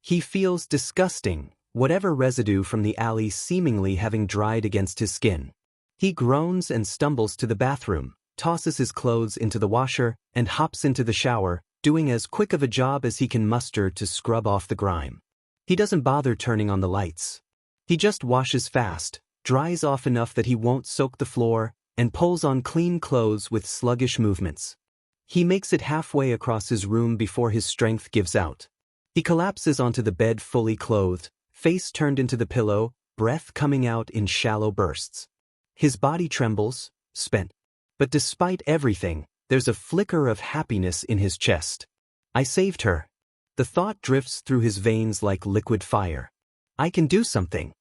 He feels disgusting, whatever residue from the alley seemingly having dried against his skin. He groans and stumbles to the bathroom, tosses his clothes into the washer, and hops into the shower, doing as quick of a job as he can muster to scrub off the grime. He doesn't bother turning on the lights. He just washes fast, dries off enough that he won't soak the floor, and pulls on clean clothes with sluggish movements. He makes it halfway across his room before his strength gives out. He collapses onto the bed fully clothed, face turned into the pillow, breath coming out in shallow bursts. His body trembles, spent. But despite everything, there's a flicker of happiness in his chest. I saved her. The thought drifts through his veins like liquid fire. I can do something.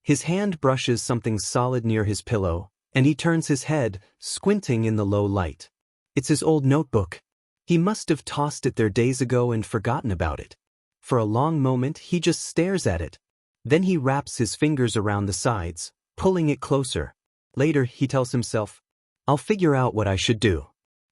His hand brushes something solid near his pillow, and he turns his head, squinting in the low light. It's his old notebook. He must have tossed it there days ago and forgotten about it. For a long moment he just stares at it. Then he wraps his fingers around the sides, pulling it closer. Later he tells himself, I'll figure out what I should do.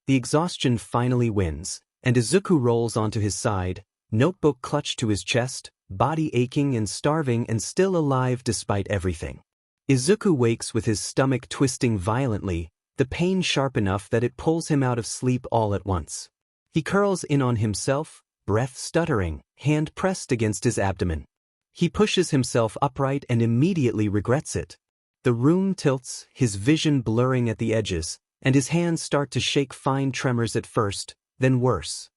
The exhaustion finally wins, and Izuku rolls onto his side, notebook clutched to his chest, body aching and starving and still alive despite everything. Izuku wakes with his stomach twisting violently, the pain sharp enough that it pulls him out of sleep all at once. He curls in on himself, breath stuttering, hand pressed against his abdomen. He pushes himself upright and immediately regrets it. The room tilts, his vision blurring at the edges, and his hands start to shake fine tremors at first, then worse.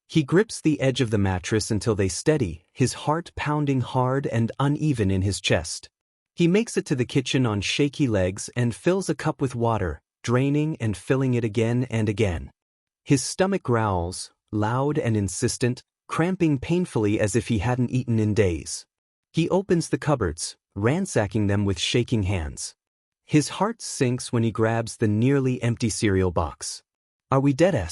He grips the edge of the mattress until they steady, his heart pounding hard and uneven in his chest. He makes it to the kitchen on shaky legs and fills a cup with water, draining and filling it again and again. His stomach growls, loud and insistent, cramping painfully as if he hadn't eaten in days. He opens the cupboards, ransacking them with shaking hands. His heart sinks when he grabs the nearly empty cereal box. Are we dead?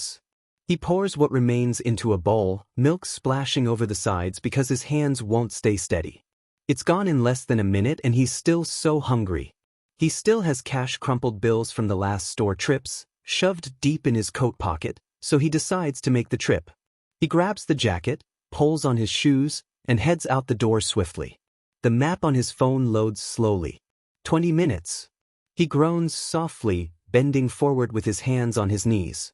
He pours what remains into a bowl, milk splashing over the sides because his hands won't stay steady. It's gone in less than a minute and he's still so hungry. He still has cash crumpled bills from the last store trips, shoved deep in his coat pocket, so he decides to make the trip. He grabs the jacket, pulls on his shoes, and heads out the door swiftly. The map on his phone loads slowly. 20 minutes. He groans softly, bending forward with his hands on his knees.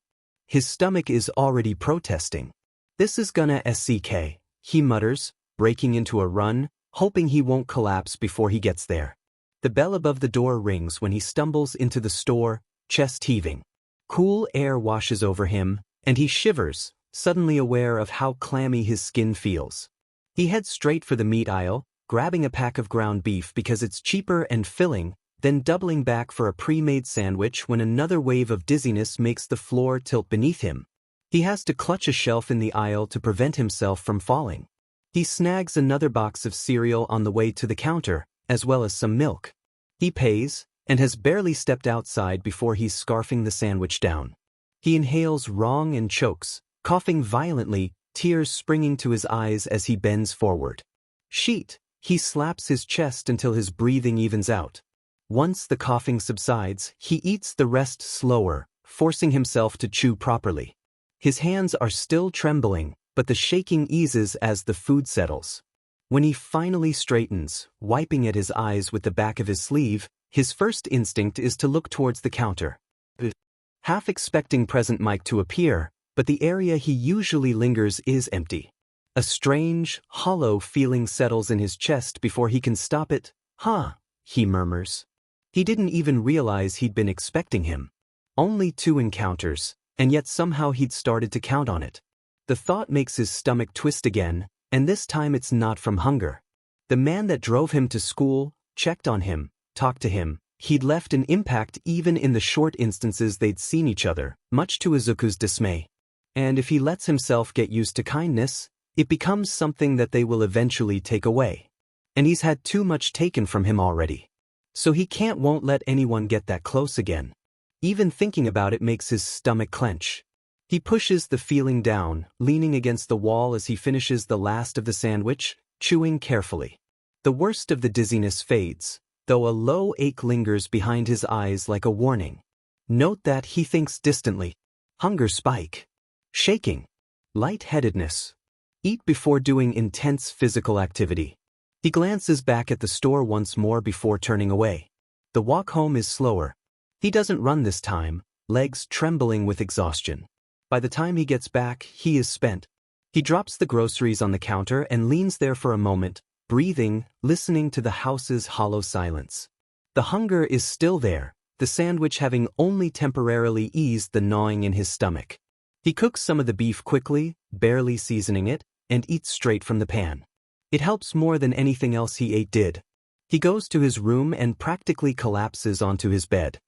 His stomach is already protesting. This is gonna suck, he mutters, breaking into a run, hoping he won't collapse before he gets there. The bell above the door rings when he stumbles into the store, chest heaving. Cool air washes over him, and he shivers, suddenly aware of how clammy his skin feels. He heads straight for the meat aisle, grabbing a pack of ground beef because it's cheaper and filling, then doubling back for a pre-made sandwich when another wave of dizziness makes the floor tilt beneath him. He has to clutch a shelf in the aisle to prevent himself from falling. He snags another box of cereal on the way to the counter, as well as some milk. He pays, and has barely stepped outside before he's scarfing the sandwich down. He inhales wrong and chokes, coughing violently, tears springing to his eyes as he bends forward. Sheet! He slaps his chest until his breathing evens out. Once the coughing subsides, he eats the rest slower, forcing himself to chew properly. His hands are still trembling, but the shaking eases as the food settles. When he finally straightens, wiping at his eyes with the back of his sleeve, his first instinct is to look towards the counter. Half expecting Present Mike to appear, but the area he usually lingers is empty. A strange, hollow feeling settles in his chest before he can stop it. He murmurs. He didn't even realize he'd been expecting him. Only 2 encounters, and yet somehow he'd started to count on it. The thought makes his stomach twist again, and this time it's not from hunger. The man that drove him to school, checked on him, talked to him, he'd left an impact even in the short instances they'd seen each other, much to Izuku's dismay. And if he lets himself get used to kindness, it becomes something that they will eventually take away. And he's had too much taken from him already. So he won't let anyone get that close again. Even thinking about it makes his stomach clench. He pushes the feeling down, leaning against the wall as he finishes the last of the sandwich, chewing carefully. The worst of the dizziness fades, though a low ache lingers behind his eyes like a warning. Note that he thinks distantly. Hunger spike. Shaking. Lightheadedness. Eat before doing intense physical activity. He glances back at the store once more before turning away. The walk home is slower. He doesn't run this time, legs trembling with exhaustion. By the time he gets back, he is spent. He drops the groceries on the counter and leans there for a moment, breathing, listening to the house's hollow silence. The hunger is still there, the sandwich having only temporarily eased the gnawing in his stomach. He cooks some of the beef quickly, barely seasoning it, and eats straight from the pan. It helps more than anything else he ate did. He goes to his room and practically collapses onto his bed.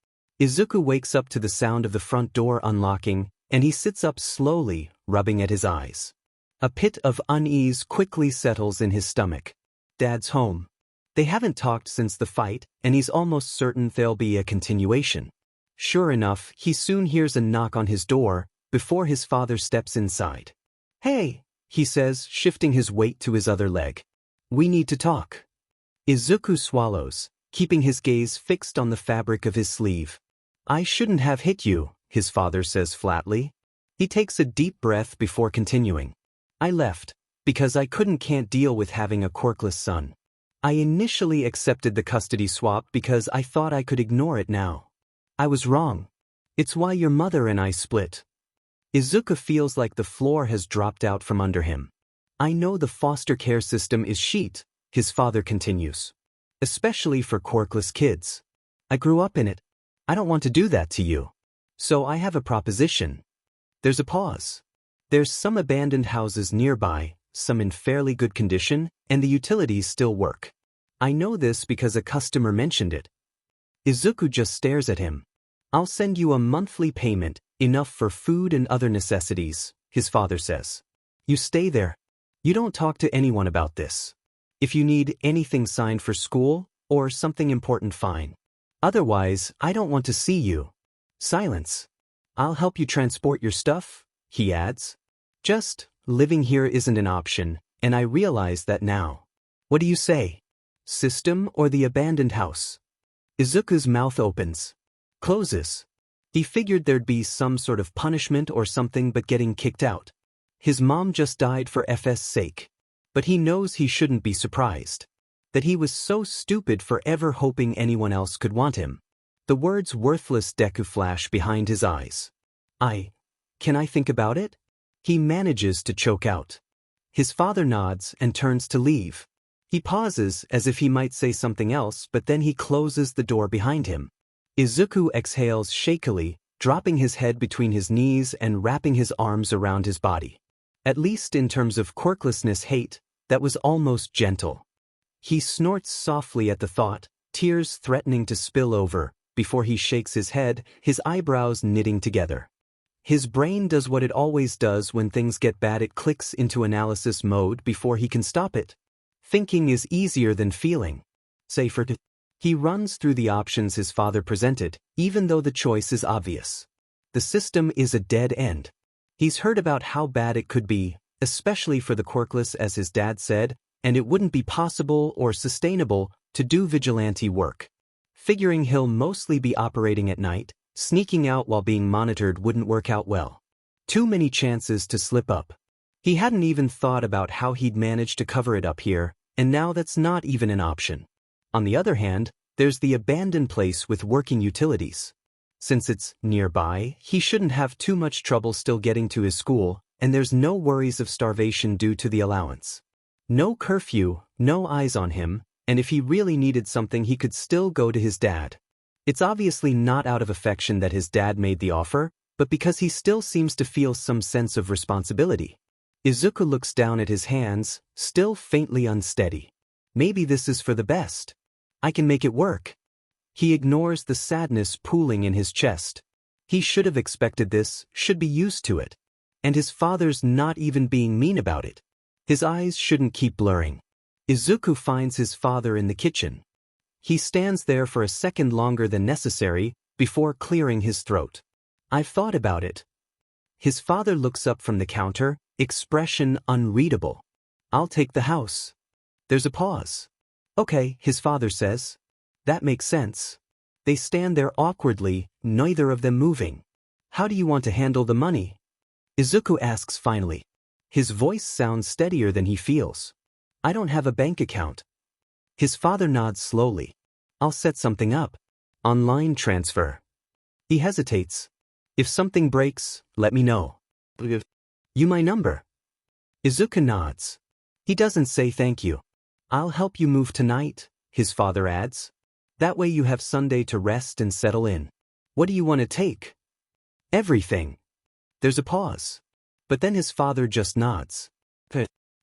Izuku wakes up to the sound of the front door unlocking, and he sits up slowly, rubbing at his eyes. A pit of unease quickly settles in his stomach. Dad's home. They haven't talked since the fight, and he's almost certain there'll be a continuation. Sure enough, he soon hears a knock on his door, before his father steps inside. "Hey," he says, shifting his weight to his other leg. "We need to talk." Izuku swallows, keeping his gaze fixed on the fabric of his sleeve. "I shouldn't have hit you," his father says flatly. He takes a deep breath before continuing. "I left, because I can't deal with having a quirkless son. I initially accepted the custody swap because I thought I could ignore it now. I was wrong. It's why your mother and I split." Izuku feels like the floor has dropped out from under him. "I know the foster care system is shit, his father continues. Especially for quirkless kids. I grew up in it. I don't want to do that to you. So I have a proposition. There's a pause. There's some abandoned houses nearby, some in fairly good condition, and the utilities still work. I know this because a customer mentioned it. Izuku just stares at him. I'll send you a monthly payment, enough for food and other necessities, his father says. You stay there. You don't talk to anyone about this. If you need anything signed for school, or something important, fine. Otherwise, I don't want to see you. Silence. I'll help you transport your stuff, he adds. Just, living here isn't an option, and I realize that now. What do you say? System or the abandoned house? Izuku's mouth opens. Closes. He figured there'd be some sort of punishment or something but getting kicked out. His mom just died for FS sake. But he knows he shouldn't be surprised. That he was so stupid for ever hoping anyone else could want him. The words worthless Deku flash behind his eyes. Can I think about it? He manages to choke out. His father nods and turns to leave. He pauses as if he might say something else, but then he closes the door behind him. Izuku exhales shakily, dropping his head between his knees and wrapping his arms around his body. At least in terms of quirklessness hate, that was almost gentle. He snorts softly at the thought, tears threatening to spill over, before he shakes his head, his eyebrows knitting together. His brain does what it always does when things get bad. It clicks into analysis mode before he can stop it. Thinking is easier than feeling. Safer to. He runs through the options his father presented, even though the choice is obvious. The system is a dead end. He's heard about how bad it could be, especially for the quirkless, as his dad said, and it wouldn't be possible or sustainable to do vigilante work. Figuring he'll mostly be operating at night, sneaking out while being monitored wouldn't work out well. Too many chances to slip up. He hadn't even thought about how he'd manage to cover it up here, and now that's not even an option. On the other hand, there's the abandoned place with working utilities. Since it's nearby, he shouldn't have too much trouble still getting to his school, and there's no worries of starvation due to the allowance. No curfew, no eyes on him, and if he really needed something he could still go to his dad. It's obviously not out of affection that his dad made the offer, but because he still seems to feel some sense of responsibility. Izuku looks down at his hands, still faintly unsteady. Maybe this is for the best. I can make it work. He ignores the sadness pooling in his chest. He should have expected this, should be used to it. And his father's not even being mean about it. His eyes shouldn't keep blurring. Izuku finds his father in the kitchen. He stands there for a second longer than necessary, before clearing his throat. I've thought about it. His father looks up from the counter, expression unreadable. I'll take the house. There's a pause. Okay, his father says. That makes sense. They stand there awkwardly, neither of them moving. How do you want to handle the money? Izuku asks finally. His voice sounds steadier than he feels. I don't have a bank account. His father nods slowly. I'll set something up. Online transfer. He hesitates. If something breaks, let me know. You my number. Izuku nods. He doesn't say thank you. I'll help you move tonight, his father adds. That way you have Sunday to rest and settle in. What do you want to take? Everything. There's a pause. But then his father just nods.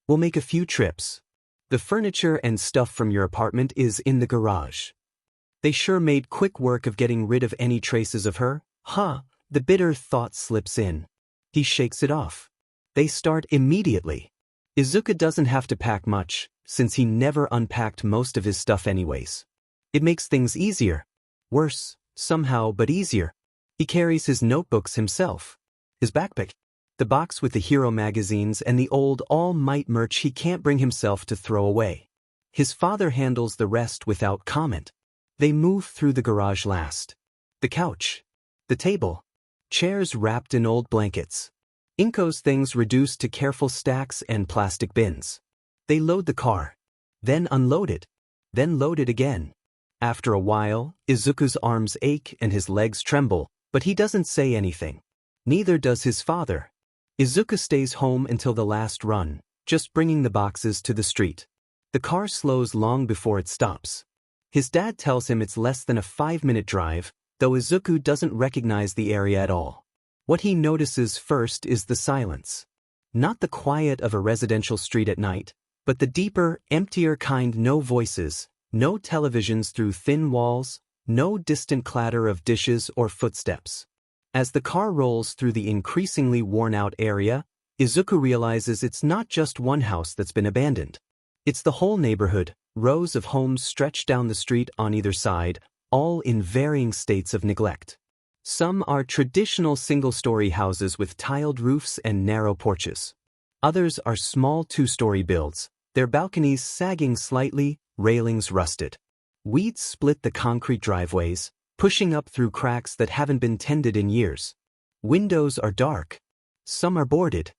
We'll make a few trips. The furniture and stuff from your apartment is in the garage. They sure made quick work of getting rid of any traces of her, huh? The bitter thought slips in. He shakes it off. They start immediately. Izuku doesn't have to pack much, since he never unpacked most of his stuff anyways. It makes things easier. Worse, somehow, but easier. He carries his notebooks himself. His backpack. The box with the hero magazines and the old All Might merch he can't bring himself to throw away. His father handles the rest without comment. They move through the garage last. The couch. The table. Chairs wrapped in old blankets. Inko's things reduced to careful stacks and plastic bins. They load the car. Then unload it. Then load it again. After a while, Izuku's arms ache and his legs tremble, but he doesn't say anything. Neither does his father. Izuku stays home until the last run, just bringing the boxes to the street. The car slows long before it stops. His dad tells him it's less than a 5-minute drive, though Izuku doesn't recognize the area at all. What he notices first is the silence. Not the quiet of a residential street at night, but the deeper, emptier kind. No voices, no televisions through thin walls, no distant clatter of dishes or footsteps. As the car rolls through the increasingly worn-out area, Izuku realizes it's not just one house that's been abandoned. It's the whole neighborhood, rows of homes stretched down the street on either side, all in varying states of neglect. Some are traditional single-story houses with tiled roofs and narrow porches. Others are small 2-story builds, their balconies sagging slightly, railings rusted. Weeds split the concrete driveways, pushing up through cracks that haven't been tended in years. Windows are dark. Some are boarded.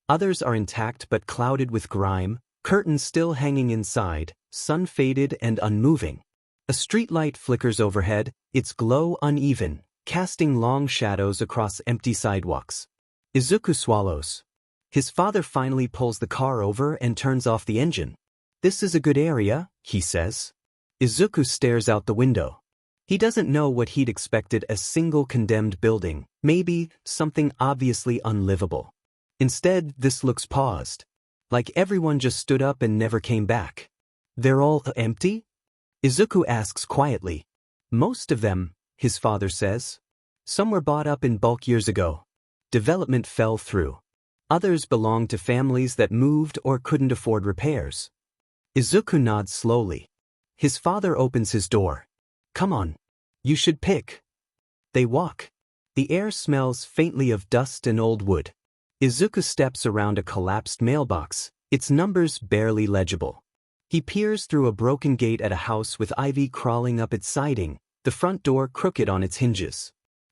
Others are intact but clouded with grime, curtains still hanging inside, sun faded and unmoving. A streetlight flickers overhead, its glow uneven, casting long shadows across empty sidewalks. Izuku swallows. His father finally pulls the car over and turns off the engine. "This is a good area," he says. Izuku stares out the window. He doesn't know what he'd expected: a single condemned building, maybe something obviously unlivable. Instead, this looks paused. Like everyone just stood up and never came back. "They're all empty?" Izuku asks quietly. "Most of them," his father says. "Some were bought up in bulk years ago. Development fell through. Others belonged to families that moved or couldn't afford repairs." Izuku nods slowly. His father opens his door. "Come on. You should pick." They walk. The air smells faintly of dust and old wood. Izuku steps around a collapsed mailbox, its numbers barely legible. He peers through a broken gate at a house with ivy crawling up its siding, the front door crooked on its hinges.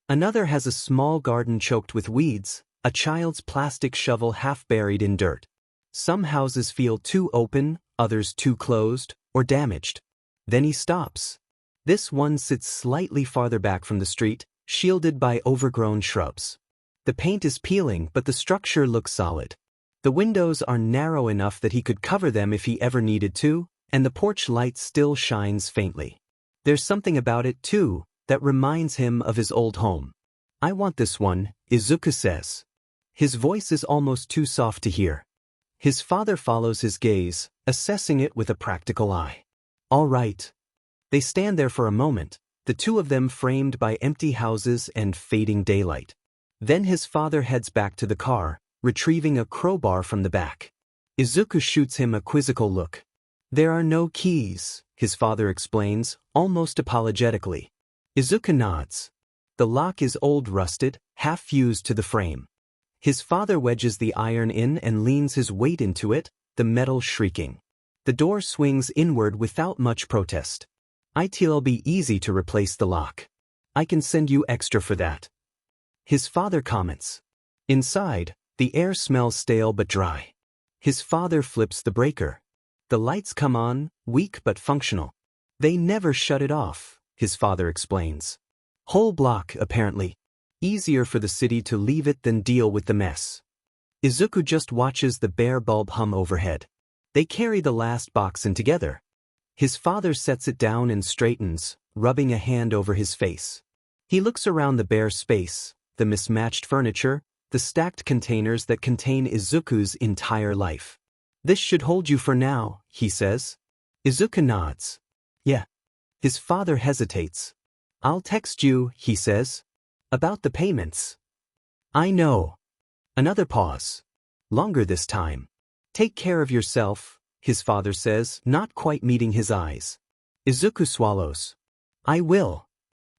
Another has a small garden choked with weeds, a child's plastic shovel half buried in dirt. Some houses feel too open, others too closed, or damaged. Then he stops. This one sits slightly farther back from the street, shielded by overgrown shrubs. The paint is peeling, but the structure looks solid. The windows are narrow enough that he could cover them if he ever needed to, and the porch light still shines faintly. There's something about it, too, that reminds him of his old home. "I want this one," Izuku says. His voice is almost too soft to hear. His father follows his gaze, assessing it with a practical eye. "All right." They stand there for a moment, the two of them framed by empty houses and fading daylight. Then his father heads back to the car, retrieving a crowbar from the back. Izuku shoots him a quizzical look. "There are no keys," his father explains, almost apologetically. Izuku nods. The lock is old, rusted, half fused to the frame. His father wedges the iron in and leans his weight into it, the metal shrieking. The door swings inward without much protest. "It'll be easy to replace the lock. I can send you extra for that," his father comments. Inside, the air smells stale but dry. His father flips the breaker. The lights come on, weak but functional. "They never shut it off," his father explains. "Whole block, apparently. Easier for the city to leave it than deal with the mess." Izuku just watches the bare bulb hum overhead. They carry the last box in together. His father sets it down and straightens, rubbing a hand over his face. He looks around the bare space, the mismatched furniture, the stacked containers that contain Izuku's entire life. "This should hold you for now," he says. Izuku nods. "Yeah." His father hesitates. "I'll text you," he says. "About the payments." "I know." Another pause. Longer this time. "Take care of yourself," his father says, not quite meeting his eyes. Izuku swallows. "I will."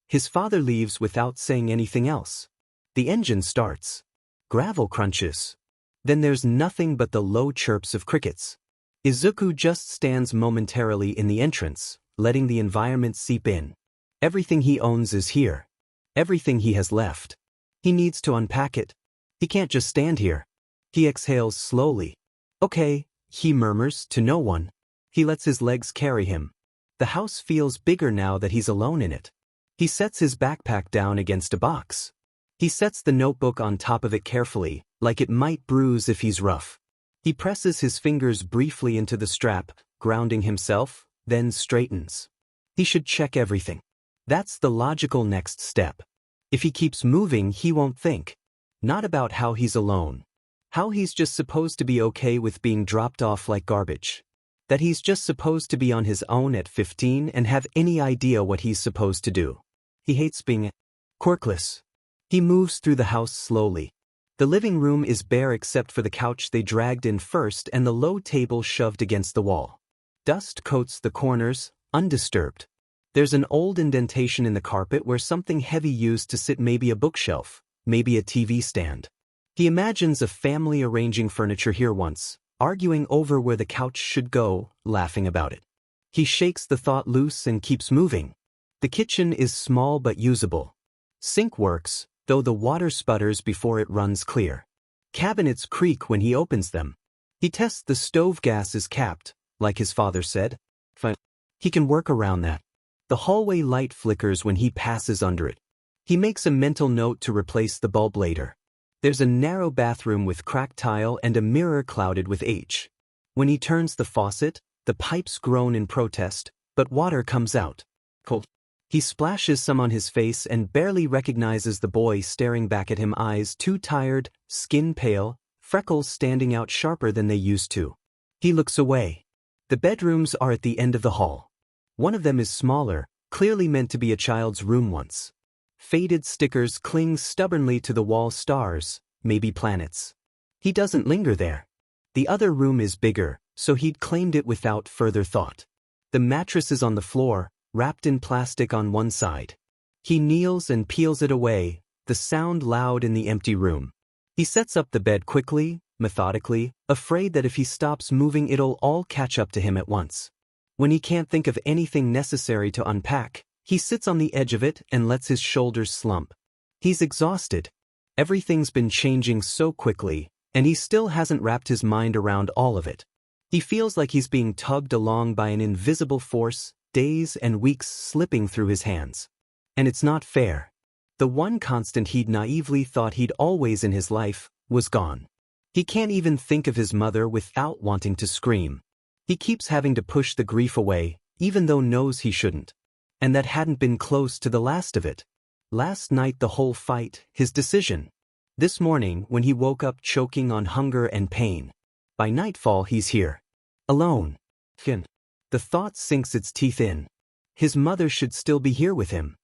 His father leaves without saying anything else. The engine starts. Gravel crunches. Then there's nothing but the low chirps of crickets. Izuku just stands momentarily in the entrance, letting the environment seep in. Everything he owns is here. Everything he has left. He needs to unpack it. He can't just stand here. He exhales slowly. "Okay," he murmurs, to no one. He lets his legs carry him. The house feels bigger now that he's alone in it. He sets his backpack down against a box. He sets the notebook on top of it carefully, like it might bruise if he's rough. He presses his fingers briefly into the strap, grounding himself, then straightens. He should check everything. That's the logical next step. If he keeps moving, he won't think. Not about how he's alone. How he's just supposed to be okay with being dropped off like garbage. That he's just supposed to be on his own at 15 and have any idea what he's supposed to do. He hates being quirkless. He moves through the house slowly. The living room is bare except for the couch they dragged in first and the low table shoved against the wall. Dust coats the corners, undisturbed. There's an old indentation in the carpet where something heavy used to sit, maybe a bookshelf, maybe a TV stand. He imagines a family arranging furniture here once, arguing over where the couch should go, laughing about it. He shakes the thought loose and keeps moving. The kitchen is small but usable. Sink works, though the water sputters before it runs clear. Cabinets creak when he opens them. He tests the stove gas is capped, like his father said. He can work around that. The hallway light flickers when he passes under it. He makes a mental note to replace the bulb later. There's a narrow bathroom with cracked tile and a mirror clouded with H. When he turns the faucet, the pipes groan in protest, but water comes out. Cold. He splashes some on his face and barely recognizes the boy staring back at him, eyes too tired, skin pale, freckles standing out sharper than they used to. He looks away. The bedrooms are at the end of the hall. One of them is smaller, clearly meant to be a child's room once. Faded stickers cling stubbornly to the wall, stars, maybe planets. He doesn't linger there. The other room is bigger, so he'd claimed it without further thought. The mattress is on the floor, wrapped in plastic on one side. He kneels and peels it away, the sound loud in the empty room. He sets up the bed quickly, methodically, afraid that if he stops moving it'll all catch up to him at once. When he can't think of anything necessary to unpack, he sits on the edge of it and lets his shoulders slump. He's exhausted. Everything's been changing so quickly, and he still hasn't wrapped his mind around all of it. He feels like he's being tugged along by an invisible force, days and weeks slipping through his hands. And it's not fair. The one constant he'd naively thought he'd always in his life was gone. He can't even think of his mother without wanting to scream. He keeps having to push the grief away, even though knows he shouldn't. And that hadn't been close to the last of it. Last night the whole fight, his decision. This morning when he woke up choking on hunger and pain. By nightfall he's here. Alone. The thought sinks its teeth in. His mother should still be here with him.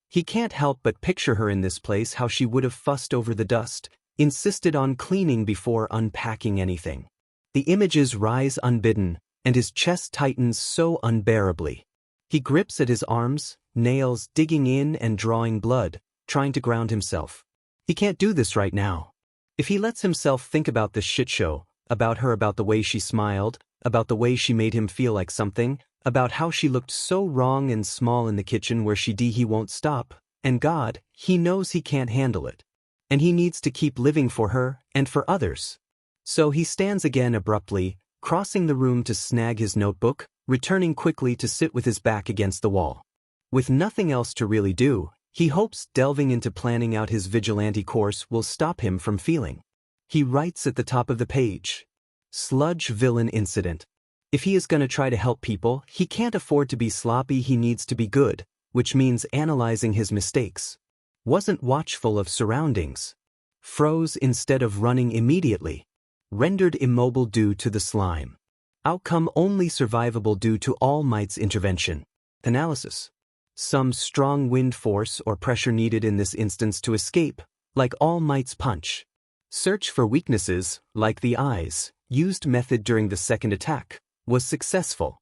He can't help but picture her in this place, how she would have fussed over the dust, insisted on cleaning before unpacking anything. The images rise unbidden, and his chest tightens so unbearably. He grips at his arms, nails digging in and drawing blood, trying to ground himself. He can't do this right now. If he lets himself think about this shit show, about her, about the way she smiled, about the way she made him feel like something, about how she looked so wrong and small in the kitchen where he won't stop, and God, he knows he can't handle it. And he needs to keep living for her and for others. So he stands again abruptly, crossing the room to snag his notebook, returning quickly to sit with his back against the wall. With nothing else to really do, he hopes delving into planning out his vigilante course will stop him from feeling. He writes at the top of the page, "Sludge villain incident." If he is going to try to help people, he can't afford to be sloppy, he needs to be good, which means analyzing his mistakes. Wasn't watchful of surroundings. Froze instead of running immediately. Rendered immobile due to the slime. Outcome only survivable due to All Might's intervention. Analysis. Some strong wind force or pressure needed in this instance to escape, like All Might's punch. Search for weaknesses, like the eyes, used method during the second attack, was successful.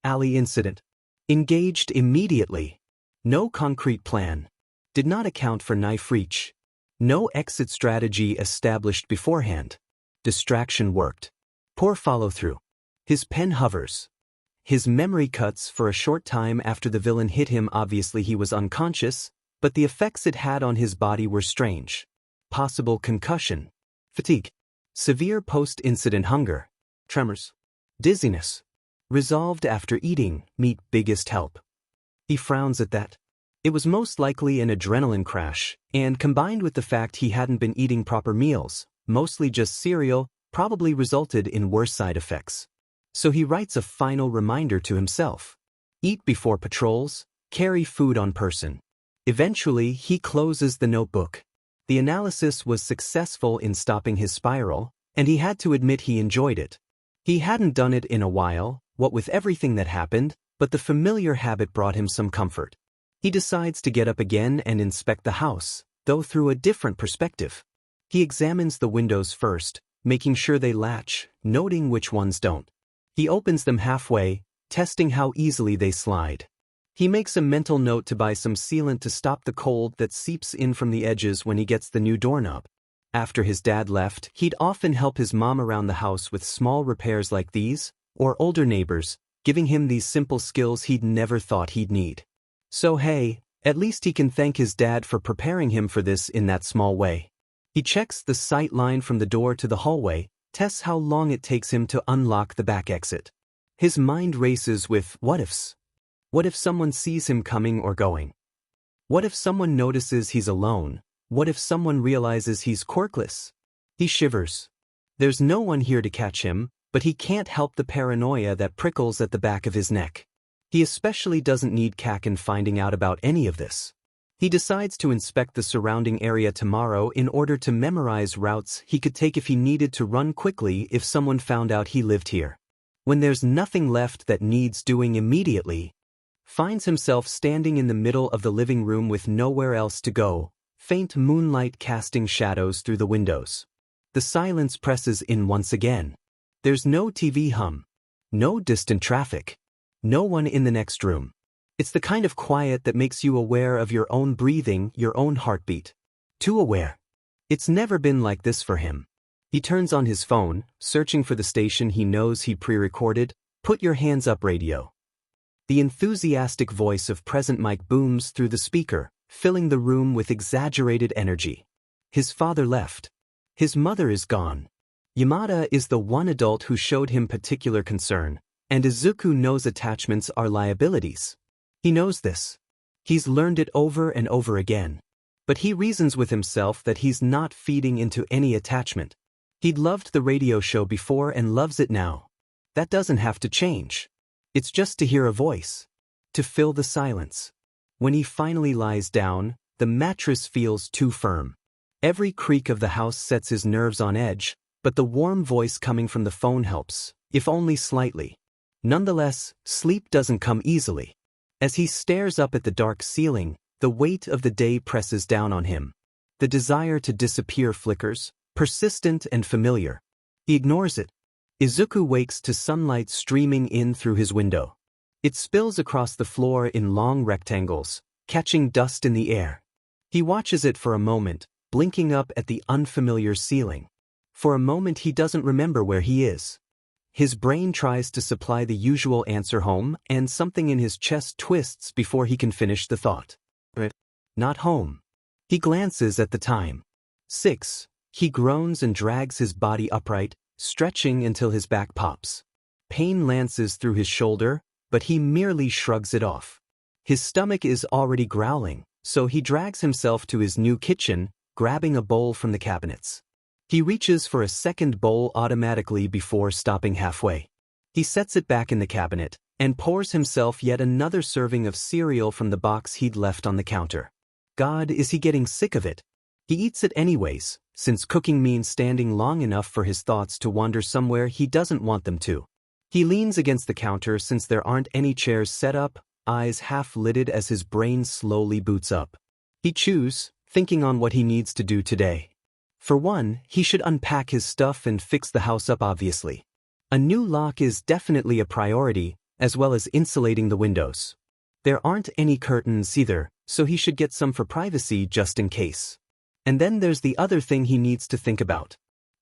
Alley incident. Engaged immediately. No concrete plan. Did not account for knife reach. No exit strategy established beforehand. Distraction worked. Poor follow-through. His pen hovers. His memory cuts for a short time after the villain hit him. Obviously he was unconscious, but the effects it had on his body were strange. Possible concussion. Fatigue. Severe post-incident hunger. Tremors. Dizziness. Resolved after eating meat, biggest help. He frowns at that. It was most likely an adrenaline crash, and combined with the fact he hadn't been eating proper meals, mostly just cereal, probably resulted in worse side effects. So he writes a final reminder to himself. Eat before patrols, carry food on person. Eventually, he closes the notebook. The analysis was successful in stopping his spiral, and he had to admit he enjoyed it. He hadn't done it in a while, what with everything that happened, but the familiar habit brought him some comfort. He decides to get up again and inspect the house, though through a different perspective. He examines the windows first, making sure they latch, noting which ones don't. He opens them halfway, testing how easily they slide. He makes a mental note to buy some sealant to stop the cold that seeps in from the edges when he gets the new doorknob. After his dad left, he'd often help his mom around the house with small repairs like these, or older neighbors, giving him these simple skills he'd never thought he'd need. So hey, at least he can thank his dad for preparing him for this in that small way. He checks the sight line from the door to the hallway, tests how long it takes him to unlock the back exit. His mind races with what-ifs. What if someone sees him coming or going? What if someone notices he's alone? What if someone realizes he's quirkless? He shivers. There's no one here to catch him, but he can't help the paranoia that prickles at the back of his neck. He especially doesn't need Kaken finding out about any of this. He decides to inspect the surrounding area tomorrow in order to memorize routes he could take if he needed to run quickly if someone found out he lived here. When there's nothing left that needs doing immediately, finds himself standing in the middle of the living room with nowhere else to go, faint moonlight casting shadows through the windows. The silence presses in once again. There's no TV hum. No distant traffic. No one in the next room. It's the kind of quiet that makes you aware of your own breathing, your own heartbeat. Too aware. It's never been like this for him. He turns on his phone, searching for the station he knows he pre-recorded. Put your hands up radio. The enthusiastic voice of Present Mike booms through the speaker, filling the room with exaggerated energy. His father left. His mother is gone. Yamada is the one adult who showed him particular concern, and Izuku knows attachments are liabilities. He knows this. He's learned it over and over again. But he reasons with himself that he's not feeding into any attachment. He'd loved the radio show before and loves it now. That doesn't have to change. It's just to hear a voice. To fill the silence. When he finally lies down, the mattress feels too firm. Every creak of the house sets his nerves on edge, but the warm voice coming from the phone helps, if only slightly. Nonetheless, sleep doesn't come easily. As he stares up at the dark ceiling, the weight of the day presses down on him. The desire to disappear flickers, persistent and familiar. He ignores it. Izuku wakes to sunlight streaming in through his window. It spills across the floor in long rectangles, catching dust in the air. He watches it for a moment, blinking up at the unfamiliar ceiling. For a moment he doesn't remember where he is. His brain tries to supply the usual answer home, and something in his chest twists before he can finish the thought. Not home. He glances at the time. 6. He groans and drags his body upright, stretching until his back pops. Pain lances through his shoulder, but he merely shrugs it off. His stomach is already growling, so he drags himself to his new kitchen, grabbing a bowl from the cabinets. He reaches for a second bowl automatically before stopping halfway. He sets it back in the cabinet, and pours himself yet another serving of cereal from the box he'd left on the counter. God, is he getting sick of it? He eats it anyways, since cooking means standing long enough for his thoughts to wander somewhere he doesn't want them to. He leans against the counter since there aren't any chairs set up, eyes half-lidded as his brain slowly boots up. He chews, thinking on what he needs to do today. For one, he should unpack his stuff and fix the house up obviously. A new lock is definitely a priority, as well as insulating the windows. There aren't any curtains either, so he should get some for privacy just in case. And then there's the other thing he needs to think about.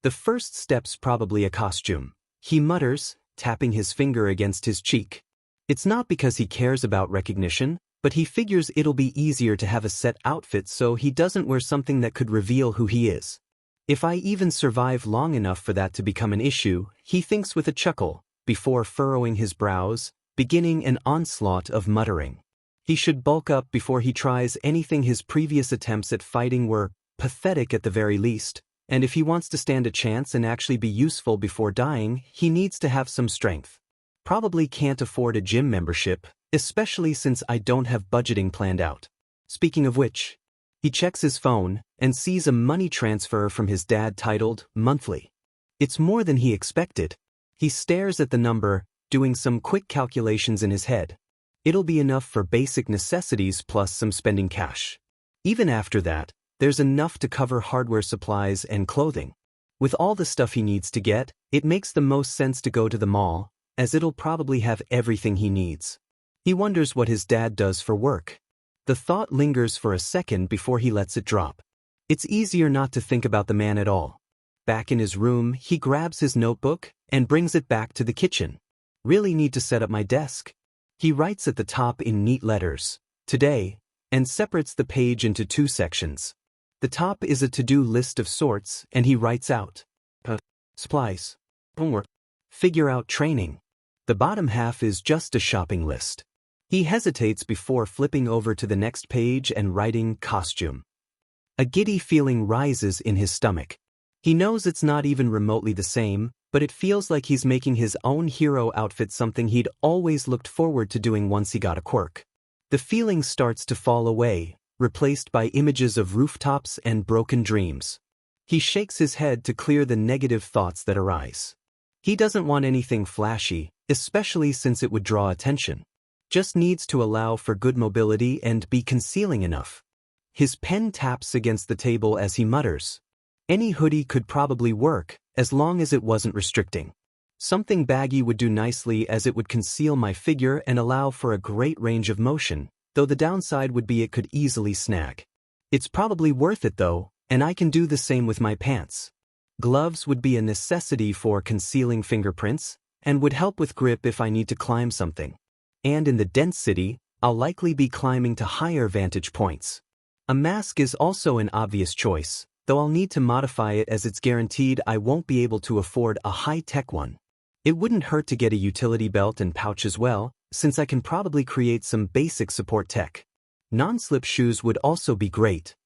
The first step's probably a costume. He mutters, tapping his finger against his cheek. It's not because he cares about recognition, but he figures it'll be easier to have a set outfit so he doesn't wear something that could reveal who he is. If I even survive long enough for that to become an issue, he thinks with a chuckle, before furrowing his brows, beginning an onslaught of muttering. He should bulk up before he tries anything. His previous attempts at fighting were pathetic at the very least, and if he wants to stand a chance and actually be useful before dying, he needs to have some strength. Probably can't afford a gym membership, especially since I don't have budgeting planned out. Speaking of which, he checks his phone and sees a money transfer from his dad titled monthly. It's more than he expected. He stares at the number, doing some quick calculations in his head. It'll be enough for basic necessities plus some spending cash. Even after that, there's enough to cover hardware supplies and clothing. With all the stuff he needs to get, it makes the most sense to go to the mall, as it'll probably have everything he needs. He wonders what his dad does for work. The thought lingers for a second before he lets it drop. It's easier not to think about the man at all. Back in his room, he grabs his notebook and brings it back to the kitchen. Really need to set up my desk. He writes at the top in neat letters, "Today," and separates the page into two sections. The top is a to-do list of sorts, and he writes out supplies, homework, figure out training. The bottom half is just a shopping list. He hesitates before flipping over to the next page and writing costume. A giddy feeling rises in his stomach. He knows it's not even remotely the same, but it feels like he's making his own hero outfit, something he'd always looked forward to doing once he got a quirk. The feeling starts to fall away, replaced by images of rooftops and broken dreams. He shakes his head to clear the negative thoughts that arise. He doesn't want anything flashy, especially since it would draw attention. Just needs to allow for good mobility and be concealing enough. His pen taps against the table as he mutters, "Any hoodie could probably work, as long as it wasn't restricting. Something baggy would do nicely as it would conceal my figure and allow for a great range of motion, though the downside would be it could easily snag. It's probably worth it though, and I can do the same with my pants. Gloves would be a necessity for concealing fingerprints, and would help with grip if I need to climb something. And in the dense city, I'll likely be climbing to higher vantage points. A mask is also an obvious choice, though I'll need to modify it as it's guaranteed I won't be able to afford a high-tech one. It wouldn't hurt to get a utility belt and pouch as well, since I can probably create some basic support tech. Non-slip shoes would also be great."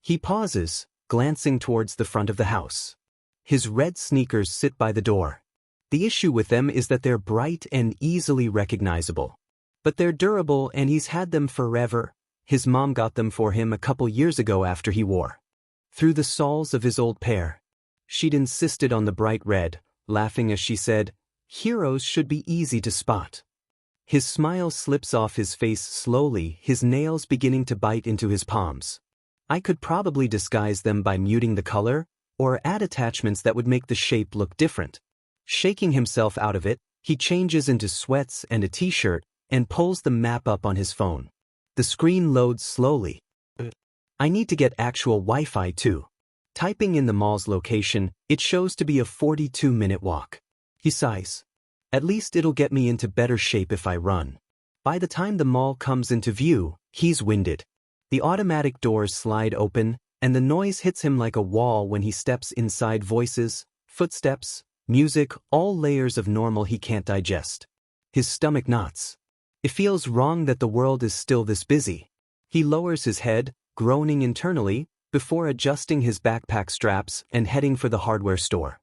He pauses, glancing towards the front of the house. His red sneakers sit by the door. The issue with them is that they're bright and easily recognizable. But they're durable and he's had them forever. His mom got them for him a couple years ago after he wore through the soles of his old pair. She'd insisted on the bright red, laughing as she said, "Heroes should be easy to spot." His smile slips off his face slowly, his nails beginning to bite into his palms. I could probably disguise them by muting the color, or add attachments that would make the shape look different. Shaking himself out of it, he changes into sweats and a t-shirt, and pulls the map up on his phone. The screen loads slowly. I need to get actual Wi-Fi too. Typing in the mall's location, it shows to be a 42-minute walk. He sighs. At least it'll get me into better shape if I run. By the time the mall comes into view, he's winded. The automatic doors slide open, and the noise hits him like a wall when he steps inside. Voices, footsteps, music, all layers of normal he can't digest. His stomach knots. It feels wrong that the world is still this busy. He lowers his head, groaning internally, before adjusting his backpack straps and heading for the hardware store.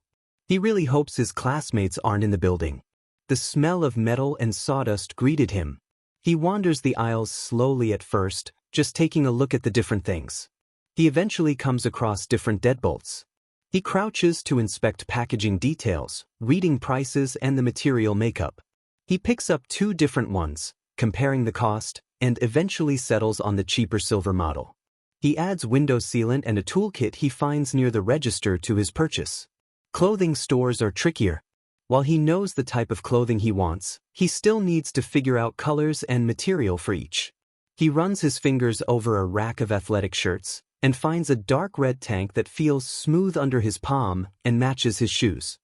He really hopes his classmates aren't in the building. The smell of metal and sawdust greeted him. He wanders the aisles slowly at first, just taking a look at the different things. He eventually comes across different deadbolts. He crouches to inspect packaging details, reading prices and the material makeup. He picks up two different ones, comparing the cost, and eventually settles on the cheaper silver model. He adds window sealant and a toolkit he finds near the register to his purchase. Clothing stores are trickier. While he knows the type of clothing he wants, he still needs to figure out colors and material for each. He runs his fingers over a rack of athletic shirts, and finds a dark red tank that feels smooth under his palm and matches his shoes.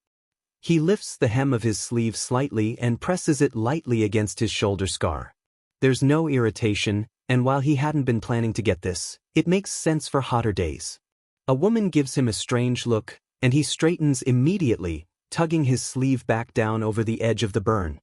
He lifts the hem of his sleeve slightly and presses it lightly against his shoulder scar. There's no irritation, and while he hadn't been planning to get this, it makes sense for hotter days. A woman gives him a strange look, and he straightens immediately, tugging his sleeve back down over the edge of the burn.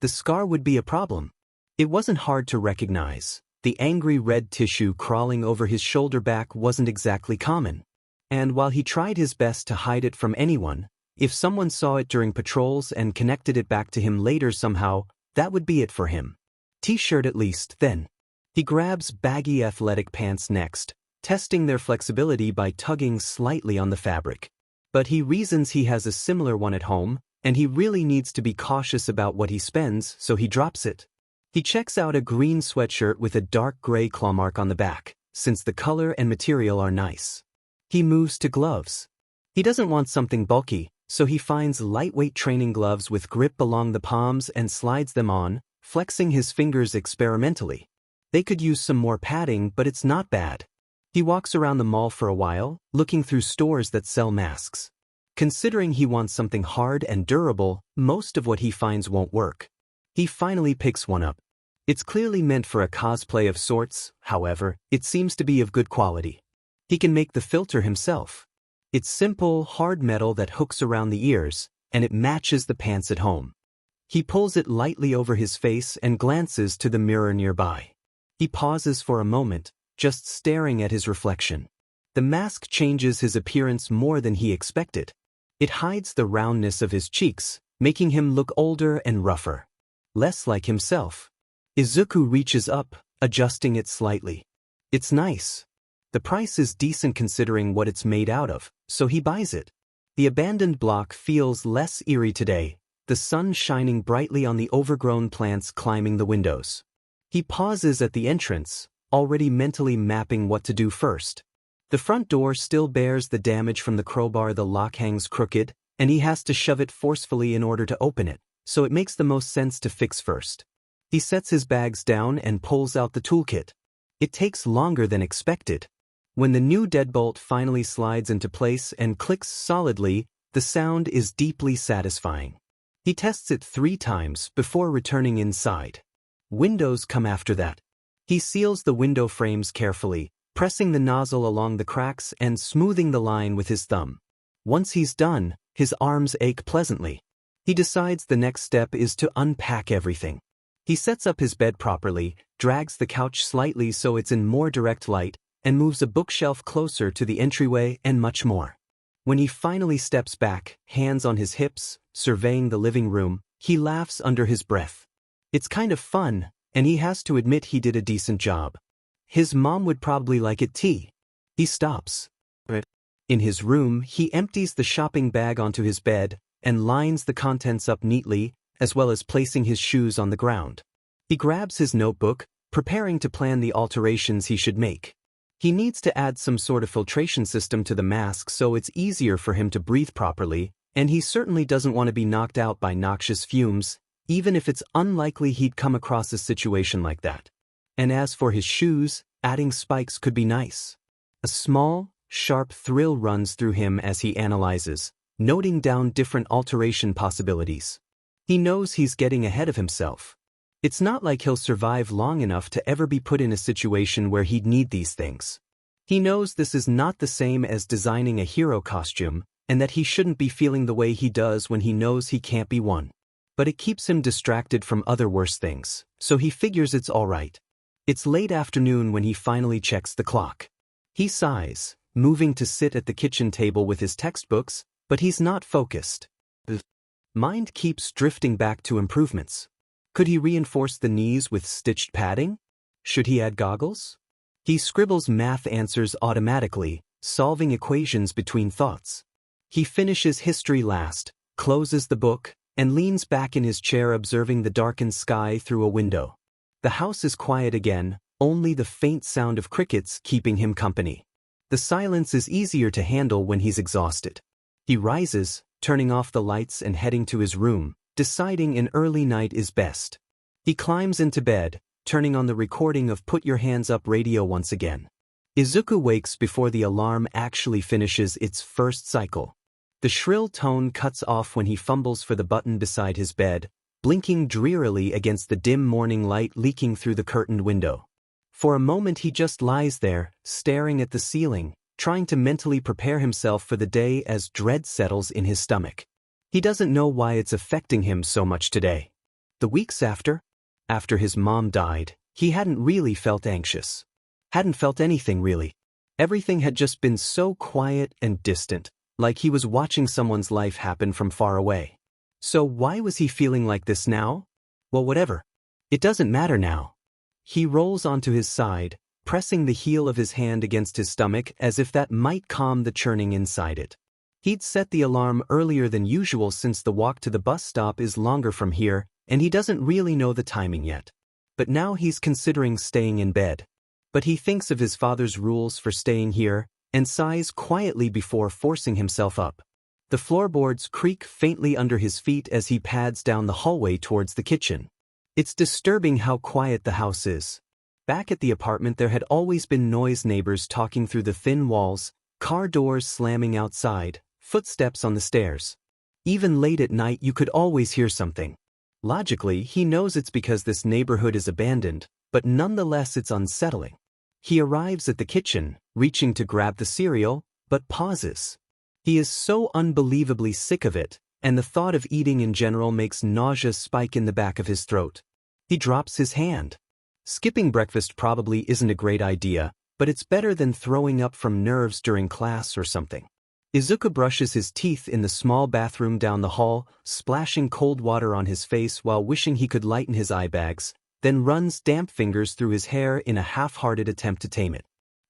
The scar would be a problem. It wasn't hard to recognize. The angry red tissue crawling over his shoulder back wasn't exactly common. And while he tried his best to hide it from anyone, if someone saw it during patrols and connected it back to him later somehow, that would be it for him. T-shirt at least, then. He grabs baggy athletic pants next, testing their flexibility by tugging slightly on the fabric. But he reasons he has a similar one at home, and he really needs to be cautious about what he spends, so he drops it. He checks out a green sweatshirt with a dark gray claw mark on the back, since the color and material are nice. He moves to gloves. He doesn't want something bulky, so he finds lightweight training gloves with grip along the palms and slides them on, flexing his fingers experimentally. They could use some more padding, but it's not bad. He walks around the mall for a while, looking through stores that sell masks. Considering he wants something hard and durable, most of what he finds won't work. He finally picks one up. It's clearly meant for a cosplay of sorts, however, it seems to be of good quality. He can make the filter himself. It's simple, hard metal that hooks around the ears, and it matches the pants at home. He pulls it lightly over his face and glances to the mirror nearby. He pauses for a moment, just staring at his reflection. The mask changes his appearance more than he expected. It hides the roundness of his cheeks, making him look older and rougher. Less like himself. Izuku reaches up, adjusting it slightly. It's nice. The price is decent considering what it's made out of, so he buys it. The abandoned block feels less eerie today, the sun shining brightly on the overgrown plants climbing the windows. He pauses at the entrance, already mentally mapping what to do first. The front door still bears the damage from the crowbar, the lock hangs crooked, and he has to shove it forcefully in order to open it, so it makes the most sense to fix first. He sets his bags down and pulls out the toolkit. It takes longer than expected. When the new deadbolt finally slides into place and clicks solidly, the sound is deeply satisfying. He tests it 3 times before returning inside. Windows come after that. He seals the window frames carefully, pressing the nozzle along the cracks and smoothing the line with his thumb. Once he's done, his arms ache pleasantly. He decides the next step is to unpack everything. He sets up his bed properly, drags the couch slightly so it's in more direct light, and moves a bookshelf closer to the entryway and much more. When he finally steps back, hands on his hips, surveying the living room, he laughs under his breath. It's kind of fun, and he has to admit he did a decent job. His mom would probably like it too. He stops. In his room, he empties the shopping bag onto his bed and lines the contents up neatly, as well as placing his shoes on the ground. He grabs his notebook, preparing to plan the alterations he should make. He needs to add some sort of filtration system to the mask so it's easier for him to breathe properly, and he certainly doesn't want to be knocked out by noxious fumes, even if it's unlikely he'd come across a situation like that. And as for his shoes, adding spikes could be nice. A small, sharp thrill runs through him as he analyzes, noting down different alteration possibilities. He knows he's getting ahead of himself. It's not like he'll survive long enough to ever be put in a situation where he'd need these things. He knows this is not the same as designing a hero costume, and that he shouldn't be feeling the way he does when he knows he can't be one. But it keeps him distracted from other worse things, so he figures it's all right. It's late afternoon when he finally checks the clock. He sighs, moving to sit at the kitchen table with his textbooks, but he's not focused. His mind keeps drifting back to improvements. Could he reinforce the knees with stitched padding? Should he add goggles? He scribbles math answers automatically, solving equations between thoughts. He finishes history last, closes the book, and leans back in his chair observing the darkened sky through a window. The house is quiet again, only the faint sound of crickets keeping him company. The silence is easier to handle when he's exhausted. He rises, turning off the lights and heading to his room, deciding an early night is best. He climbs into bed, turning on the recording of Put Your Hands Up radio once again. Izuku wakes before the alarm actually finishes its first cycle. The shrill tone cuts off when he fumbles for the button beside his bed, blinking drearily against the dim morning light leaking through the curtained window. For a moment he just lies there, staring at the ceiling, trying to mentally prepare himself for the day as dread settles in his stomach. He doesn't know why it's affecting him so much today. The weeks after his mom died, he hadn't really felt anxious. Hadn't felt anything really. Everything had just been so quiet and distant, like he was watching someone's life happen from far away. So why was he feeling like this now? Well, whatever. It doesn't matter now. He rolls onto his side, pressing the heel of his hand against his stomach as if that might calm the churning inside it. He'd set the alarm earlier than usual since the walk to the bus stop is longer from here, and he doesn't really know the timing yet. But now he's considering staying in bed. But he thinks of his father's rules for staying here, and sighs quietly before forcing himself up. The floorboards creak faintly under his feet as he pads down the hallway towards the kitchen. It's disturbing how quiet the house is. Back at the apartment there had always been noise, neighbors talking through the thin walls, car doors slamming outside, footsteps on the stairs. Even late at night you could always hear something. Logically, he knows it's because this neighborhood is abandoned, but nonetheless it's unsettling. He arrives at the kitchen, reaching to grab the cereal, but pauses. He is so unbelievably sick of it, and the thought of eating in general makes nausea spike in the back of his throat. He drops his hand. Skipping breakfast probably isn't a great idea, but it's better than throwing up from nerves during class or something. Izuku brushes his teeth in the small bathroom down the hall, splashing cold water on his face while wishing he could lighten his eye bags, then runs damp fingers through his hair in a half-hearted attempt to tame it.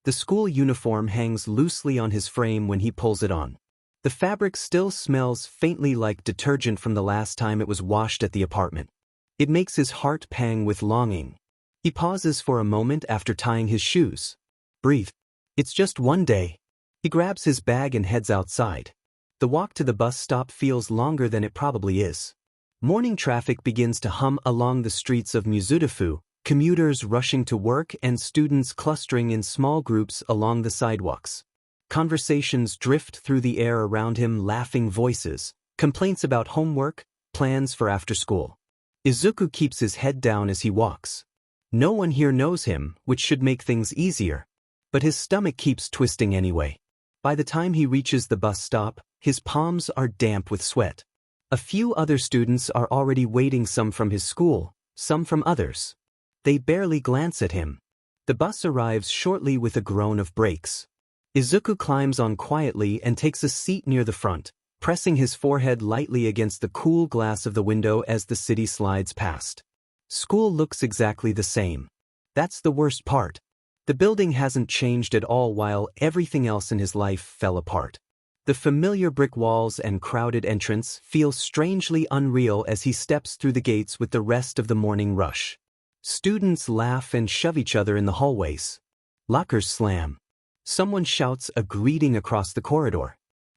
The school uniform hangs loosely on his frame when he pulls it on. The fabric still smells faintly like detergent from the last time it was washed at the apartment. It makes his heart pang with longing. He pauses for a moment after tying his shoes. Breathe. It's just one day. He grabs his bag and heads outside. The walk to the bus stop feels longer than it probably is. Morning traffic begins to hum along the streets of Mizudafu, commuters rushing to work and students clustering in small groups along the sidewalks. Conversations drift through the air around him, laughing voices, complaints about homework, plans for after school. Izuku keeps his head down as he walks. No one here knows him, which should make things easier. But his stomach keeps twisting anyway. By the time he reaches the bus stop, his palms are damp with sweat. A few other students are already waiting, some from his school, some from others. They barely glance at him. The bus arrives shortly with a groan of brakes. Izuku climbs on quietly and takes a seat near the front, pressing his forehead lightly against the cool glass of the window as the city slides past. School looks exactly the same. That's the worst part. The building hasn't changed at all while everything else in his life fell apart. The familiar brick walls and crowded entrance feel strangely unreal as he steps through the gates with the rest of the morning rush. Students laugh and shove each other in the hallways. Lockers slam. Someone shouts a greeting across the corridor.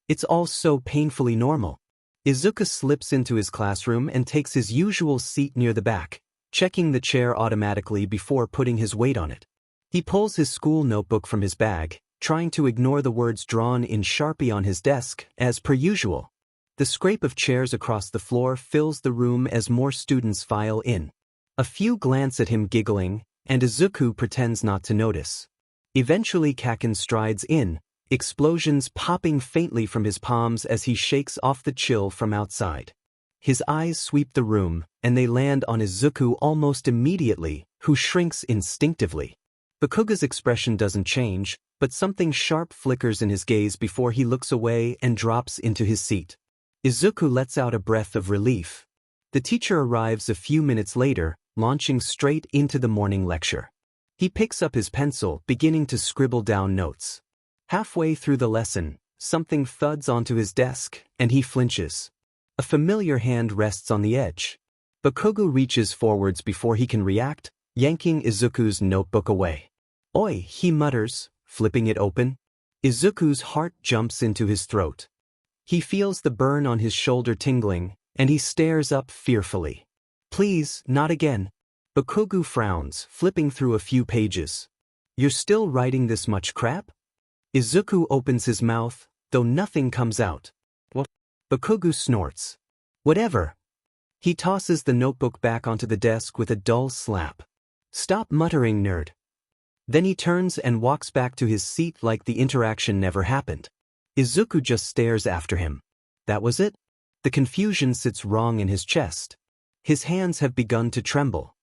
It's all so painfully normal. Izuku slips into his classroom and takes his usual seat near the back, checking the chair automatically before putting his weight on it. He pulls his school notebook from his bag, trying to ignore the words drawn in Sharpie on his desk, as per usual. The scrape of chairs across the floor fills the room as more students file in. A few glance at him giggling, and Izuku pretends not to notice. Eventually Kaken strides in, explosions popping faintly from his palms as he shakes off the chill from outside. His eyes sweep the room, and they land on Izuku almost immediately, who shrinks instinctively. Bakuga's expression doesn't change, but something sharp flickers in his gaze before he looks away and drops into his seat. Izuku lets out a breath of relief. The teacher arrives a few minutes later, launching straight into the morning lecture. He picks up his pencil, beginning to scribble down notes. Halfway through the lesson, something thuds onto his desk, and he flinches. A familiar hand rests on the edge. Bakuga reaches forwards before he can react, yanking Izuku's notebook away. "Oi," he mutters, flipping it open. Izuku's heart jumps into his throat. He feels the burn on his shoulder tingling, and he stares up fearfully. "Please, not again." Bakuga frowns, flipping through a few pages. "You're still writing this much crap?" Izuku opens his mouth, though nothing comes out. "What?" Bakuga snorts. "Whatever." He tosses the notebook back onto the desk with a dull slap. "Stop muttering, nerd." Then he turns and walks back to his seat like the interaction never happened. Izuku just stares after him. That was it? The confusion sits wrong in his chest. His hands have begun to tremble.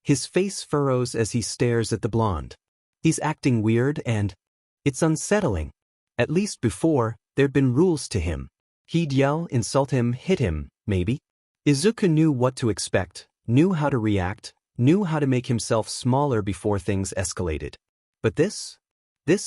His face furrows as he stares at the blonde. He's acting weird and It's unsettling. At least before, there'd been rules to him. He'd yell, insult him, hit him, maybe. Izuku knew what to expect, knew how to react, knew how to make himself smaller before things escalated. But this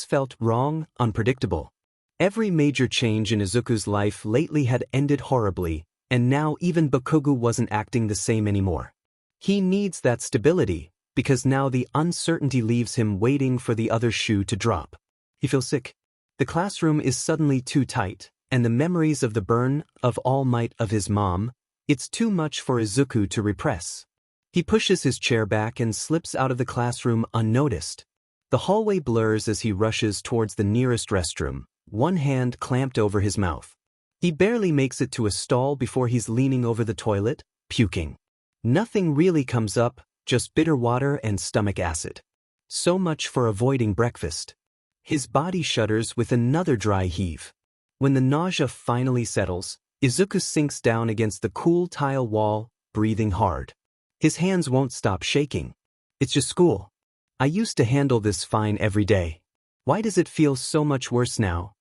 felt wrong, unpredictable. Every major change in Izuku's life lately had ended horribly, and now even Bakugo wasn't acting the same anymore. He needs that stability, because now the uncertainty leaves him waiting for the other shoe to drop. He feels sick. The classroom is suddenly too tight, and the memories of the burn of All Might of his mom, it's too much for Izuku to repress. He pushes his chair back and slips out of the classroom unnoticed. The hallway blurs as he rushes towards the nearest restroom, one hand clamped over his mouth. He barely makes it to a stall before he's leaning over the toilet, puking. Nothing really comes up, just bitter water and stomach acid. So much for avoiding breakfast. His body shudders with another dry heave. When the nausea finally settles, Izuku sinks down against the cool tile wall, breathing hard. His hands won't stop shaking. It's just school. I used to handle this fine every day. Why does it feel so much worse now?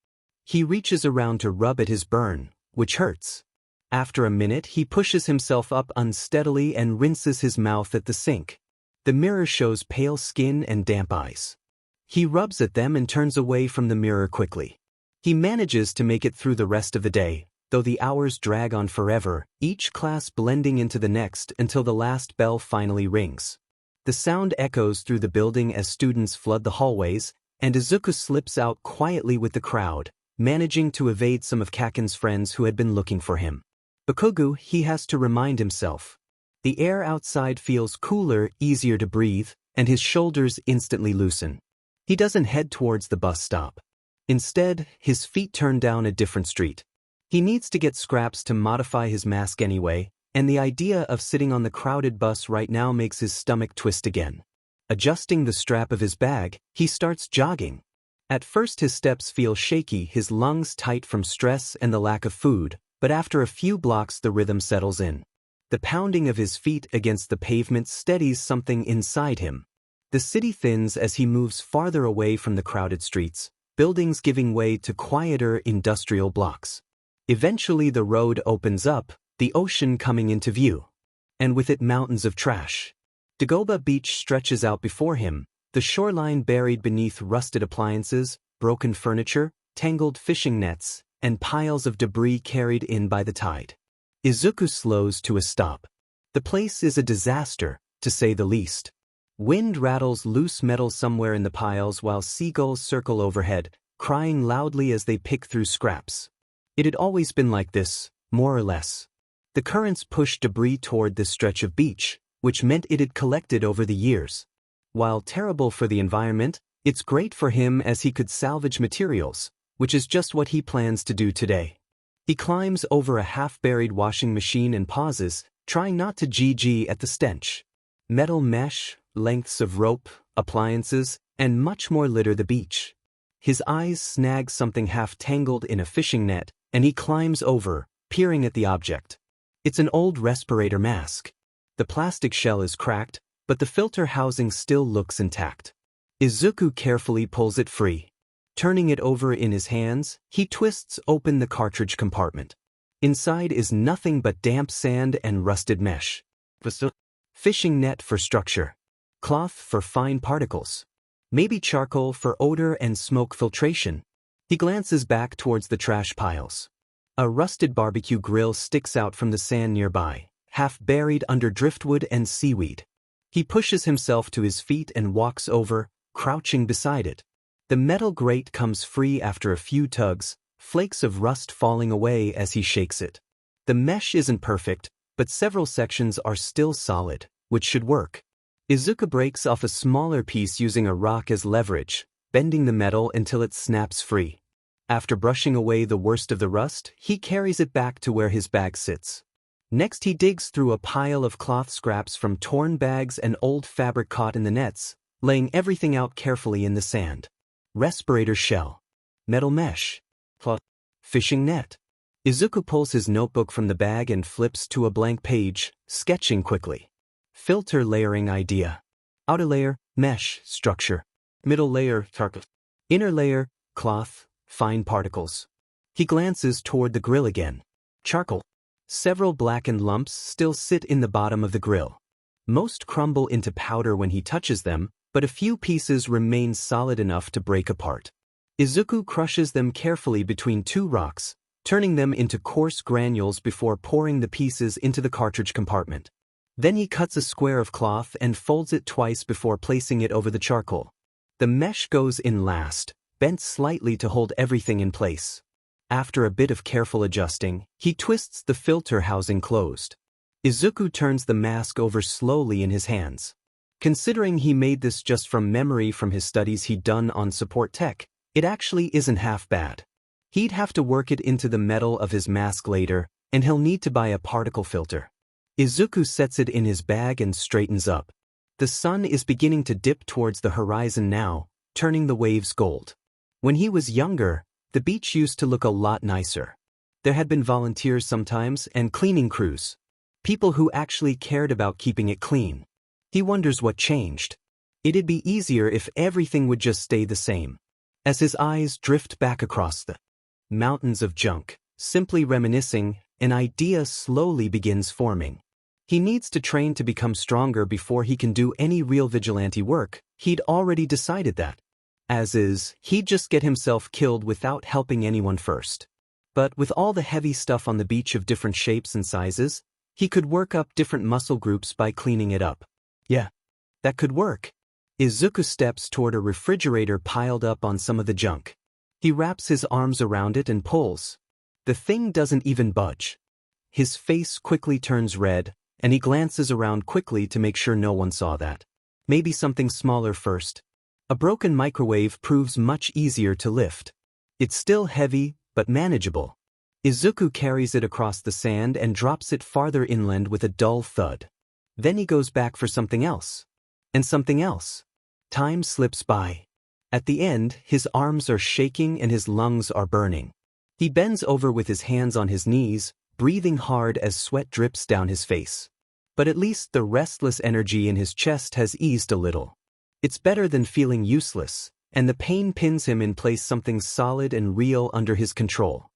He reaches around to rub at his burn, which hurts. After a minute, he pushes himself up unsteadily and rinses his mouth at the sink. The mirror shows pale skin and damp eyes. He rubs at them and turns away from the mirror quickly. He manages to make it through the rest of the day, though the hours drag on forever, each class blending into the next until the last bell finally rings. The sound echoes through the building as students flood the hallways, and Izuku slips out quietly with the crowd, managing to evade some of Kaken's friends who had been looking for him. Bakugo, he has to remind himself. The air outside feels cooler, easier to breathe, and his shoulders instantly loosen. He doesn't head towards the bus stop. Instead, his feet turn down a different street. He needs to get scraps to modify his mask anyway, and the idea of sitting on the crowded bus right now makes his stomach twist again. Adjusting the strap of his bag, he starts jogging. At first his steps feel shaky, his lungs tight from stress and the lack of food, but after a few blocks the rhythm settles in. The pounding of his feet against the pavement steadies something inside him. The city thins as he moves farther away from the crowded streets, buildings giving way to quieter industrial blocks. Eventually the road opens up, the ocean coming into view. And with it mountains of trash. Dagoba Beach stretches out before him, the shoreline buried beneath rusted appliances, broken furniture, tangled fishing nets, and piles of debris carried in by the tide. Izuku slows to a stop. The place is a disaster, to say the least. Wind rattles loose metal somewhere in the piles while seagulls circle overhead, crying loudly as they pick through scraps. It had always been like this, more or less. The currents pushed debris toward this stretch of beach, which meant it had collected over the years. While terrible for the environment, it's great for him as he could salvage materials, which is just what he plans to do today. He climbs over a half-buried washing machine and pauses, trying not to GG at the stench. Metal mesh, lengths of rope, appliances, and much more litter the beach. His eyes snag something half-tangled in a fishing net, and he climbs over, peering at the object. It's an old respirator mask. The plastic shell is cracked, but the filter housing still looks intact. Izuku carefully pulls it free. Turning it over in his hands, he twists open the cartridge compartment. Inside is nothing but damp sand and rusted mesh. Fishing net for structure. Cloth for fine particles. Maybe charcoal for odor and smoke filtration. He glances back towards the trash piles. A rusted barbecue grill sticks out from the sand nearby, half buried under driftwood and seaweed. He pushes himself to his feet and walks over, crouching beside it. The metal grate comes free after a few tugs, flakes of rust falling away as he shakes it. The mesh isn't perfect, but several sections are still solid, which should work. Izuku breaks off a smaller piece using a rock as leverage, bending the metal until it snaps free. After brushing away the worst of the rust, he carries it back to where his bag sits. Next he digs through a pile of cloth scraps from torn bags and old fabric caught in the nets, laying everything out carefully in the sand. Respirator shell. Metal mesh. Cloth. Fishing net. Izuku pulls his notebook from the bag and flips to a blank page, sketching quickly. Filter layering idea. Outer layer, mesh, structure. Middle layer, target. Inner layer, cloth, fine particles. He glances toward the grill again. Charcoal. Several blackened lumps still sit in the bottom of the grill. Most crumble into powder when he touches them, but a few pieces remain solid enough to break apart. Izuku crushes them carefully between two rocks, turning them into coarse granules before pouring the pieces into the cartridge compartment. Then he cuts a square of cloth and folds it twice before placing it over the charcoal. The mesh goes in last, bent slightly to hold everything in place. After a bit of careful adjusting, he twists the filter housing closed. Izuku turns the mask over slowly in his hands. Considering he made this just from memory from his studies he'd done on support tech, it actually isn't half bad. He'd have to work it into the metal of his mask later, and he'll need to buy a particle filter. Izuku sets it in his bag and straightens up. The sun is beginning to dip towards the horizon now, turning the waves gold. When he was younger, the beach used to look a lot nicer. There had been volunteers sometimes and cleaning crews. People who actually cared about keeping it clean. He wonders what changed. It'd be easier if everything would just stay the same. As his eyes drift back across the mountains of junk, simply reminiscing, an idea slowly begins forming. He needs to train to become stronger before he can do any real vigilante work. He'd already decided that. As is, he'd just get himself killed without helping anyone first. But with all the heavy stuff on the beach of different shapes and sizes, he could work up different muscle groups by cleaning it up. Yeah, that could work. Izuku steps toward a refrigerator piled up on some of the junk. He wraps his arms around it and pulls. The thing doesn't even budge. His face quickly turns red, and he glances around quickly to make sure no one saw that. Maybe something smaller first. A broken microwave proves much easier to lift. It's still heavy, but manageable. Izuku carries it across the sand and drops it farther inland with a dull thud. Then he goes back for something else. And something else. Time slips by. At the end, his arms are shaking and his lungs are burning. He bends over with his hands on his knees, breathing hard as sweat drips down his face. But at least the restless energy in his chest has eased a little. It's better than feeling useless, and the pain pins him in place something solid and real under his control.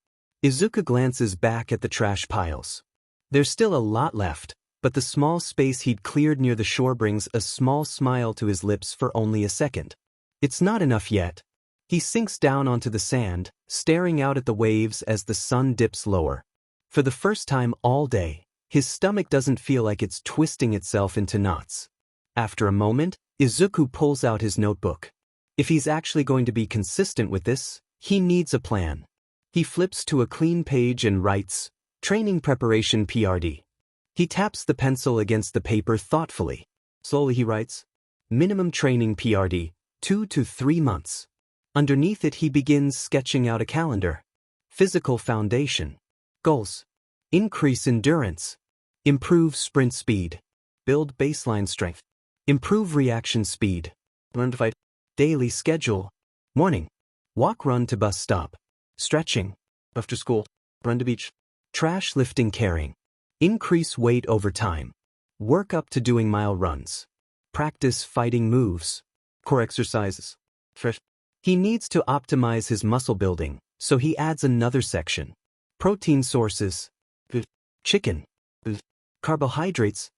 Izuku glances back at the trash piles. There's still a lot left, but the small space he'd cleared near the shore brings a small smile to his lips for only a second. It's not enough yet. He sinks down onto the sand, staring out at the waves as the sun dips lower. For the first time all day, his stomach doesn't feel like it's twisting itself into knots. After a moment, Izuku pulls out his notebook. If he's actually going to be consistent with this, he needs a plan. He flips to a clean page and writes, Training Preparation PRD. He taps the pencil against the paper thoughtfully. Slowly he writes, Minimum Training PRD, 2 to 3 months. Underneath it he begins sketching out a calendar. Physical foundation. Goals. Increase endurance. Improve sprint speed. Build baseline strength. Improve reaction speed. Learn to fight. Daily schedule. Morning. Walk, run to bus stop. Stretching. After school. Run to beach. Trash lifting, carrying. Increase weight over time. Work up to doing mile runs. Practice fighting moves. Core exercises. Fresh. He needs to optimize his muscle building, so he adds another section. Protein sources. Chicken. Carbohydrates.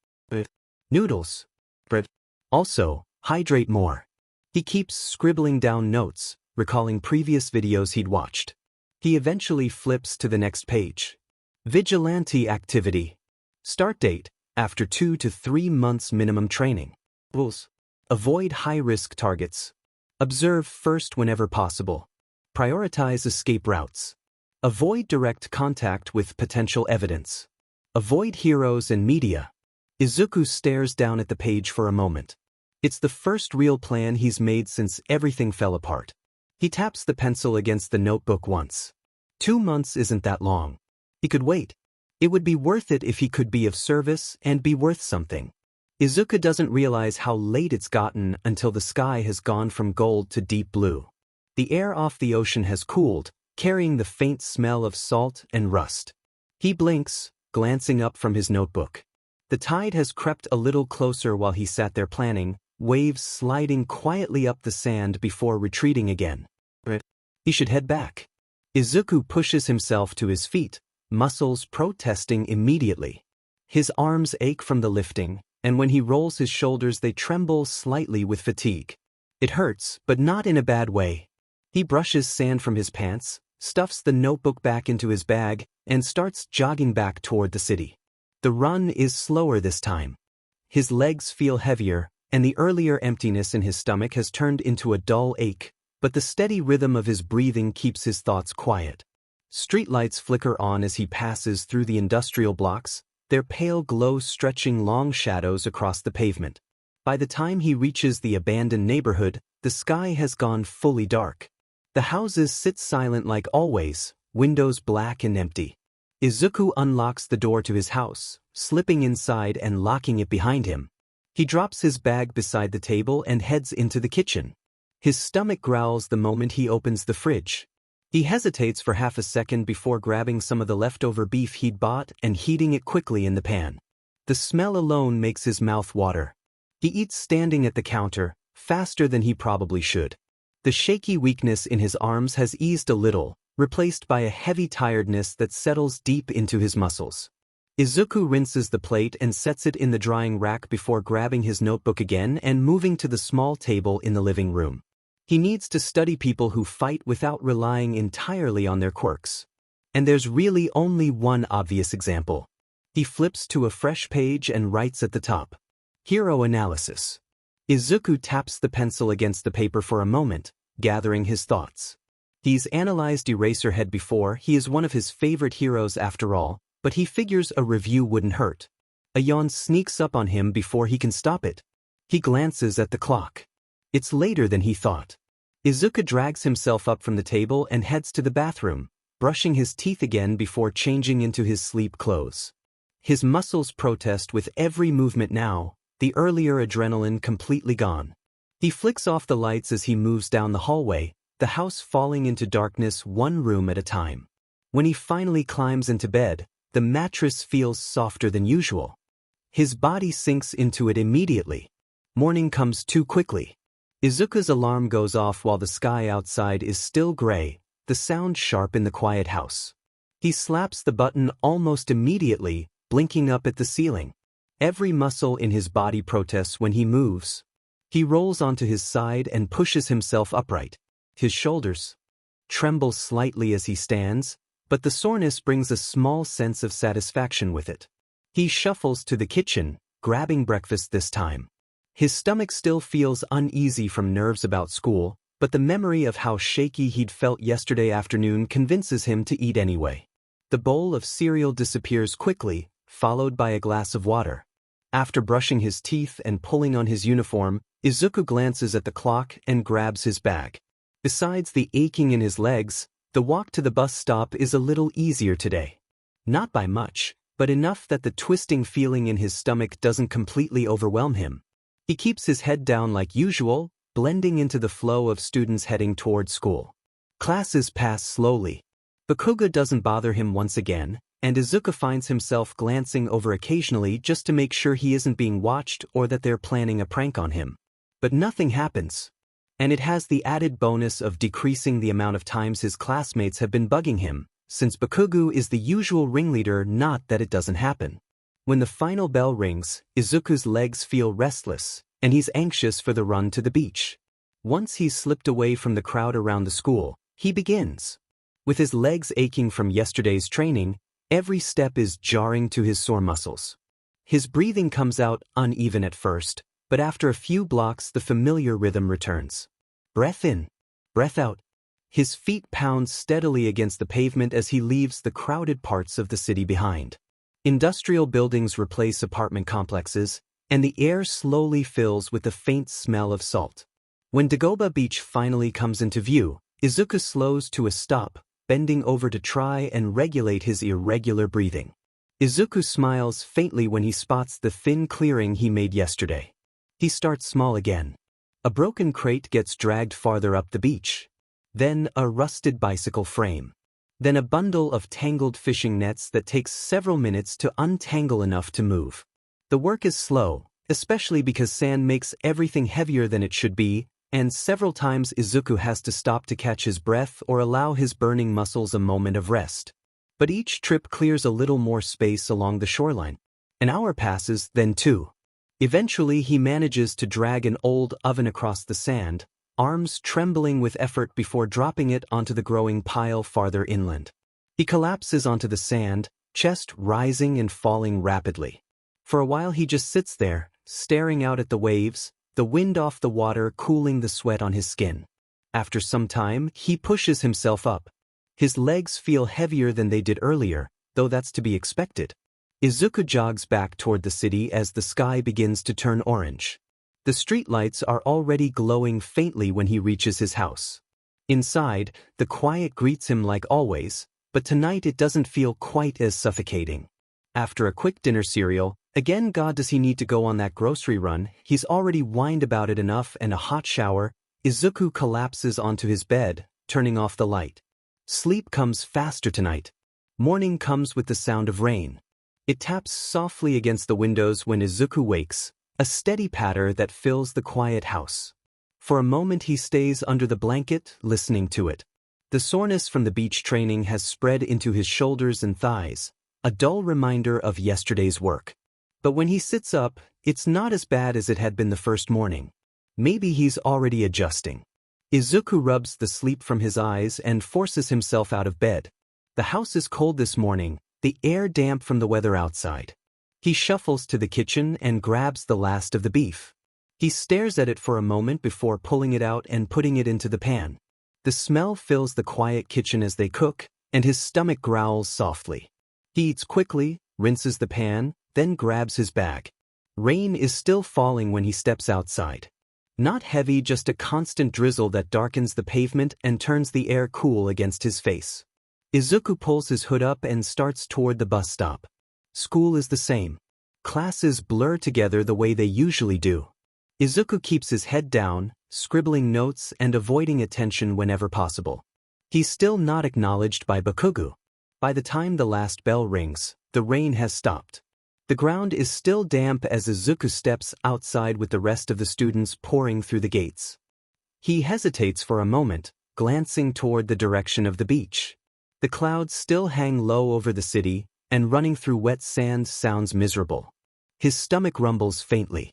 Noodles. Bread. Also, hydrate more. He keeps scribbling down notes, recalling previous videos he'd watched. He eventually flips to the next page. Vigilante activity. Start date, after 2 to 3 months minimum training. Rules. Avoid high-risk targets. Observe first whenever possible. Prioritize escape routes. Avoid direct contact with potential evidence. Avoid heroes and media. Izuku stares down at the page for a moment. It's the first real plan he's made since everything fell apart. He taps the pencil against the notebook once. 2 months isn't that long. He could wait. It would be worth it if he could be of service and be worth something. Izuku doesn't realize how late it's gotten until the sky has gone from gold to deep blue. The air off the ocean has cooled, carrying the faint smell of salt and rust. He blinks, glancing up from his notebook. The tide has crept a little closer while he sat there planning, waves sliding quietly up the sand before retreating again. But he should head back. Izuku pushes himself to his feet, muscles protesting immediately. His arms ache from the lifting, and when he rolls his shoulders they tremble slightly with fatigue. It hurts, but not in a bad way. He brushes sand from his pants, stuffs the notebook back into his bag, and starts jogging back toward the city. The run is slower this time. His legs feel heavier, and the earlier emptiness in his stomach has turned into a dull ache, but the steady rhythm of his breathing keeps his thoughts quiet. Streetlights flicker on as he passes through the industrial blocks, their pale glow stretching long shadows across the pavement. By the time he reaches the abandoned neighborhood, the sky has gone fully dark. The houses sit silent like always, windows black and empty. Izuku unlocks the door to his house, slipping inside and locking it behind him. He drops his bag beside the table and heads into the kitchen. His stomach growls the moment he opens the fridge. He hesitates for half a second before grabbing some of the leftover beef he'd bought and heating it quickly in the pan. The smell alone makes his mouth water. He eats standing at the counter, faster than he probably should. The shaky weakness in his arms has eased a little, replaced by a heavy tiredness that settles deep into his muscles. Izuku rinses the plate and sets it in the drying rack before grabbing his notebook again and moving to the small table in the living room. He needs to study people who fight without relying entirely on their quirks. And there's really only one obvious example. He flips to a fresh page and writes at the top, "Hero Analysis." Izuku taps the pencil against the paper for a moment, gathering his thoughts. He's analyzed Eraserhead before, he is one of his favorite heroes after all, but he figures a review wouldn't hurt. A yawn sneaks up on him before he can stop it. He glances at the clock. It's later than he thought. Izuku drags himself up from the table and heads to the bathroom, brushing his teeth again before changing into his sleep clothes. His muscles protest with every movement now, the earlier adrenaline completely gone. He flicks off the lights as he moves down the hallway, the house falling into darkness one room at a time. When he finally climbs into bed, the mattress feels softer than usual. His body sinks into it immediately. Morning comes too quickly. Izuku's alarm goes off while the sky outside is still gray, the sound sharp in the quiet house. He slaps the button almost immediately, blinking up at the ceiling. Every muscle in his body protests when he moves. He rolls onto his side and pushes himself upright. His shoulders tremble slightly as he stands, but the soreness brings a small sense of satisfaction with it. He shuffles to the kitchen, grabbing breakfast this time. His stomach still feels uneasy from nerves about school, but the memory of how shaky he'd felt yesterday afternoon convinces him to eat anyway. The bowl of cereal disappears quickly, followed by a glass of water. After brushing his teeth and pulling on his uniform, Izuku glances at the clock and grabs his bag. Besides the aching in his legs, the walk to the bus stop is a little easier today. Not by much, but enough that the twisting feeling in his stomach doesn't completely overwhelm him. He keeps his head down like usual, blending into the flow of students heading toward school. Classes pass slowly. Bakuga doesn't bother him once again, and Izuku finds himself glancing over occasionally just to make sure he isn't being watched or that they're planning a prank on him. But nothing happens. And it has the added bonus of decreasing the amount of times his classmates have been bugging him, since Bakuga is the usual ringleader, not that it doesn't happen. When the final bell rings, Izuku's legs feel restless, and he's anxious for the run to the beach. Once he's slipped away from the crowd around the school, he begins. With his legs aching from yesterday's training, every step is jarring to his sore muscles. His breathing comes out uneven at first, but after a few blocks the familiar rhythm returns. Breath in, breath out. His feet pound steadily against the pavement as he leaves the crowded parts of the city behind. Industrial buildings replace apartment complexes, and the air slowly fills with the faint smell of salt. When Dagoba Beach finally comes into view, Izuku slows to a stop, bending over to try and regulate his irregular breathing. Izuku smiles faintly when he spots the thin clearing he made yesterday. He starts small again. A broken crate gets dragged farther up the beach. Then a rusted bicycle frame. Then a bundle of tangled fishing nets that takes several minutes to untangle enough to move. The work is slow, especially because sand makes everything heavier than it should be, and several times Izuku has to stop to catch his breath or allow his burning muscles a moment of rest. But each trip clears a little more space along the shoreline. An hour passes, then two. Eventually he manages to drag an old oven across the sand, arms trembling with effort before dropping it onto the growing pile farther inland. He collapses onto the sand, chest rising and falling rapidly. For a while he just sits there, staring out at the waves, the wind off the water cooling the sweat on his skin. After some time, he pushes himself up. His legs feel heavier than they did earlier, though that's to be expected. Izuku jogs back toward the city as the sky begins to turn orange. The streetlights are already glowing faintly when he reaches his house. Inside, the quiet greets him like always, but tonight it doesn't feel quite as suffocating. After a quick dinner cereal, again God does he need to go on that grocery run, he's already whined about it enough, and a hot shower, Izuku collapses onto his bed, turning off the light. Sleep comes faster tonight. Morning comes with the sound of rain. It taps softly against the windows when Izuku wakes, a steady patter that fills the quiet house. For a moment he stays under the blanket, listening to it. The soreness from the beach training has spread into his shoulders and thighs, a dull reminder of yesterday's work. But when he sits up, it's not as bad as it had been the first morning. Maybe he's already adjusting. Izuku rubs the sleep from his eyes and forces himself out of bed. The house is cold this morning, the air damp from the weather outside. He shuffles to the kitchen and grabs the last of the beef. He stares at it for a moment before pulling it out and putting it into the pan. The smell fills the quiet kitchen as they cook, and his stomach growls softly. He eats quickly, rinses the pan, then grabs his bag. Rain is still falling when he steps outside. Not heavy, just a constant drizzle that darkens the pavement and turns the air cool against his face. Izuku pulls his hood up and starts toward the bus stop. School is the same. Classes blur together the way they usually do. Izuku keeps his head down, scribbling notes and avoiding attention whenever possible. He's still not acknowledged by Bakugo. By the time the last bell rings, the rain has stopped. The ground is still damp as Izuku steps outside with the rest of the students pouring through the gates. He hesitates for a moment, glancing toward the direction of the beach. The clouds still hang low over the city, and running through wet sand sounds miserable. His stomach rumbles faintly.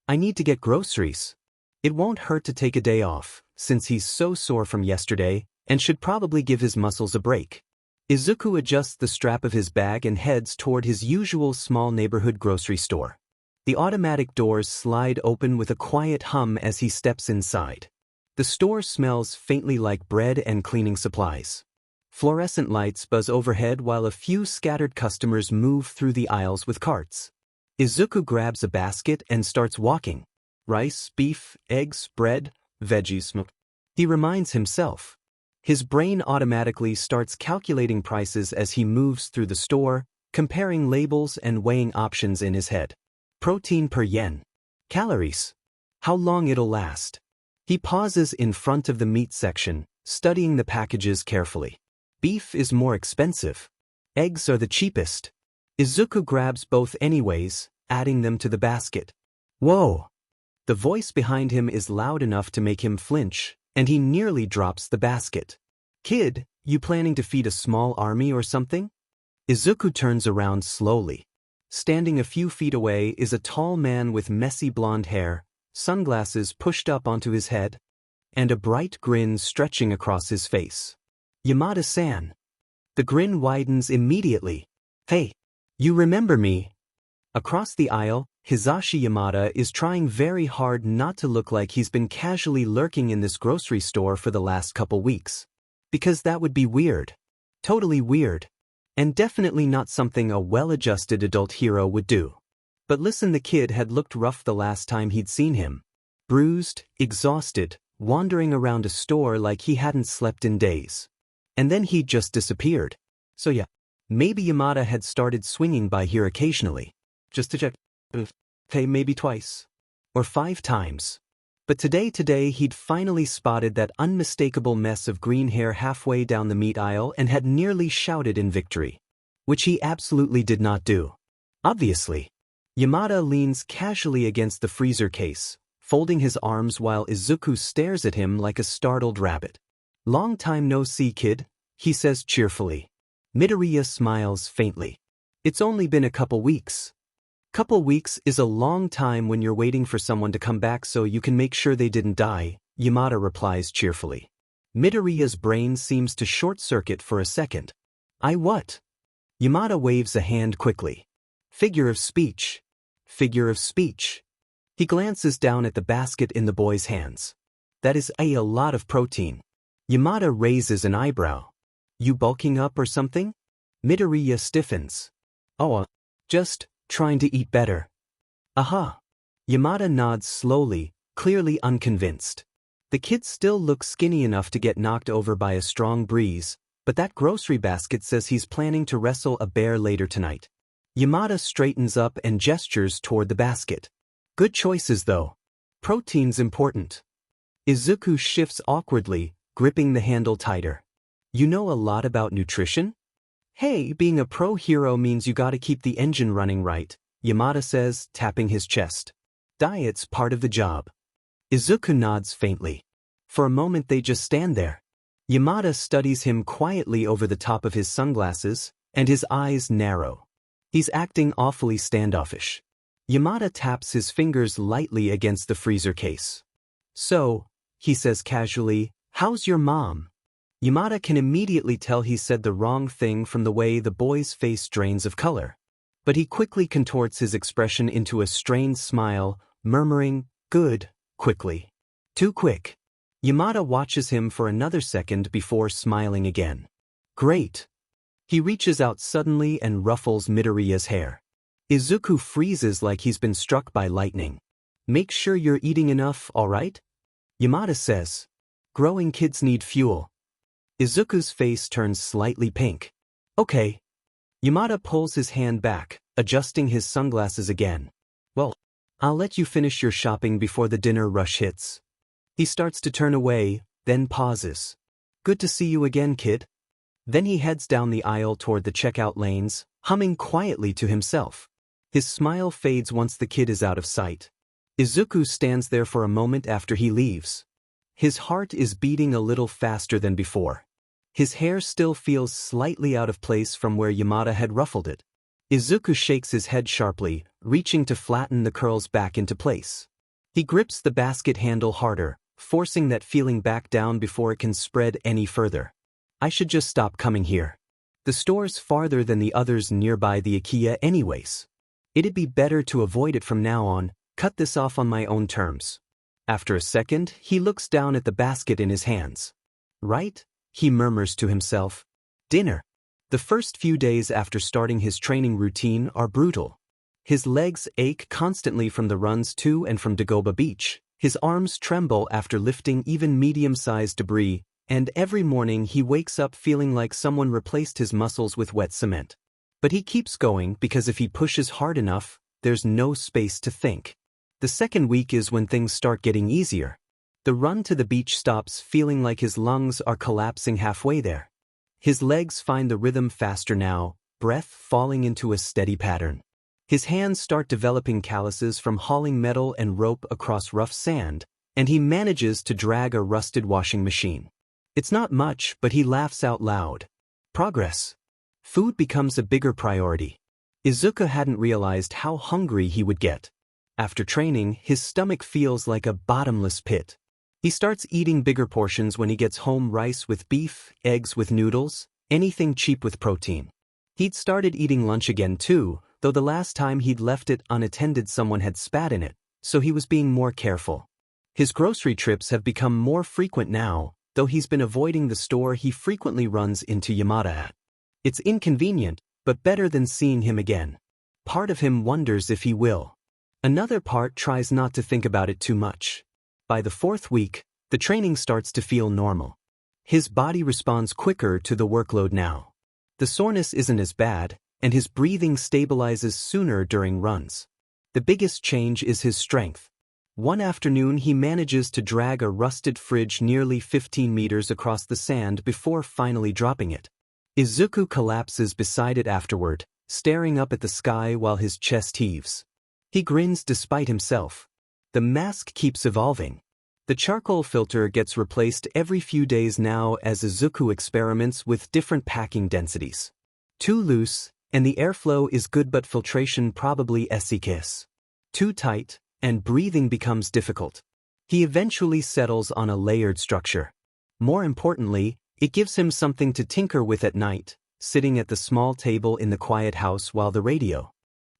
I need to get groceries. It won't hurt to take a day off, since he's so sore from yesterday, and should probably give his muscles a break. Izuku adjusts the strap of his bag and heads toward his usual small neighborhood grocery store. The automatic doors slide open with a quiet hum as he steps inside. The store smells faintly like bread and cleaning supplies. Fluorescent lights buzz overhead while a few scattered customers move through the aisles with carts. Izuku grabs a basket and starts walking. Rice, beef, eggs, bread, veggies. He reminds himself. His brain automatically starts calculating prices as he moves through the store, comparing labels and weighing options in his head. Protein per yen. Calories. How long it'll last. He pauses in front of the meat section, studying the packages carefully. Beef is more expensive. Eggs are the cheapest. Izuku grabs both anyways, adding them to the basket. Whoa! The voice behind him is loud enough to make him flinch, and he nearly drops the basket. Kid, you planning to feed a small army or something? Izuku turns around slowly. Standing a few feet away is a tall man with messy blonde hair, sunglasses pushed up onto his head, and a bright grin stretching across his face. Yamada-san. The grin widens immediately. Hey, you remember me? Across the aisle, Hisashi Yamada is trying very hard not to look like he's been casually lurking in this grocery store for the last couple weeks. Because that would be weird. Totally weird. And definitely not something a well-adjusted adult hero would do. But listen, the kid had looked rough the last time he'd seen him. Bruised, exhausted, wandering around a store like he hadn't slept in days. And then he'd just disappeared. So yeah, maybe Yamada had started swinging by here occasionally. Just to check. Hey, maybe twice. Or 5 times. But today he'd finally spotted that unmistakable mess of green hair halfway down the meat aisle and had nearly shouted in victory. Which he absolutely did not do. Obviously. Yamada leans casually against the freezer case, folding his arms while Izuku stares at him like a startled rabbit. "Long time no see, kid," he says cheerfully. Midoriya smiles faintly. "It's only been a couple weeks." "Couple weeks is a long time when you're waiting for someone to come back so you can make sure they didn't die," Yamada replies cheerfully. Midoriya's brain seems to short-circuit for a second. "I what?" Yamada waves a hand quickly. "Figure of speech. Figure of speech." He glances down at the basket in the boy's hands. "That is a lot of protein." Yamada raises an eyebrow. "You bulking up or something?" Midoriya stiffens. "Oh, just trying to eat better." "Aha." Yamada nods slowly, clearly unconvinced. The kid still looks skinny enough to get knocked over by a strong breeze, but that grocery basket says he's planning to wrestle a bear later tonight. Yamada straightens up and gestures toward the basket. "Good choices though. Protein's important." Izuku shifts awkwardly, gripping the handle tighter. "You know a lot about nutrition?" "Hey, being a pro hero means you gotta keep the engine running right," Yamada says, tapping his chest. "Diet's part of the job." Izuku nods faintly. For a moment they just stand there. Yamada studies him quietly over the top of his sunglasses, and his eyes narrow. He's acting awfully standoffish. Yamada taps his fingers lightly against the freezer case. "So," he says casually, "how's your mom?" Yamada can immediately tell he said the wrong thing from the way the boy's face drains of color. But he quickly contorts his expression into a strained smile, murmuring, "Good," quickly. Too quick. Yamada watches him for another second before smiling again. "Great." He reaches out suddenly and ruffles Midoriya's hair. Izuku freezes like he's been struck by lightning. "Make sure you're eating enough, alright?" Yamada says. "Growing kids need fuel." Izuku's face turns slightly pink. "Okay." Yamada pulls his hand back, adjusting his sunglasses again. "Well, I'll let you finish your shopping before the dinner rush hits." He starts to turn away, then pauses. "Good to see you again, kid." Then he heads down the aisle toward the checkout lanes, humming quietly to himself. His smile fades once the kid is out of sight. Izuku stands there for a moment after he leaves. His heart is beating a little faster than before. His hair still feels slightly out of place from where Yamada had ruffled it. Izuku shakes his head sharply, reaching to flatten the curls back into place. He grips the basket handle harder, forcing that feeling back down before it can spread any further. "I should just stop coming here. The store's farther than the others nearby the IKEA anyways. It'd be better to avoid it from now on, cut this off on my own terms." After a second, he looks down at the basket in his hands. "Right?" he murmurs to himself. Dinner. The first few days after starting his training routine are brutal. His legs ache constantly from the runs to and from Dagoba Beach, his arms tremble after lifting even medium-sized debris, and every morning he wakes up feeling like someone replaced his muscles with wet cement. But he keeps going because if he pushes hard enough, there's no space to think. The second week is when things start getting easier. The run to the beach stops feeling like his lungs are collapsing halfway there. His legs find the rhythm faster now, breath falling into a steady pattern. His hands start developing calluses from hauling metal and rope across rough sand, and he manages to drag a rusted washing machine. It's not much, but he laughs out loud. Progress. Food becomes a bigger priority. Izuku hadn't realized how hungry he would get. After training, his stomach feels like a bottomless pit. He starts eating bigger portions when he gets home: rice with beef, eggs with noodles, anything cheap with protein. He'd started eating lunch again too, though the last time he'd left it unattended someone had spat in it, so he was being more careful. His grocery trips have become more frequent now, though he's been avoiding the store he frequently runs into Yamada at. It's inconvenient, but better than seeing him again. Part of him wonders if he will. Another part tries not to think about it too much. By the fourth week, the training starts to feel normal. His body responds quicker to the workload now. The soreness isn't as bad, and his breathing stabilizes sooner during runs. The biggest change is his strength. One afternoon he manages to drag a rusted fridge nearly 15 meters across the sand before finally dropping it. Izuku collapses beside it afterward, staring up at the sky while his chest heaves. He grins despite himself. The mask keeps evolving. The charcoal filter gets replaced every few days now as Izuku experiments with different packing densities. Too loose, and the airflow is good but filtration probably SEKS. Too tight, and breathing becomes difficult. He eventually settles on a layered structure. More importantly, it gives him something to tinker with at night, sitting at the small table in the quiet house while the radio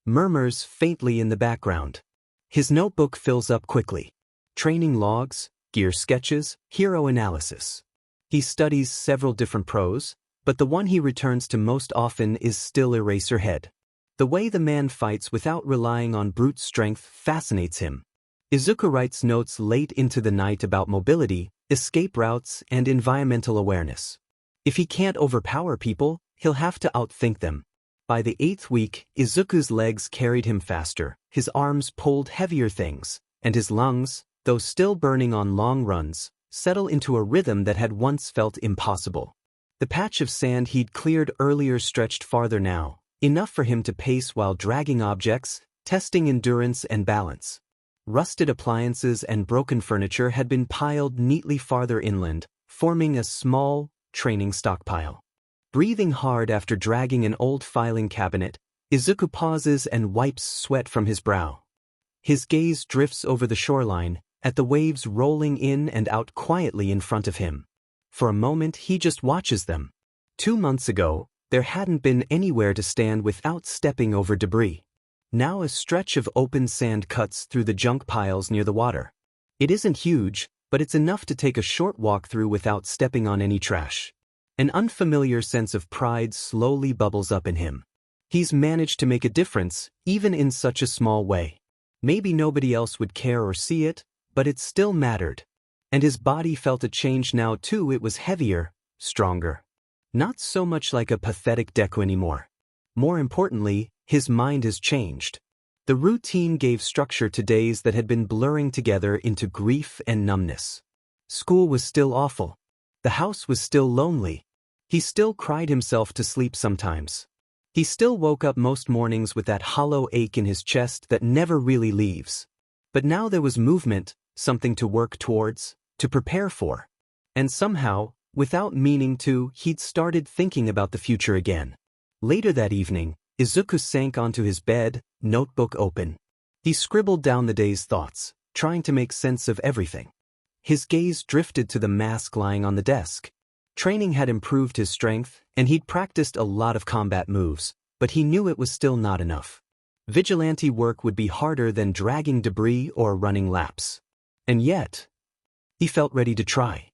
murmurs faintly in the background. His notebook fills up quickly. Training logs, gear sketches, hero analysis. He studies several different pros, but the one he returns to most often is still Eraserhead. The way the man fights without relying on brute strength fascinates him. Izuku writes notes late into the night about mobility, escape routes, and environmental awareness. If he can't overpower people, he'll have to outthink them. By the 8th week, Izuku's legs carried him faster, his arms pulled heavier things, and his lungs, though still burning on long runs, settle into a rhythm that had once felt impossible. The patch of sand he'd cleared earlier stretched farther now, enough for him to pace while dragging objects, testing endurance and balance. Rusted appliances and broken furniture had been piled neatly farther inland, forming a small, training stockpile. Breathing hard after dragging an old filing cabinet, Izuku pauses and wipes sweat from his brow. His gaze drifts over the shoreline, at the waves rolling in and out quietly in front of him. For a moment he just watches them. 2 months ago, there hadn't been anywhere to stand without stepping over debris. Now a stretch of open sand cuts through the junk piles near the water. It isn't huge, but it's enough to take a short walk through without stepping on any trash. An unfamiliar sense of pride slowly bubbles up in him. He's managed to make a difference, even in such a small way. Maybe nobody else would care or see it, but it still mattered. And his body felt a change now too. It was heavier, stronger. Not so much like a pathetic Deku anymore. More importantly, his mind has changed. The routine gave structure to days that had been blurring together into grief and numbness. School was still awful. The house was still lonely. He still cried himself to sleep sometimes. He still woke up most mornings with that hollow ache in his chest that never really leaves. But now there was movement, something to work towards, to prepare for. And somehow, without meaning to, he'd started thinking about the future again. Later that evening, Izuku sank onto his bed, notebook open. He scribbled down the day's thoughts, trying to make sense of everything. His gaze drifted to the mask lying on the desk. Training had improved his strength, and he'd practiced a lot of combat moves, but he knew it was still not enough. Vigilante work would be harder than dragging debris or running laps. And yet, he felt ready to try.